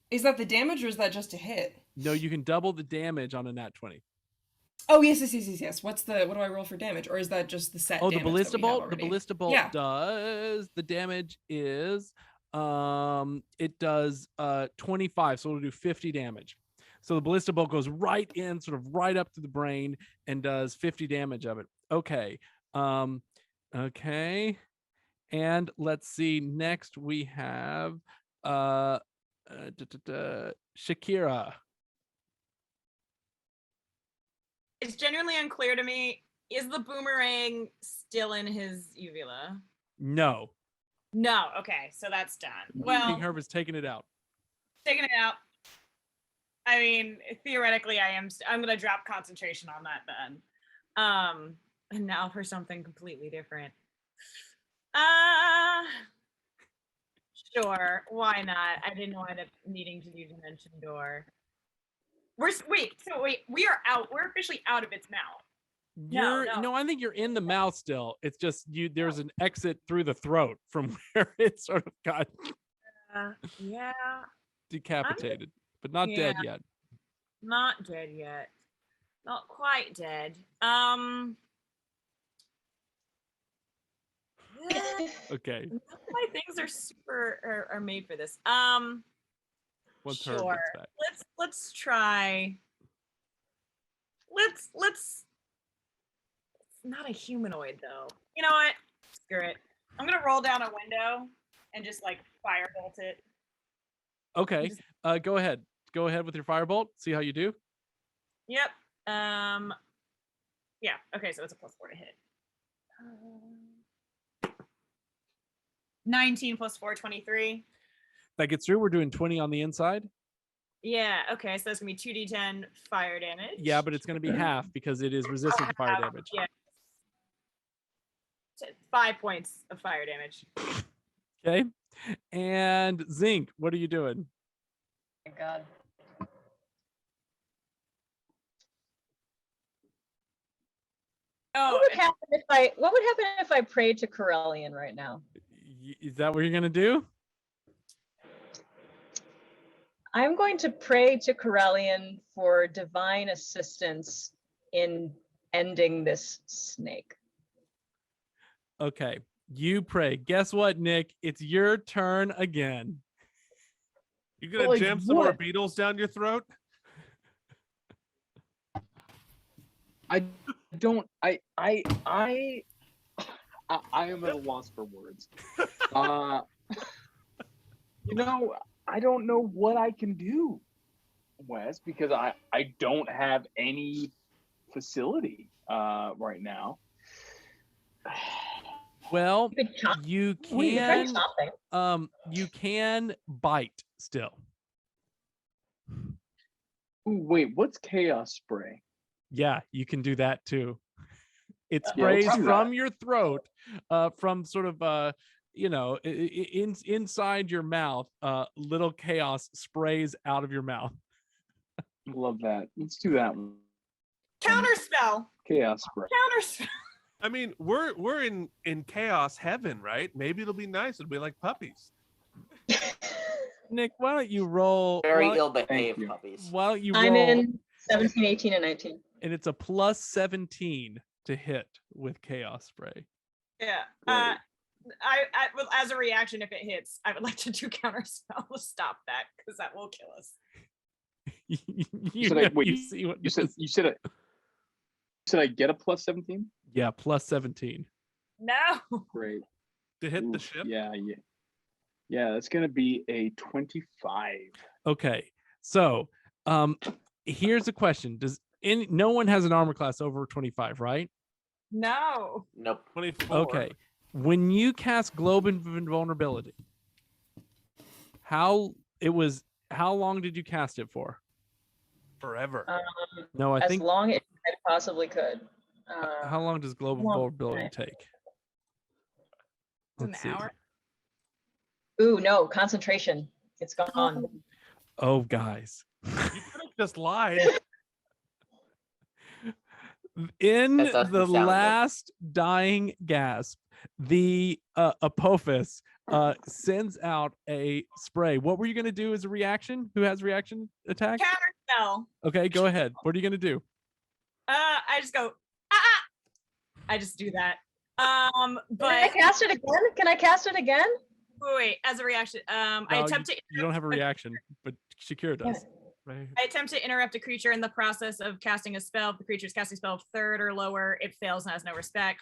Speaker 7: Is that the damage, or is that just a hit?
Speaker 1: No, you can double the damage on a nat 20.
Speaker 7: Oh, yes. What do I roll for damage, or is that just the set?
Speaker 1: Oh, the
Speaker 7: damage
Speaker 1: ballista
Speaker 7: that we have
Speaker 1: bolt. The
Speaker 7: already?
Speaker 1: ballista bolt does the damage is it does 25, so it'll do 50 damage. So the ballista bolt goes right in, sort of right up to the brain, and does 50 damage of it. Okay. Okay. And let's see. Next we have Sha'Keerah.
Speaker 6: It's genuinely unclear to me. Is the boomerang still in his uvula?
Speaker 1: No.
Speaker 6: No. Okay, so that's done.
Speaker 1: King
Speaker 6: Well,
Speaker 1: Herb is taking it out.
Speaker 6: taking it out. I mean, theoretically, I'm gonna drop concentration on that then. And now for something completely different. Sure, why not? I didn't wind up needing to do Dimension Door. Wait, we are out. We're officially out of its mouth.
Speaker 1: No, I think you're in the mouth still. It's just there's an exit through the throat from where it sort of got
Speaker 6: Yeah.
Speaker 1: decapitated, but not dead yet.
Speaker 6: Not dead yet. Not quite dead.
Speaker 1: Okay.
Speaker 6: None of my things are super are made for this.
Speaker 1: Once her
Speaker 6: Sure.
Speaker 1: gets back.
Speaker 6: Let's try. Let's not a humanoid though. You know what? Screw it. I'm gonna roll down a window and just like firebolt it.
Speaker 1: Okay. Go ahead. Go ahead with your firebolt. See how you do.
Speaker 6: Yep. Yeah. Okay. So it's a +4 to hit. 19 + 4, 23.
Speaker 1: That gets through. We're doing 20 on the inside.
Speaker 6: Yeah. Okay. So that's gonna be 2d10 fire damage.
Speaker 1: Yeah, but it's going to be half because it is resistant to fire damage.
Speaker 6: Yeah. 5 points of fire damage.
Speaker 1: Okay. And Zinc, what are you doing?
Speaker 4: Oh my God.
Speaker 6: Oh,
Speaker 4: What would happen if I prayed to Corellian right now?
Speaker 1: Is that what you're going to do?
Speaker 4: I'm going to pray to Corellian for divine assistance in ending this snake.
Speaker 1: Okay. You pray. Guess what, Nick? It's your turn again.
Speaker 3: You gonna
Speaker 5: Like
Speaker 3: jam some more
Speaker 5: what?
Speaker 3: beetles down your throat?
Speaker 10: I am at a loss for words. You know, I don't know what I can do, Wes, because I don't have any facility right now.
Speaker 1: Well,
Speaker 4: You could chop.
Speaker 1: you
Speaker 4: We could try
Speaker 1: can
Speaker 4: chopping.
Speaker 1: you can bite still.
Speaker 10: Ooh, wait, what's chaos spray?
Speaker 1: Yeah, you can do that too. It
Speaker 10: Yeah,
Speaker 1: sprays
Speaker 10: let's do
Speaker 1: from
Speaker 10: that.
Speaker 1: your throat, from sort of inside your mouth. Little chaos sprays out of your mouth.
Speaker 10: Love that. Let's do that one.
Speaker 6: counterspell.
Speaker 10: Chaos spray.
Speaker 6: Counterspell.
Speaker 3: I mean, we're in chaos heaven, right? Maybe it'll be nice. It'll be like puppies.
Speaker 1: Nick, why don't you roll?
Speaker 2: Very
Speaker 1: why,
Speaker 2: ill-behaved
Speaker 10: you.
Speaker 2: puppies.
Speaker 1: why don't you
Speaker 4: I'm
Speaker 1: roll?
Speaker 4: in 17, 18, and 19.
Speaker 1: And it's a +17 to hit with chaos spray.
Speaker 6: Yeah.
Speaker 10: Great.
Speaker 6: Well, as a reaction, if it hits, I would like to do counterspell to stop that because that will kill us.
Speaker 10: So like, wait,
Speaker 1: you see what
Speaker 10: You
Speaker 1: this
Speaker 10: said
Speaker 1: is.
Speaker 10: I get a +17?
Speaker 1: Yeah, +17.
Speaker 6: No.
Speaker 10: Great.
Speaker 3: To hit the
Speaker 10: Oof,
Speaker 3: ship.
Speaker 10: Yeah, that's gonna be a 25.
Speaker 1: Okay, so here's a question: no one has an armor class over 25, right?
Speaker 6: No.
Speaker 2: Nope.
Speaker 3: 24.
Speaker 1: Okay, when you cast Globe of Invulnerability, how long did you cast it for?
Speaker 3: Forever.
Speaker 1: No, I
Speaker 4: As
Speaker 1: think.
Speaker 4: long as I possibly could.
Speaker 1: How long does Globe of
Speaker 4: long
Speaker 1: Invulnerability
Speaker 4: time.
Speaker 1: take?
Speaker 6: An
Speaker 1: Let's see.
Speaker 6: hour.
Speaker 4: Ooh, no, concentration. It's gone.
Speaker 1: Oh, guys.
Speaker 3: You could have just lied.
Speaker 1: In
Speaker 2: That doesn't
Speaker 1: the
Speaker 2: sound good.
Speaker 1: last dying gasp, the Apophis sends out a spray. What were you going to do as a reaction? Who has reaction attack?
Speaker 6: Counterspell.
Speaker 1: Okay, go ahead. What are you going to do?
Speaker 6: I just go. I just do that.
Speaker 4: Can I
Speaker 6: But
Speaker 4: cast it again? Can I cast it again?
Speaker 6: wait. As a reaction, I
Speaker 1: No,
Speaker 6: attempt to.
Speaker 1: You don't have a reaction, but Sha'Keerah does. Right.
Speaker 6: I attempt to interrupt a creature in the process of casting a spell. If the creature is casting a spell of 3rd or lower, it fails and has no respect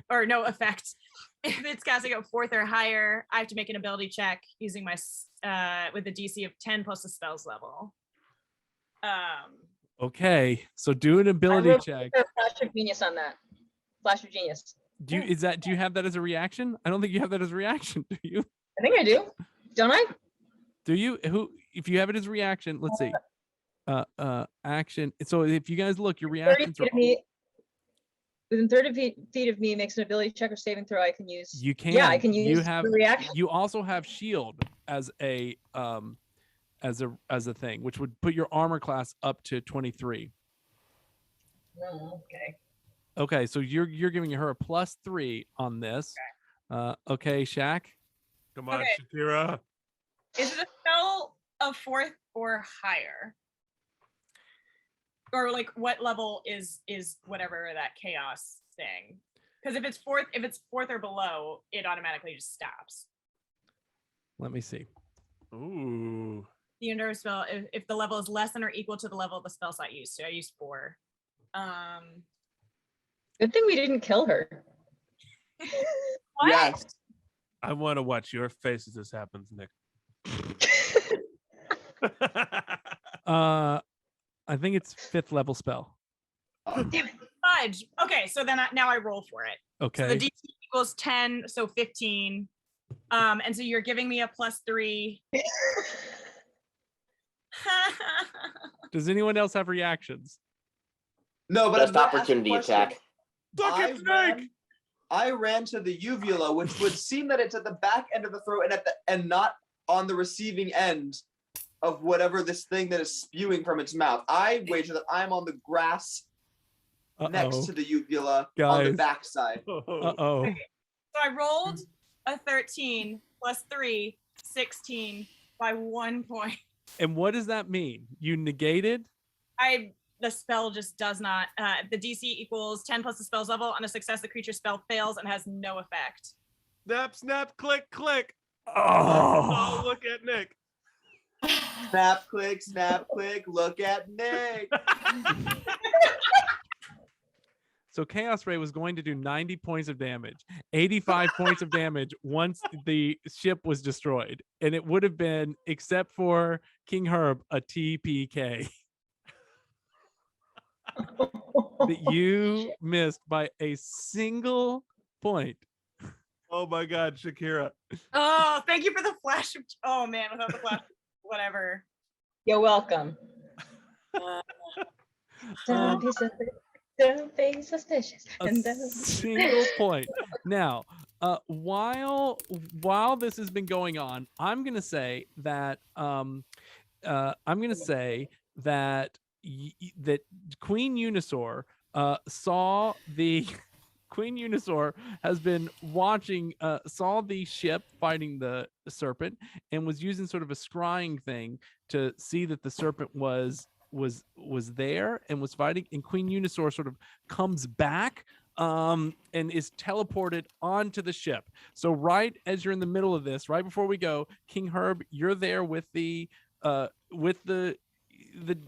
Speaker 6: or no effect. If it's casting a 4th or higher, I have to make an ability check using my with a DC of 10 plus the spell's level.
Speaker 1: Okay, so do an
Speaker 4: I
Speaker 1: ability
Speaker 4: will
Speaker 1: check.
Speaker 4: put a Flash of Genius on that. Flash of Genius.
Speaker 1: Do you have that as a reaction? I don't think you have that as a reaction. Do you?
Speaker 4: I think I do. Don't I?
Speaker 1: Do you? If you have it as a reaction, let's see. action. So if you guys look, your
Speaker 4: 30
Speaker 1: reactions are
Speaker 4: feet of me, within 30 feet of me makes an ability check or saving throw. I can use.
Speaker 1: you can.
Speaker 4: Yeah, I can use
Speaker 1: You have.
Speaker 4: the reaction.
Speaker 1: You also have shield as a thing, which would put your armor class up to 23.
Speaker 4: Oh, okay.
Speaker 1: Okay, so you're giving her a +3 on this. Okay, Shaq.
Speaker 3: Come on,
Speaker 6: Okay.
Speaker 3: Sha'Keerah.
Speaker 6: Is it a spell of 4th or higher? Or like what level is whatever that chaos thing? Because if it's fourth or below, it automatically just stops.
Speaker 1: Let me see.
Speaker 3: Ooh.
Speaker 6: The endure spell, if the level is less than or equal to the level of the spell slot used. So I used 4.
Speaker 4: Good thing we didn't kill her.
Speaker 6: What?
Speaker 5: Yes.
Speaker 3: I want to watch your face as this happens, Nick.
Speaker 1: I think it's 5th level spell.
Speaker 4: Damn it.
Speaker 6: Fudge. Okay, so then now I roll for it.
Speaker 1: Okay.
Speaker 6: So the DC equals 10, so 15. And so you're giving me a +3.
Speaker 1: Does anyone else have reactions?
Speaker 5: No, but
Speaker 2: Best
Speaker 5: I'm gonna ask a
Speaker 2: opportunity
Speaker 5: question.
Speaker 2: attack.
Speaker 3: Look at Snake!
Speaker 5: I ran to the uvula, which would seem that it's at the back end of the throat and not on the receiving end of whatever this thing that is spewing from its mouth. I wager that I'm on the grass next to the uvula on the
Speaker 1: Guys.
Speaker 5: backside.
Speaker 1: Uh-oh.
Speaker 6: So I rolled a 13 +3, 16 by 1 point.
Speaker 1: And what does that mean? You negated?
Speaker 6: The spell just does not. The DC equals 10 plus the spell's level. On a success, the creature spell fails and has no effect.
Speaker 3: Snap, snap, click, click.
Speaker 1: Oh.
Speaker 3: Oh, look at Nick.
Speaker 5: Snap, click, look at Nick.
Speaker 1: So Chaos Ray was going to do 90 points of damage, 85 points of damage once the ship was destroyed. And it would have been, except for King Herb, a TPK. That you missed by a single point.
Speaker 3: Oh my God, Sha'Keerah.
Speaker 6: Oh, thank you for the flash. Oh man, without the flash, whatever.
Speaker 4: You're welcome. Don't be suspicious.
Speaker 1: A single point. Now, while this has been going on, I'm gonna say that that Queen Unisor saw the Queen Unisor has been watching, saw the ship fighting the serpent and was using sort of a scrying thing to see that the serpent was there and was fighting. And Queen Unisor sort of comes back and is teleported onto the ship. So right as you're in the middle of this, right before we go, King Herb, you're there with the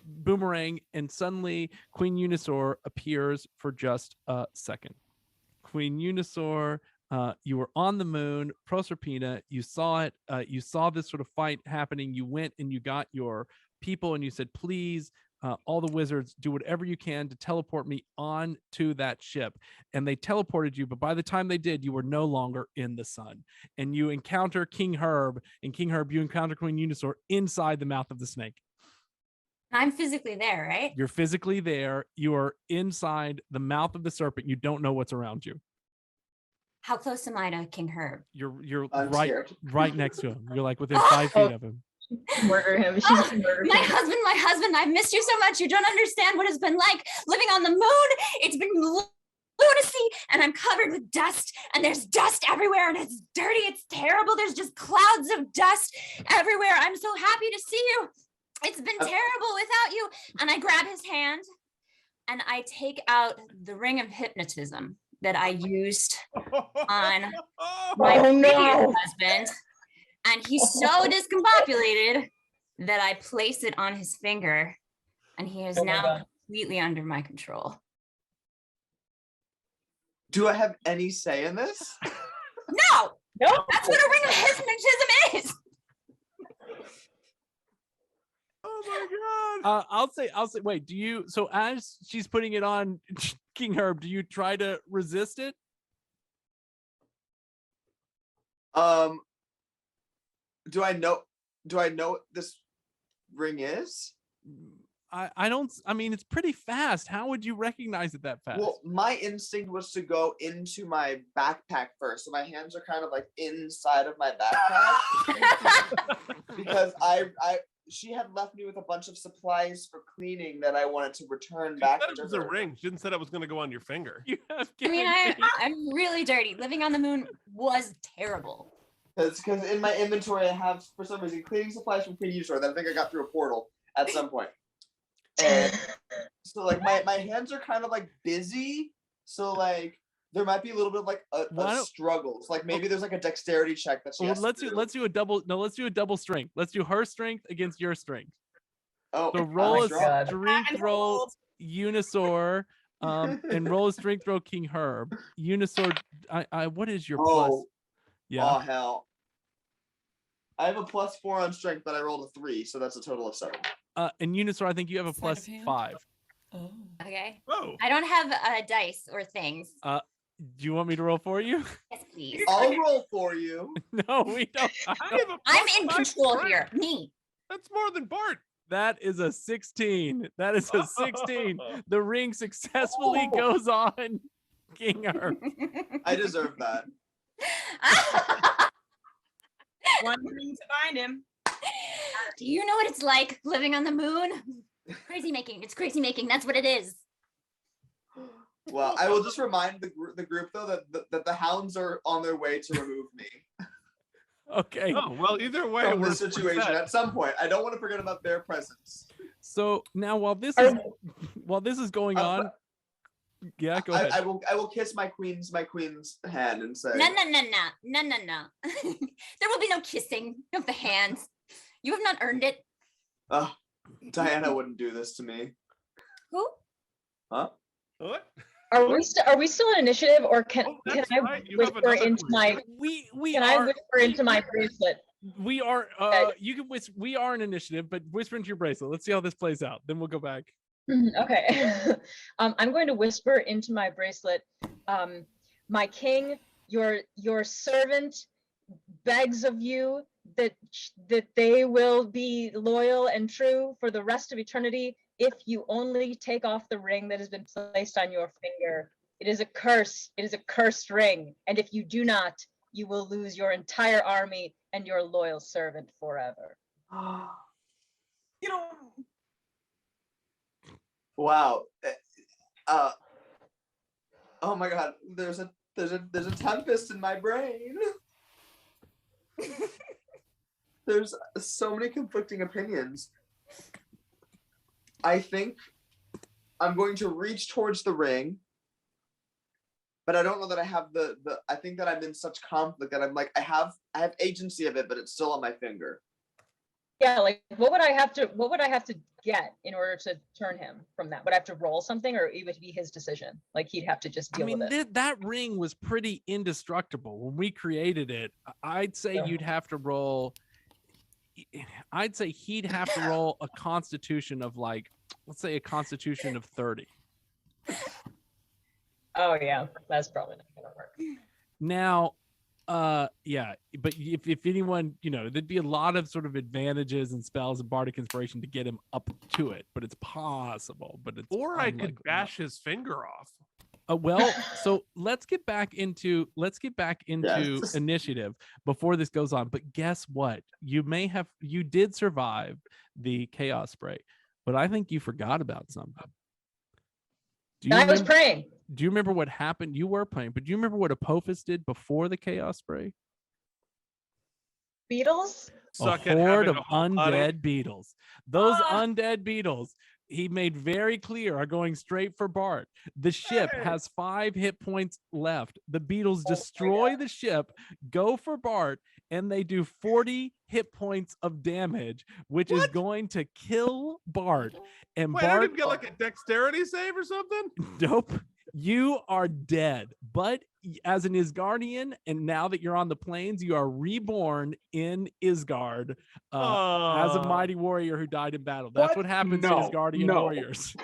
Speaker 1: boomerang, and suddenly Queen Unisor appears for just a second. Queen Unisor, you were on the moon, Proserpina, you saw it, you saw this sort of fight happening, you went and you got your people and you said, please, all the wizards, do whatever you can to teleport me on to that ship. And they teleported you, but by the time they did, you were no longer in the sun. And you encounter King Herb, and King Herb, you encounter Queen Unisor inside the mouth of the snake.
Speaker 9: I'm physically there, right?
Speaker 1: You're physically there. You are inside the mouth of the serpent. You don't know what's around you.
Speaker 9: How close am I to King Herb?
Speaker 1: You're
Speaker 5: I'm
Speaker 1: right
Speaker 5: scared.
Speaker 1: right next to him. You're like within 5 feet of him.
Speaker 4: Murder him. She's
Speaker 9: Oh,
Speaker 4: gonna murder
Speaker 9: my
Speaker 4: him.
Speaker 9: husband, I've missed you so much. You don't understand what it's been like living on the moon. It's been lunacy, and I'm covered with dust, and there's dust everywhere, and it's dirty. It's terrible. There's just clouds of dust everywhere. I'm so happy to see you. It's been terrible without you. And I grab his hand and I take out the ring of hypnotism that I used on my previous husband. And he's so discombobulated that I place it on his finger, and he is now completely under my control.
Speaker 5: Do I have any say in this?
Speaker 9: No,
Speaker 4: Nope.
Speaker 9: that's what a ring of hypnotism is.
Speaker 3: Oh my God.
Speaker 1: I'll say, wait, do you, so as she's putting it on King Herb, do you try to resist it?
Speaker 5: Do I know what this ring is?
Speaker 1: I don't. I mean, it's pretty fast. How would you recognize it that fast?
Speaker 5: Well, my instinct was to go into my backpack first, so my hands are kind of like inside of my backpack because she had left me with a bunch of supplies for cleaning that I wanted to return back
Speaker 3: It
Speaker 5: to
Speaker 3: was a
Speaker 5: her.
Speaker 3: ring. She didn't say that was going to go on your finger.
Speaker 1: You have
Speaker 9: I mean,
Speaker 1: guaranteed-
Speaker 9: I'm really dirty. Living on the moon was terrible.
Speaker 5: Because in my inventory I have, for some reason, cleaning supplies from Queen Unisor that I think I got through a portal at some point. And so like my hands are kind of like busy, so like there might be a little bit of like
Speaker 1: Why
Speaker 5: a
Speaker 1: don't-
Speaker 5: struggles. Like maybe there's like a dexterity check that she
Speaker 1: Well,
Speaker 5: has
Speaker 1: let's
Speaker 5: to
Speaker 1: do let's do a double. No, let's do a double strength. Let's do her strength against your strength.
Speaker 5: Oh,
Speaker 1: So roll a
Speaker 4: God.
Speaker 1: strength
Speaker 6: And
Speaker 1: roll,
Speaker 6: rolled.
Speaker 1: Unisor, and roll a strength roll, King Herb. Unisor, I what is your plus?
Speaker 5: Oh,
Speaker 1: Yeah.
Speaker 5: oh hell. I have a +4 on strength, but I rolled a 3, so that's a total of 7.
Speaker 1: And Unisor, I think you have a
Speaker 7: Sleight of hand?
Speaker 1: +5.
Speaker 7: Oh.
Speaker 9: Okay.
Speaker 3: Whoa.
Speaker 9: I don't have dice or things.
Speaker 1: Do you want me to roll for you?
Speaker 9: Yes, please.
Speaker 5: I'll roll for you.
Speaker 1: No, we don't.
Speaker 3: I have a
Speaker 9: I'm in
Speaker 3: +5
Speaker 9: control
Speaker 3: strength.
Speaker 9: here. Me.
Speaker 3: That's more than Bart.
Speaker 1: That is a 16. That is a 16. The ring successfully goes on King Herb.
Speaker 5: I deserve that.
Speaker 6: One ring to bind him.
Speaker 9: Do you know what it's like living on the moon? Crazy making. It's crazy making. That's what it is.
Speaker 5: Well, I will just remind the group though that the hounds are on their way to remove me
Speaker 1: Okay.
Speaker 3: Oh, well, either way,
Speaker 5: from
Speaker 3: we're
Speaker 5: this situation
Speaker 3: set.
Speaker 5: at some point. I don't want to forget about their presence.
Speaker 1: So now while this is going
Speaker 5: Uh,
Speaker 1: on, yeah, go ahead.
Speaker 5: I will kiss my queen's hand and say,
Speaker 9: No. There will be no kissing of the hands. You have not earned it.
Speaker 5: "Oh, Diana wouldn't do this to me."
Speaker 9: Who?
Speaker 5: Huh?
Speaker 3: What?
Speaker 4: Are we still in initiative, or can
Speaker 3: Oh,
Speaker 4: can
Speaker 3: that's
Speaker 4: I
Speaker 3: right, you have
Speaker 4: whisper
Speaker 3: another
Speaker 4: into
Speaker 3: queen.
Speaker 4: my
Speaker 1: we
Speaker 4: can I
Speaker 1: are
Speaker 4: whisper into my bracelet?
Speaker 1: we are
Speaker 4: Okay.
Speaker 1: you can whisper, we are an initiative, but whisper into your bracelet. Let's see how this plays out. Then we'll go back.
Speaker 4: Okay. I'm going to whisper into my bracelet. My king, your servant begs of you that they will be loyal and true for the rest of eternity if you only take off the ring that has been placed on your finger. It is a curse. It is a cursed ring. And if you do not, you will lose your entire army and your loyal servant forever.
Speaker 6: You know,
Speaker 5: Wow. Oh my God. There's a tempest in my brain. There's so many conflicting opinions. I think I'm going to reach towards the ring, but I don't know that I have the I think that I'm in such conflict that I'm like I have agency of it, but it's still on my finger.
Speaker 4: Yeah, like what would I have to get in order to turn him from that? Would I have to roll something, or it would be his decision? Like he'd have to just
Speaker 1: I
Speaker 4: deal
Speaker 1: mean,
Speaker 4: with it.
Speaker 1: that ring was pretty indestructible when we created it. I'd say
Speaker 4: Yeah.
Speaker 1: you'd have to roll. I'd say he'd have to roll a constitution of like, let's say a constitution of 30.
Speaker 4: Oh yeah, that's probably not gonna work.
Speaker 1: Now, yeah, but if anyone, there'd be a lot of sort of advantages and spells and bardic inspiration to get him up to it, but it's possible. But it's
Speaker 3: Or I could
Speaker 1: unlikely.
Speaker 3: bash his finger off.
Speaker 1: Well, so let's get back into
Speaker 5: Yes.
Speaker 1: initiative before this goes on. But guess what? You did survive the chaos spray, but I think you forgot about something.
Speaker 4: I was praying.
Speaker 1: Do you remember what happened? You were playing, but do you remember what Apophis did before the chaos spray?
Speaker 4: Beatles?
Speaker 3: Suck
Speaker 1: A
Speaker 3: at
Speaker 1: horde
Speaker 3: having
Speaker 1: of
Speaker 3: a whole body.
Speaker 1: undead beetles. Those
Speaker 6: Ah.
Speaker 1: undead beetles, he made very clear, are going straight for Bart. The ship
Speaker 3: Hey.
Speaker 1: has 5 hit points left. The beetles
Speaker 4: Oh my
Speaker 1: destroy the ship, go for Bart, and they do 40 hit points of damage, which is
Speaker 3: What?
Speaker 1: going to kill Bart. And
Speaker 3: Wait, I
Speaker 1: Bart,
Speaker 3: didn't get like a dexterity save or something?
Speaker 1: nope, you are dead. But as an Isgardian, and now that you're on the plains, you are reborn in Isgard as a
Speaker 3: Oh.
Speaker 1: mighty warrior who died in battle. That's what happens to
Speaker 10: No,
Speaker 1: Isgardian
Speaker 10: no.
Speaker 1: warriors.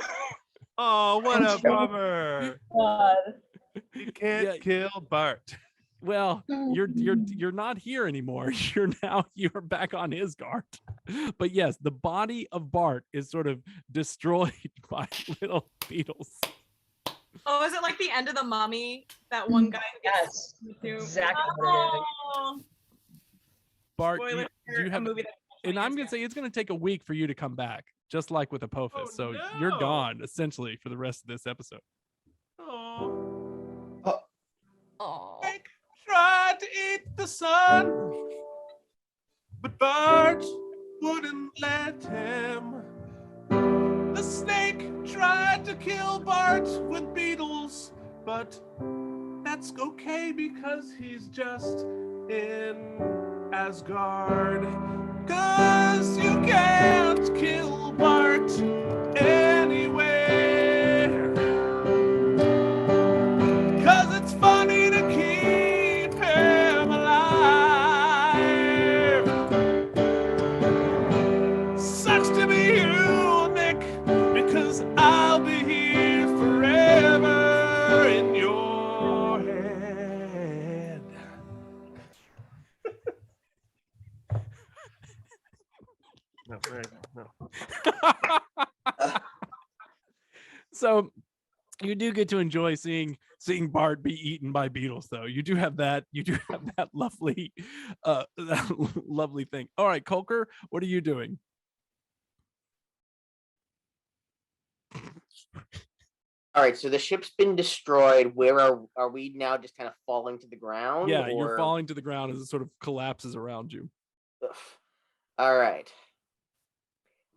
Speaker 3: Oh, what a
Speaker 4: I'm sure.
Speaker 3: bummer.
Speaker 4: God.
Speaker 3: You can't
Speaker 1: Yeah.
Speaker 3: kill Bart.
Speaker 1: Well, you're not here anymore. You're back on his guard. But yes, the body of Bart is sort of destroyed by little beetles.
Speaker 6: Oh, is it like the end of the Mummy? That one guy.
Speaker 4: Yes, exactly what it is.
Speaker 6: Oh,
Speaker 1: Bart,
Speaker 6: spoiler
Speaker 1: do
Speaker 6: for
Speaker 1: you
Speaker 6: a
Speaker 1: have?
Speaker 6: movie that
Speaker 1: And I'm gonna say it's gonna take a week for you to come back, just like with Apophis.
Speaker 3: Oh,
Speaker 1: So you're
Speaker 3: no.
Speaker 1: gone essentially for the rest of this episode.
Speaker 3: Oh.
Speaker 9: Oh.
Speaker 3: Snake tried to eat the sun, but Bart wouldn't let him. The snake tried to kill Bart with beetles, but that's okay because he's just in Asgard. 'Cause you can't kill Bart anywhere. 'Cause it's funny to keep him alive. Sucks to be you, Nick, because I'll be here forever in your head. No, right, no.
Speaker 1: So you do get to enjoy seeing Bart be eaten by beetles, though. You do have that lovely that lovely thing. All right, Colker, what are you doing?
Speaker 2: All right, so the ship's been destroyed. Where are we now? Just kind of falling to the ground?
Speaker 1: Yeah, you're
Speaker 2: or-
Speaker 1: falling to the ground as it sort of collapses around you.
Speaker 2: Ugh. All right.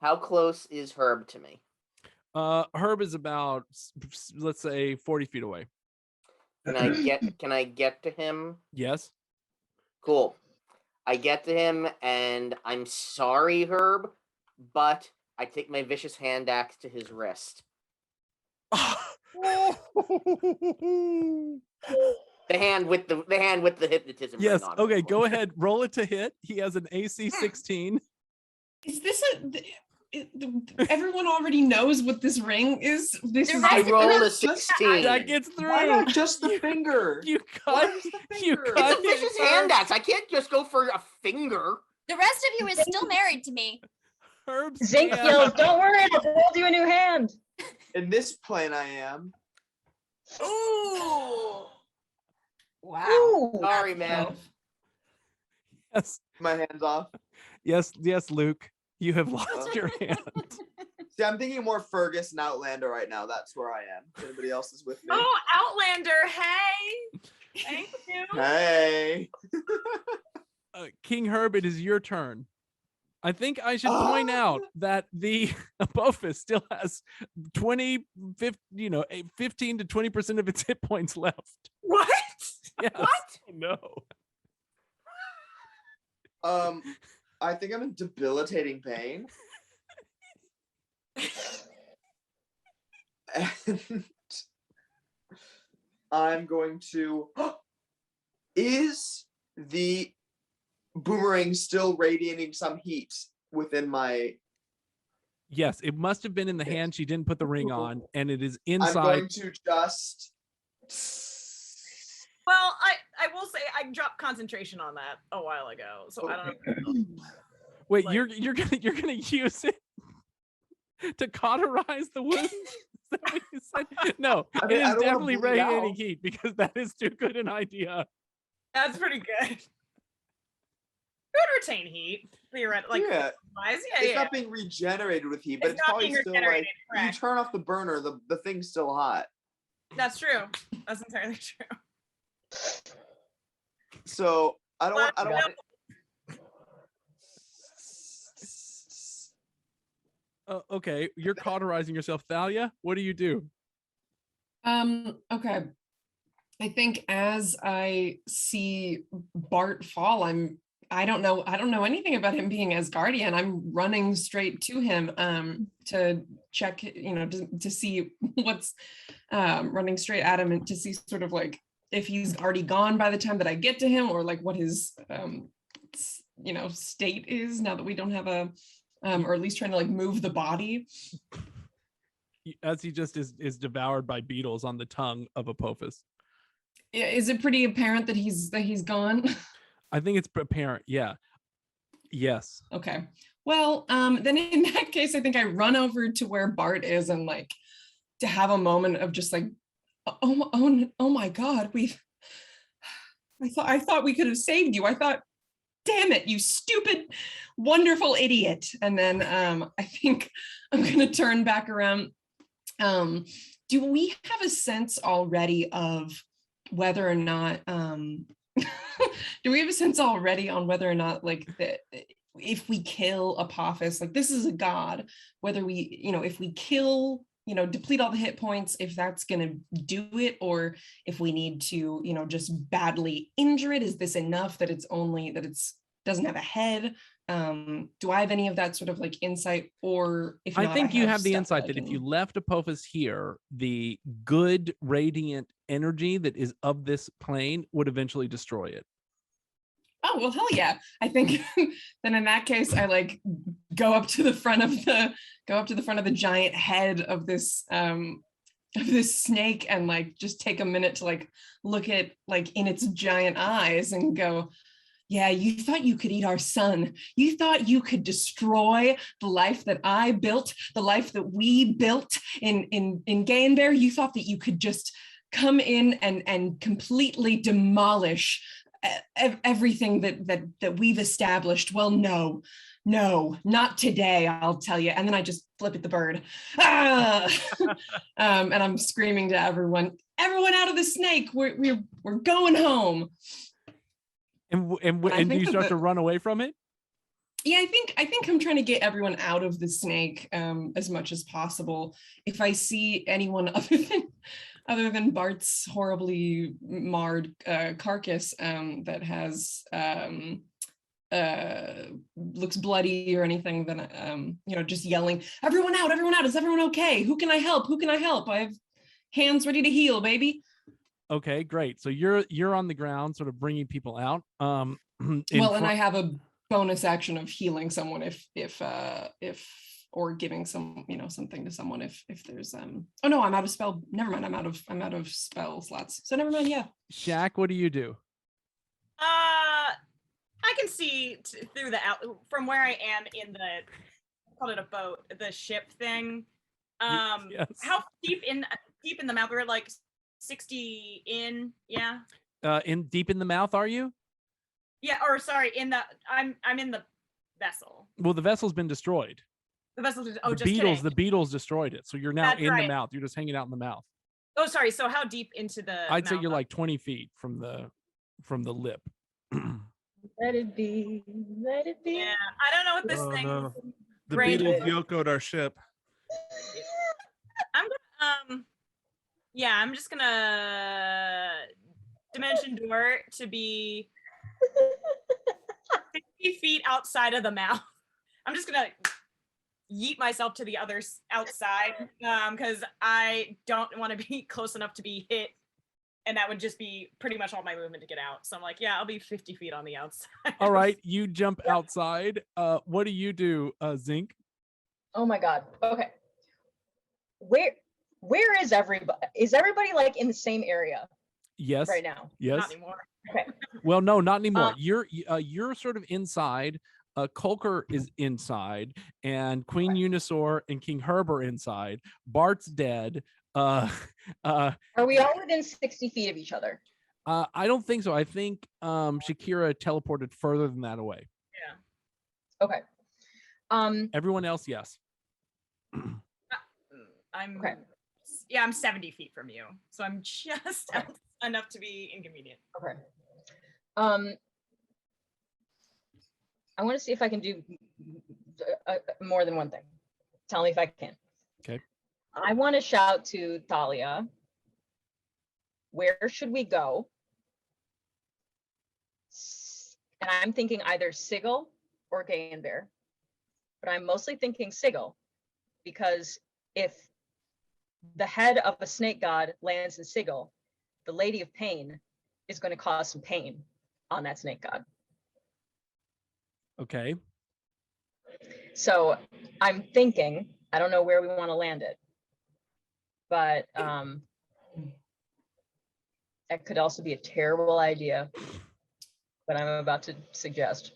Speaker 2: How close is Herb to me?
Speaker 1: Herb is about, let's say, 40 feet away.
Speaker 2: Can I get to him?
Speaker 1: Yes.
Speaker 2: Cool. I get to him, and I'm sorry, Herb, but I take my vicious hand axe to his wrist. The hand with the hypnotism.
Speaker 1: Yes.
Speaker 2: ring on it,
Speaker 1: Okay,
Speaker 2: of
Speaker 1: go
Speaker 2: course.
Speaker 1: ahead. Roll it to hit. He has an AC 16.
Speaker 7: Is this everyone already knows what this ring is? This is
Speaker 2: I rolled a
Speaker 5: Just-
Speaker 2: 16.
Speaker 1: That gets through.
Speaker 5: Why not just the finger?
Speaker 1: You
Speaker 5: Why
Speaker 1: cut.
Speaker 5: just the
Speaker 1: You
Speaker 5: finger?
Speaker 1: cut.
Speaker 2: It's a vicious hand axe. I can't just go for a finger.
Speaker 9: The rest of you is still married to me.
Speaker 1: Herb's
Speaker 4: Zink
Speaker 1: hand-
Speaker 4: yells, "Don't worry, I'll hold you a new hand."
Speaker 5: In this plane, I am.
Speaker 6: Ooh. Wow.
Speaker 4: Ooh.
Speaker 2: Sorry, man.
Speaker 1: Yes.
Speaker 5: My hands off.
Speaker 1: Yes, Luke. You have lost your hand.
Speaker 5: See, I'm thinking more Fergus and Outlander right now. That's where I am. If anybody else is with me?
Speaker 6: Oh, Outlander. Hey. Thank you.
Speaker 5: Hey.
Speaker 1: King Herb, it is your turn. I think I should point out that the Apophis still has 15 to 20% of its hit points left.
Speaker 6: What?
Speaker 1: Yes.
Speaker 6: What?
Speaker 1: No.
Speaker 5: I think I'm in debilitating pain. And I'm going to. Is the boomerang still radiating some heat within my?
Speaker 1: Yes, it must have been in the hand. She didn't put the ring on, and it is
Speaker 5: I'm
Speaker 1: inside.
Speaker 5: going to just.
Speaker 6: Well, I will say I dropped concentration on that a while ago, so I don't know.
Speaker 1: Wait,
Speaker 6: like-
Speaker 1: you're gonna use it to cauterize the wound? Is that what you said? No,
Speaker 5: I
Speaker 1: it
Speaker 5: mean, I
Speaker 1: is
Speaker 5: don't wanna
Speaker 1: definitely
Speaker 5: bleed
Speaker 1: radiating
Speaker 5: out.
Speaker 1: heat because that is too good an idea.
Speaker 6: That's pretty good. It would retain heat, theoretically. Like,
Speaker 5: Yeah.
Speaker 6: wise. Yeah,
Speaker 5: It's
Speaker 6: yeah.
Speaker 5: not being regenerated with heat, but
Speaker 6: It's
Speaker 5: it's
Speaker 6: not
Speaker 5: probably
Speaker 6: being
Speaker 5: still like
Speaker 6: regenerated,
Speaker 5: you
Speaker 6: correct.
Speaker 5: turn off the burner, the thing's still hot.
Speaker 6: That's true. That's entirely true.
Speaker 5: So I don't want.
Speaker 1: Okay, you're cauterizing yourself, Thalia. What do you do?
Speaker 7: Okay. I think as I see Bart fall, I don't know anything about him being Asgardian. I'm running straight to him to check, to see what's running straight at him and to see sort of like if he's already gone by the time that I get to him, or like what his state is now that we don't have a or at least trying to like move the body.
Speaker 1: As he just is devoured by beetles on the tongue of Apophis.
Speaker 7: Is it pretty apparent that he's gone?
Speaker 1: I think it's apparent. Yeah. Yes.
Speaker 7: Okay. Well, then in that case, I think I run over to where Bart is and like to have a moment of just like, oh my God, I thought we could have saved you. I thought, damn it, you stupid, wonderful idiot. And then I think I'm gonna turn back around. Do we have a sense already of whether or not do we have a sense already on whether or not like that if we kill Apophis, like this is a god, whether we, if we kill, deplete all the hit points, if that's gonna do it, or if we need to, just badly injure it? Is this enough that it's doesn't have a head? Do I have any of that sort of like insight? Or if not,
Speaker 1: I think you have the
Speaker 7: stuff
Speaker 1: insight that if you left Apophis here, the good radiant energy that is of this plane would eventually destroy it.
Speaker 7: Oh, well, hell yeah. I think then in that case, I like go up to the front of the giant head of this snake and like just take a minute to like look at like in its giant eyes and go, yeah, you thought you could eat our son. You thought you could destroy the life that I built, the life that we built in Gaenbear. You thought that you could just come in and completely demolish everything that we've established. Well, no, not today, I'll tell you. And then I just flip at the bird. And I'm screaming to everyone out of the snake. We're going home.
Speaker 1: And do you start to run away from it?
Speaker 7: Yeah, I think I'm trying to get everyone out of the snake as much as possible. If I see anyone other than Bart's horribly marred carcass that has looks bloody or anything, then just yelling, everyone out, is everyone okay? Who can I help? I have hands ready to heal, baby.
Speaker 1: Okay, great. So you're on the ground, sort of bringing people out.
Speaker 7: And I have a bonus action of healing someone if or giving some something to someone if there's oh no, I'm out of spell. Never mind, I'm out of spell slots. So never mind. Yeah.
Speaker 1: Shaq, what do you do?
Speaker 6: I can see through from where I am in call it a boat, the ship thing.
Speaker 1: Yes.
Speaker 6: How deep in the mouth? We're like 60 in, yeah.
Speaker 1: In deep in the mouth, are you?
Speaker 6: Yeah, or sorry, I'm in the vessel.
Speaker 1: Well, the vessel's been destroyed.
Speaker 6: The vessel
Speaker 1: the beetles destroyed it, so you're now
Speaker 6: That's
Speaker 1: in
Speaker 6: right.
Speaker 1: the mouth. You're just hanging out in the mouth.
Speaker 6: Oh, sorry. So how deep into the?
Speaker 1: I'd say you're like 20 feet from the lip.
Speaker 4: Let it be. Let it be.
Speaker 6: Yeah, I don't know what this thing.
Speaker 3: No. The
Speaker 6: Brain-
Speaker 3: beetles yokoed our ship.
Speaker 6: I'm gonna yeah, I'm just gonna dimension door to be 50 feet outside of the mouth. I'm just gonna yeet myself to the other outside because I don't want to be close enough to be hit, and that would just be pretty much all my movement to get out. So I'm like, yeah, I'll be 50 feet on the outside.
Speaker 1: All right, you jump outside. What do you do, Zinc?
Speaker 4: Oh my God. Okay. Where is everybody? Is everybody like in the same area?
Speaker 1: Yes.
Speaker 4: Right now?
Speaker 1: Yes.
Speaker 6: Not anymore.
Speaker 4: Okay.
Speaker 1: Well, no, not anymore. You're sort of inside. Kolker is inside, and Queen Unisor and King Herb are inside. Bart's dead.
Speaker 4: Are we all within 60 feet of each other?
Speaker 1: I don't think so. I think Sha'Keerah teleported further than that away.
Speaker 4: Yeah. Okay.
Speaker 1: Everyone else, yes.
Speaker 6: I'm
Speaker 4: okay.
Speaker 6: Yeah, I'm 70 feet from you, so I'm just enough to be inconvenient.
Speaker 4: Okay. I want to see if I can do more than one thing. Tell me if I can.
Speaker 1: Okay.
Speaker 4: I want to shout to Thalia. Where should we go? And I'm thinking either Sigil or Gaenbear, but I'm mostly thinking Sigil because if the head of a snake god lands in Sigil, the Lady of Pain is going to cause some pain on that snake god.
Speaker 1: Okay.
Speaker 4: So I'm thinking, I don't know where we want to land it, but That could also be a terrible idea, but I'm about to suggest.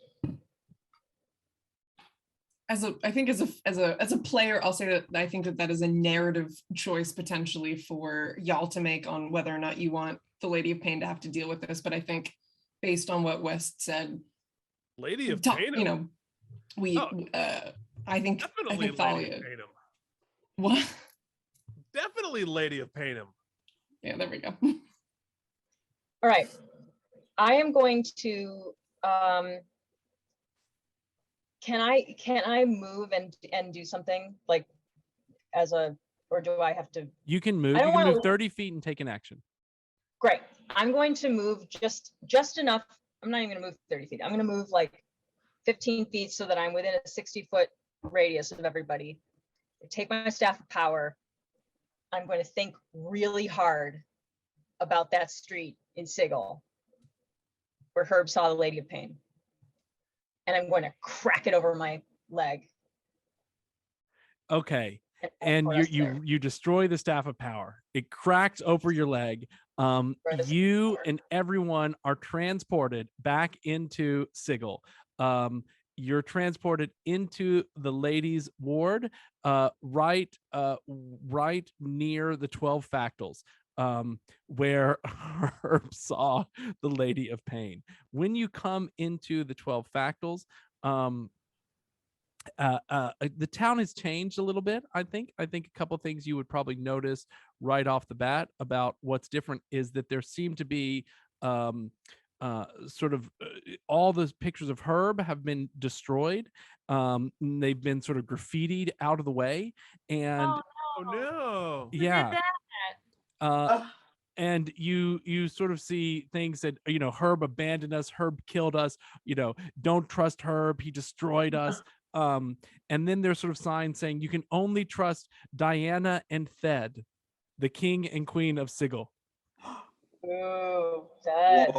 Speaker 7: I think as a player, I'll say that I think that is a narrative choice potentially for y'all to make on whether or not you want the Lady of Pain to have to deal with this. But I think based on what West said,
Speaker 3: Lady of Pain,
Speaker 7: you know, I think
Speaker 3: definitely
Speaker 7: Thalia.
Speaker 3: Lady of Pain.
Speaker 7: What?
Speaker 3: Definitely Lady of Pain.
Speaker 7: Yeah, there we go.
Speaker 4: All right, I am going to. Can I move and do something like as a, or do I have to?
Speaker 1: You can move.
Speaker 4: I don't
Speaker 1: You can
Speaker 4: wanna-
Speaker 1: move 30 feet and take an action.
Speaker 4: Great. I'm going to move just enough. I'm not even gonna move 30 feet. I'm gonna move like 15 feet so that I'm within a 60-foot radius of everybody. I take my staff of power. I'm going to think really hard about that street in Sigil where Herb saw the Lady of Pain. And I'm going to crack it over my leg.
Speaker 1: Okay. And you destroy the staff of power. It cracks over your leg. You and everyone are transported back into Sigil. You're transported into the ladies' ward, right near the 12 factals, where Herb saw the Lady of Pain. When you come into the 12 factals, the town has changed a little bit. I think a couple things you would probably notice right off the bat about what's different is that there seem to be sort of all those pictures of Herb have been destroyed. They've been sort of graffitied out of the way, and
Speaker 3: oh no,
Speaker 1: yeah. And you sort of see things that, you know, Herb abandoned us, Herb killed us, you know, don't trust Herb, he destroyed us. And then there's sort of signs saying you can only trust Diana and Thed, the king and queen of Sigil.
Speaker 4: Oh, Thed.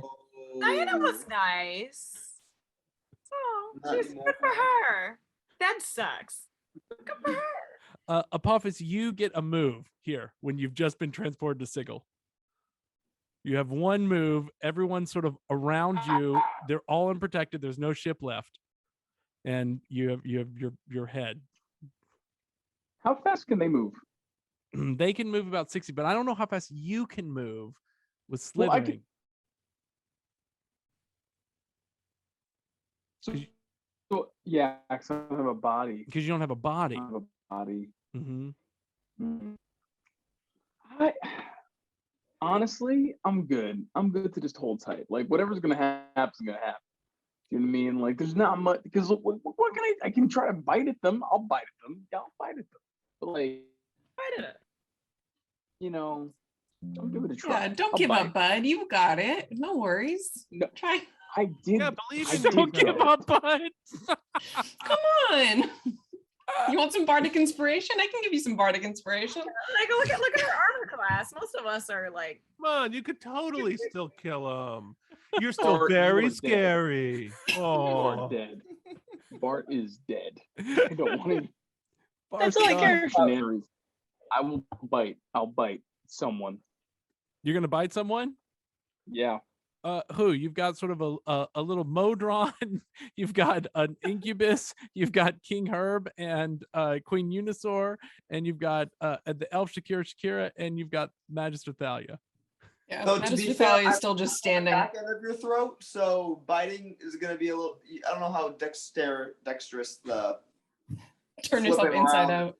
Speaker 6: Diana was nice. Oh, she's good for her. That sucks. Good for her.
Speaker 1: Apophis, you get a move here when you've just been transported to Sigil. You have one move. Everyone's sort of around you. They're all unprotected. There's no ship left, and you have your head.
Speaker 10: How fast can they move?
Speaker 1: They can move about 60, but I don't know how fast you can move with slithering.
Speaker 10: Well, I can... So yeah, because I don't have a body.
Speaker 1: Because you don't have a body.
Speaker 10: I don't have a body.
Speaker 1: Mm-hmm.
Speaker 10: I honestly, I'm good. I'm good to just hold tight. Like whatever's gonna happen is gonna happen. You know what I mean? Like there's not much because what can I can try to bite at them. I'll bite at them. Yeah, I'll bite at them. But like
Speaker 6: Bite at it.
Speaker 10: You know, I'll give it a try.
Speaker 7: Yeah, don't
Speaker 10: I'll
Speaker 7: give
Speaker 10: bite.
Speaker 7: up, bud. You got it. No worries.
Speaker 10: No.
Speaker 7: Try.
Speaker 10: I did.
Speaker 3: Yeah, believe
Speaker 10: I
Speaker 3: in
Speaker 10: did
Speaker 1: Don't
Speaker 3: yourself.
Speaker 1: give up, bud.
Speaker 7: Come on. You want some bardic inspiration? I can give you some bardic inspiration.
Speaker 6: Like look at our armor class. Most of us are like,
Speaker 3: Come on, you could totally still kill him. You're still
Speaker 10: Bart,
Speaker 3: very
Speaker 10: you are dead.
Speaker 3: scary.
Speaker 10: You
Speaker 3: Oh,
Speaker 10: are dead. Bart is dead. I don't want to.
Speaker 4: That's all I care about.
Speaker 10: Shenanigans. I will bite. I'll bite someone.
Speaker 1: You're gonna bite someone?
Speaker 10: Yeah.
Speaker 1: Who? You've got sort of a little Modron. You've got an Incubus. You've got King Herb and Queen Unisor, and you've got the Elf Sha'Keerah Sha'Keerah, and you've got Magister Thalia.
Speaker 7: Yeah,
Speaker 5: So to
Speaker 7: Magister
Speaker 5: be fair,
Speaker 7: Thalia is
Speaker 5: I-
Speaker 7: still just standing.
Speaker 5: Back end of your throat, so biting is gonna be a little. I don't know how dexterous the
Speaker 7: Turn yourself
Speaker 5: flipping
Speaker 7: inside
Speaker 5: around
Speaker 7: out.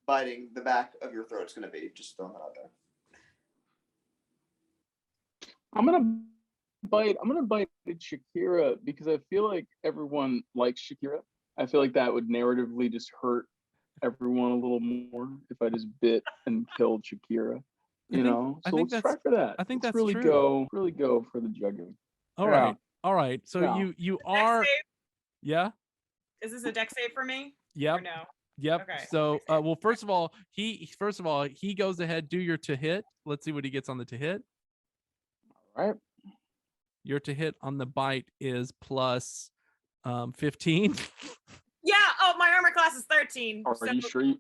Speaker 5: biting the back of your throat is gonna be. Just throwing that out there.
Speaker 10: I'm gonna bite at Sha'Keerah because I feel like everyone likes Sha'Keerah. I feel like that would narratively just hurt everyone a little more if I just bit and killed Sha'Keerah. You know,
Speaker 1: I
Speaker 10: so
Speaker 1: think
Speaker 10: let's try for that.
Speaker 1: I think
Speaker 10: Let's
Speaker 1: that's
Speaker 10: really
Speaker 1: true.
Speaker 10: go for the juggling.
Speaker 1: All
Speaker 10: Yeah.
Speaker 1: right. All right. So
Speaker 10: Yeah.
Speaker 1: you
Speaker 6: dex
Speaker 1: are.
Speaker 6: save?
Speaker 1: Yeah.
Speaker 6: Is this a dex save for me?
Speaker 1: Yep.
Speaker 6: Or no?
Speaker 1: Yep.
Speaker 6: Okay.
Speaker 1: So, well, first of all, he goes ahead. Do your to hit. Let's see what he gets on the to hit.
Speaker 10: All right.
Speaker 1: Your to hit on the bite is plus 15.
Speaker 6: Yeah. Oh, my armor class is 13.
Speaker 10: Are
Speaker 6: so
Speaker 10: you sure?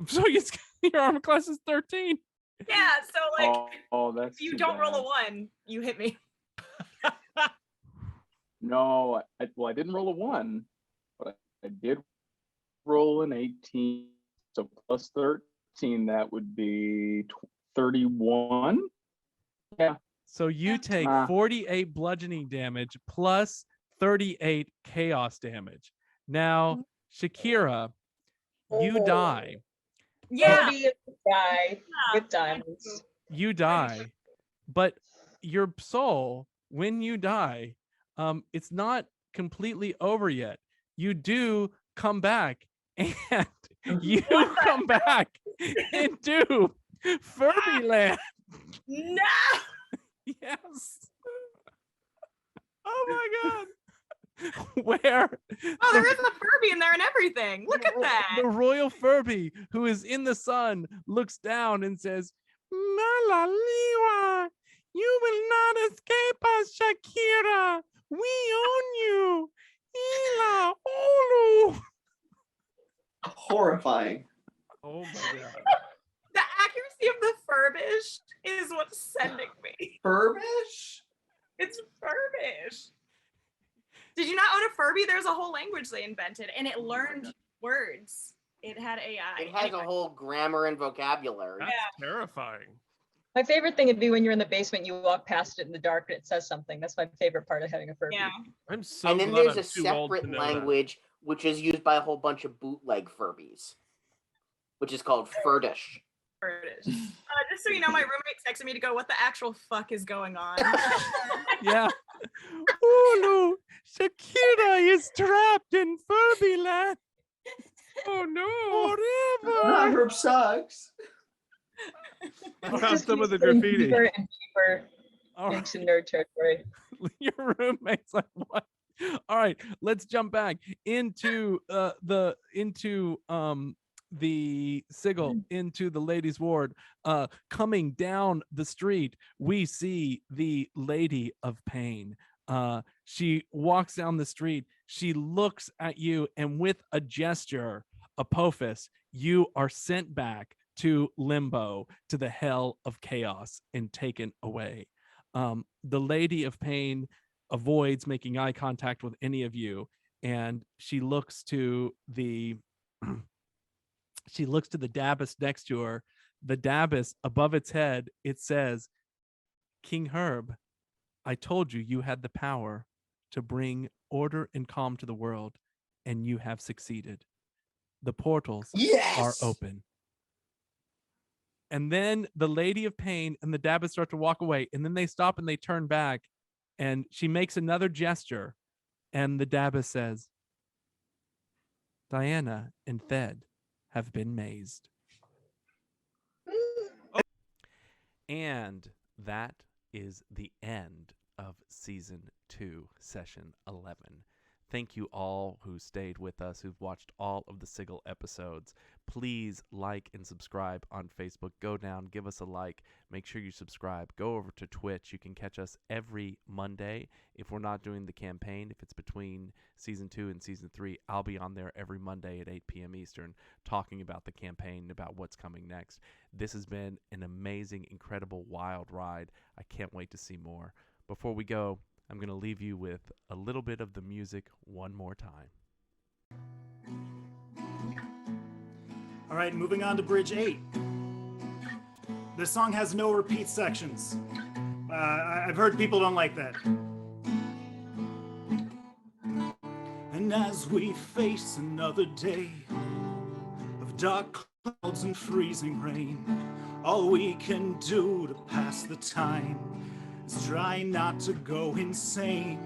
Speaker 1: So your armor class is 13.
Speaker 6: Yeah, so like
Speaker 10: that's
Speaker 6: if you
Speaker 10: too
Speaker 6: don't roll a
Speaker 10: bad.
Speaker 6: 1, you hit me.
Speaker 10: No, I didn't roll a 1, but I did roll an 18. So plus 13, that would be 31. Yeah.
Speaker 1: So you take 48 bludgeoning damage plus 38 chaos damage. Now, Sha'Keerah, you die.
Speaker 6: Yeah.
Speaker 4: 40 die with diamonds.
Speaker 1: You die, but your soul, when you die, it's not completely over yet. You do come back, and you come back into Furby land.
Speaker 6: No.
Speaker 1: Yes.
Speaker 3: Oh my god.
Speaker 1: Where
Speaker 6: Oh, there is a Furby in there and everything. Look at that.
Speaker 1: the royal Furby, who is in the sun, looks down and says, Malaliwa, you will not escape us, Sha'Keerah. We own you. Ila Olu.
Speaker 5: Horrifying.
Speaker 3: Oh my god.
Speaker 6: The accuracy of the Furbish is what's sending me.
Speaker 5: Furbish?
Speaker 6: It's Furbish. Did you not own a Furby? There's a whole language they invented, and it learned words. It had AI.
Speaker 2: It has a whole grammar and vocabulary.
Speaker 3: That's terrifying.
Speaker 4: My favorite thing would be when you're in the basement, you walk past it in the dark and it says something. That's my favorite part of having a Furby.
Speaker 6: Yeah.
Speaker 3: I'm so
Speaker 2: And then
Speaker 3: glad
Speaker 2: there's
Speaker 3: I'm
Speaker 2: a
Speaker 3: too old to
Speaker 2: separate
Speaker 3: know that.
Speaker 2: language which is used by a whole bunch of bootleg Furbies, which is called Furdish.
Speaker 6: Furbish. Just so you know, my roommate texted me to go, what the actual fuck is going on?
Speaker 1: Yeah. Ulu, Sha'Keerah is trapped in Furby land.
Speaker 3: Oh no.
Speaker 5: That
Speaker 1: Forever.
Speaker 5: group sucks.
Speaker 3: I found
Speaker 4: Just
Speaker 3: some of the
Speaker 4: keeps getting
Speaker 3: graffiti.
Speaker 4: deeper and deeper
Speaker 1: All right.
Speaker 4: into nerd territory.
Speaker 1: Your roommate's like, what? All right, let's jump back into the Sigil, into the ladies' ward. Coming down the street, we see the Lady of Pain. She walks down the street, she looks at you, and with a gesture, Apophis, you are sent back to limbo, to the hell of chaos, and taken away. The Lady of Pain avoids making eye contact with any of you, and she looks to the dais next to her. The dais above its head, it says, King Herb, I told you you had the power to bring order and calm to the world, and you have succeeded. The portals are open. And then the Lady of Pain and the dais start to walk away, and then they stop and they turn back, and she makes another gesture, and the dais says, Diana and Thed have been mazed. And that is the end of season 2, session 11. Thank you all who stayed with us, who've watched all of the Sigil episodes. Please like and subscribe on Facebook. Go down, give us a like. Make sure you subscribe. Go over to Twitch. You can catch us every Monday. If we're not doing the campaign, if it's between season 2 and season 3, I'll be on there every Monday at 8 p.m. Eastern talking about the campaign, about what's coming next. This has been an amazing, incredible, wild ride. I can't wait to see more. Before we go, I'm going to leave you with a little bit of the music one more time.
Speaker 8: All right, moving on to Bridge 8. This song has no repeat sections. I've heard people don't like that. And as we face another day of dark clouds and freezing rain, all we can do to pass the time is try not to go insane.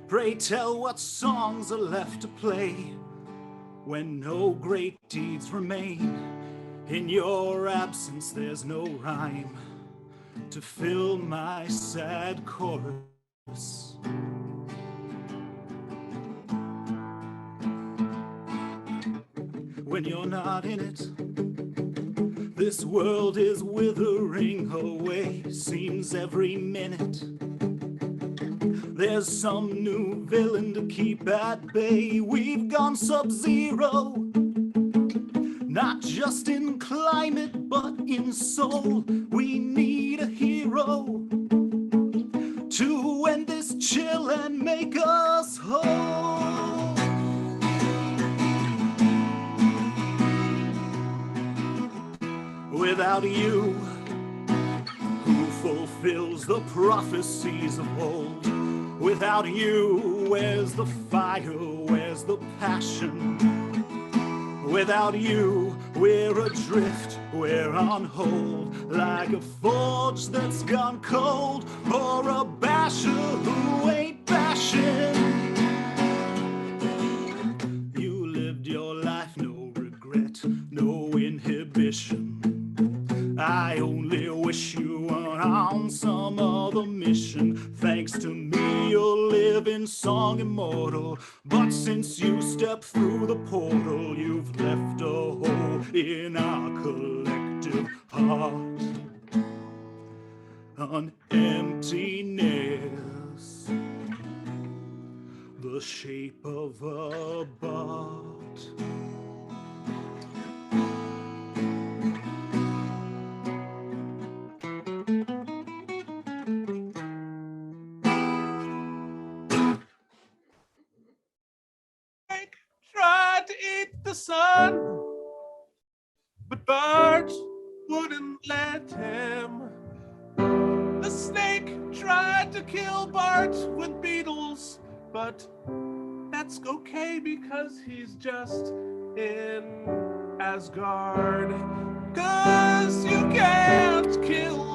Speaker 8: Pray tell what songs are left to play when no great deeds remain. In your absence there's no rhyme to fill my sad chorus. When you're not in it, this world is withering away. Seems every minute there's some new villain to keep at bay. We've gone sub-zero, not not just in climate, but in soul. We need a hero to end this chill and make us whole. Without you, who fulfills the prophecies of old? Without you, where's the fire? Where's the passion? Without you, we're adrift, we're on hold, like a forge that's gone cold, or a basher who ain't bashing. You lived your life, no regret, no inhibition. I only wish you were on some other mission. Thanks to me, you'll live in song immortal. But since you stepped through the portal, you've left a hole in our collective heart. An emptiness, the shape of a bard.
Speaker 3: Tried to eat the sun, but birds wouldn't let him. The snake tried to kill Bart with beetles, but that's okay because he's just in Asgard. 'Cause you can't kill